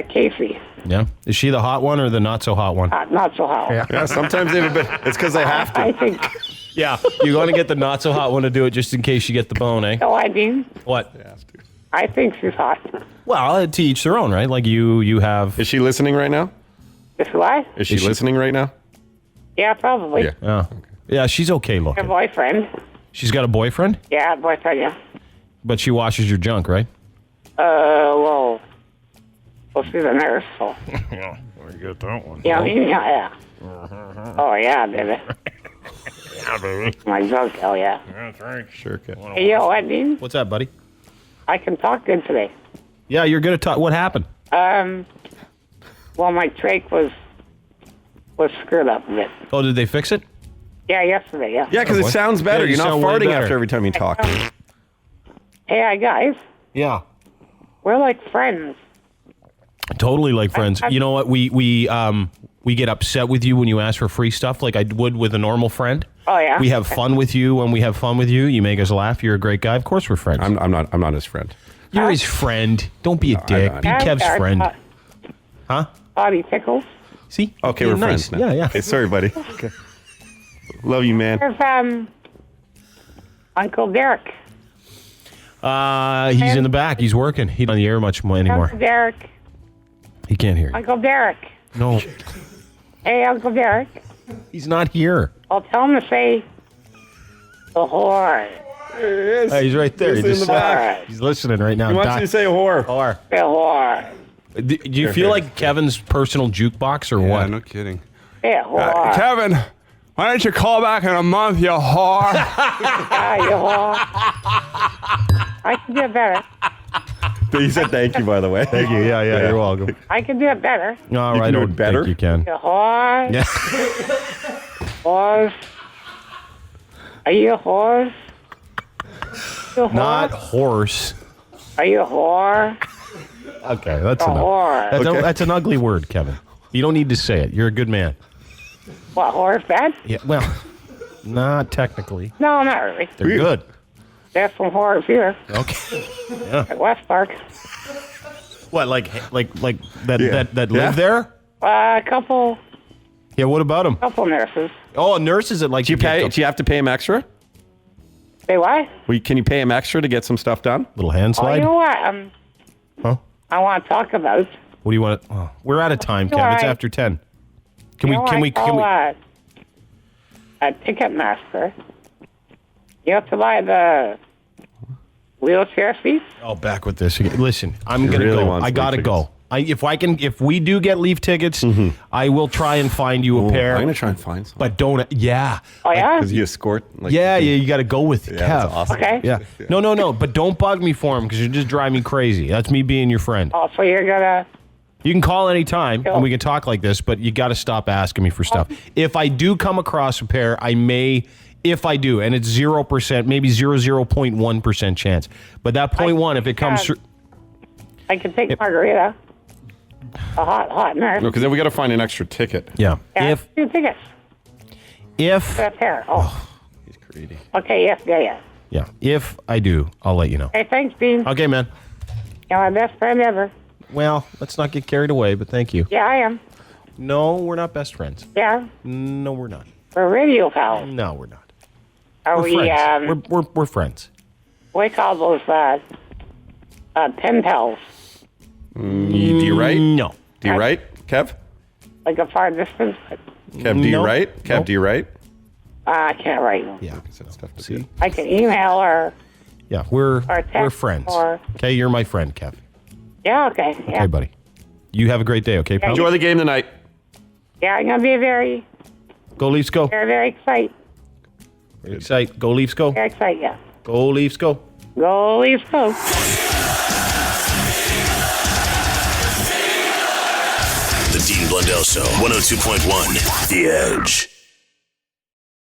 Speaker 5: Casey?
Speaker 9: Yeah. Is she the hot one or the not so hot one?
Speaker 5: Not so hot.
Speaker 10: Yeah, sometimes they have a bit. It's because they have to.
Speaker 5: I think.
Speaker 9: Yeah. You're going to get the not so hot one to do it just in case you get the bone, eh?
Speaker 5: No, I mean,
Speaker 9: What?
Speaker 5: I think she's hot.
Speaker 9: Well, to each their own, right? Like you have.
Speaker 10: Is she listening right now?
Speaker 5: Is what?
Speaker 10: Is she listening right now?
Speaker 5: Yeah, probably.
Speaker 10: Yeah.
Speaker 9: Oh. Yeah, she's okay
Speaker 5: Her
Speaker 9: looking.
Speaker 5: boyfriend.
Speaker 9: She's got a boyfriend,
Speaker 5: Yeah, boyfriend. Yeah.
Speaker 9: but she washes your junk, right?
Speaker 5: Well, she's a nurse, so.
Speaker 9: Yeah. I get that one.
Speaker 5: Yeah, yeah. Oh yeah, baby.
Speaker 9: Yeah, baby.
Speaker 5: My junk. Oh yeah.
Speaker 9: That's right.
Speaker 10: Sure, kid.
Speaker 5: Hey, yo, what, Dean?
Speaker 9: What's that, buddy?
Speaker 5: I can talk good today.
Speaker 9: Yeah, you're good at talk. What happened?
Speaker 5: Well, my trach was screwed up a bit.
Speaker 9: Oh, did they fix it?
Speaker 5: Yeah, yesterday. Yeah.
Speaker 10: Yeah, because it sounds better.
Speaker 9: Yeah, you
Speaker 10: You're not
Speaker 9: sound way
Speaker 10: farting
Speaker 9: better.
Speaker 10: after every time you talk.
Speaker 5: Hey, guys,
Speaker 9: Yeah.
Speaker 5: we're like friends.
Speaker 9: Totally like friends. You know what? We get upset with you when you ask for free stuff like I would with a normal friend.
Speaker 5: Oh yeah.
Speaker 9: We have fun with you when we have fun with you. You make us laugh. You're a great guy. Of course we're friends.
Speaker 10: I'm not his friend.
Speaker 9: You're his friend. Don't be a dick. Be Kev's friend. Huh?
Speaker 5: Body tickles.
Speaker 9: See?
Speaker 10: Okay,
Speaker 9: You're
Speaker 10: we're
Speaker 9: nice.
Speaker 10: friends now.
Speaker 9: Yeah, yeah.
Speaker 10: Hey, sorry, buddy. Okay. Love you, man.
Speaker 5: There's Uncle Derek.
Speaker 9: He's in the back. He's working. He's not on the air much anymore.
Speaker 5: Uncle Derek.
Speaker 9: He can't hear you.
Speaker 5: Uncle Derek.
Speaker 9: No.
Speaker 5: Hey, Uncle Derek.
Speaker 9: He's not here.
Speaker 5: I'll tell him to say the whore.
Speaker 9: Hey, he's right there.
Speaker 10: He's
Speaker 9: He
Speaker 10: in
Speaker 9: just
Speaker 10: the back.
Speaker 9: said- He's listening right now.
Speaker 10: He wants you to say whore.
Speaker 9: Whore.
Speaker 5: The whore.
Speaker 9: Do you feel like Kevin's personal jukebox or what?
Speaker 3: No kidding.
Speaker 5: The whore.
Speaker 3: Kevin, why don't you call back in a month, you whore?
Speaker 5: You whore. I can do it better.
Speaker 10: He said thank you, by the way.
Speaker 9: Thank you. Yeah, you're welcome.
Speaker 5: I can do it better.
Speaker 9: All
Speaker 10: You
Speaker 9: right,
Speaker 10: can do
Speaker 9: I
Speaker 10: it
Speaker 9: don't
Speaker 10: better?
Speaker 9: think you can.
Speaker 5: The whore.
Speaker 9: Yeah.
Speaker 5: Whores. Are you a horse? You a whore?
Speaker 9: Not horse.
Speaker 5: Are you a whore?
Speaker 9: Okay, that's
Speaker 5: A
Speaker 9: enough.
Speaker 5: whore.
Speaker 9: That's an ugly word, Kevin. You don't need to say it. You're a good man.
Speaker 5: What, whore's bad?
Speaker 9: Yeah, well, not technically.
Speaker 5: No, not really.
Speaker 9: They're good.
Speaker 5: There's some whores here
Speaker 9: Okay. Yeah.
Speaker 5: at West Park.
Speaker 9: What, like that
Speaker 10: Yeah.
Speaker 9: that
Speaker 10: Yeah.
Speaker 9: live there?
Speaker 5: A couple
Speaker 9: Yeah. What about them?
Speaker 5: nurses.
Speaker 9: Oh, nurses that like
Speaker 10: Do you
Speaker 9: to get
Speaker 10: Do you have to pay him extra?
Speaker 5: Say what?
Speaker 10: Can you pay him extra to get some stuff done?
Speaker 9: little hand
Speaker 5: Oh,
Speaker 9: slide.
Speaker 5: you know what?
Speaker 9: Huh?
Speaker 5: I want to talk about.
Speaker 9: What do you want? Oh, we're out of time,
Speaker 5: You
Speaker 9: Kevin. It's
Speaker 5: alright?
Speaker 9: after 10. Can we?
Speaker 5: You know,
Speaker 9: Can we?
Speaker 5: I call,
Speaker 9: Can we?
Speaker 5: a Ticketmaster. You have to buy the wheelchair seats.
Speaker 9: Oh, back with this again. Listen, I'm
Speaker 10: He
Speaker 9: gonna
Speaker 10: really
Speaker 9: go.
Speaker 10: wants
Speaker 9: I gotta
Speaker 10: leaf
Speaker 9: go. If we do get leaf tickets, I will try and find you a pair.
Speaker 10: I'm gonna try and find some.
Speaker 9: But don't. Yeah.
Speaker 5: Oh yeah.
Speaker 10: Because you escort. Like,
Speaker 9: Yeah. You got to go with Kev.
Speaker 10: that's awesome.
Speaker 5: Okay.
Speaker 9: Yeah. No. But don't bug me for him because you just drive me crazy. That's me being your friend.
Speaker 5: Oh, so you're gonna.
Speaker 9: You can call anytime
Speaker 5: Cool.
Speaker 9: and we can talk like this, but you got to stop asking me for stuff. If I do come across a pair, I may. If I do, and it's 0%, maybe 0.1% chance. But that 0.1, if it comes through.
Speaker 5: I can take Margarita. A hot nurse.
Speaker 10: No, because then we got to find an extra ticket.
Speaker 9: Yeah.
Speaker 5: Yeah, 2 tickets.
Speaker 9: If.
Speaker 5: For a pair. Oh.
Speaker 10: He's greedy.
Speaker 5: Okay. Yes. Yeah.
Speaker 9: Yeah. If I do, I'll let you know.
Speaker 5: Hey, thanks, Dean.
Speaker 9: Okay, man.
Speaker 5: You're my best friend ever.
Speaker 9: Well, let's not get carried away, but thank you.
Speaker 5: Yeah, I am.
Speaker 9: No, we're not best friends.
Speaker 5: Yeah.
Speaker 9: No, we're not.
Speaker 5: We're radio pals.
Speaker 9: No, we're not.
Speaker 5: Are
Speaker 9: We're
Speaker 5: we?
Speaker 9: friends. We're friends.
Speaker 5: We call those pen pals.
Speaker 10: Do you write?
Speaker 9: No.
Speaker 10: Do you write, Kev?
Speaker 5: Like a far distance.
Speaker 10: Kev, do you
Speaker 9: No.
Speaker 10: write? Kev,
Speaker 9: No.
Speaker 10: do you write?
Speaker 5: I can't write.
Speaker 9: Yeah.
Speaker 10: See?
Speaker 5: I can email or
Speaker 9: Yeah, we're
Speaker 5: text
Speaker 9: friends.
Speaker 5: or-
Speaker 9: Okay, you're my friend, Kev.
Speaker 5: Yeah, okay. Yeah.
Speaker 9: Okay, buddy. You have a great day, okay, pal?
Speaker 10: Enjoy the game tonight.
Speaker 5: Yeah, I'm going to be very,
Speaker 9: Go Leafs, go.
Speaker 5: very excited.
Speaker 9: Go Leafs, go.
Speaker 5: Very excited, yeah.
Speaker 9: Go Leafs, go.
Speaker 5: Go Leafs, go.
Speaker 12: The Dean Blundell Show, 102.1 The Edge.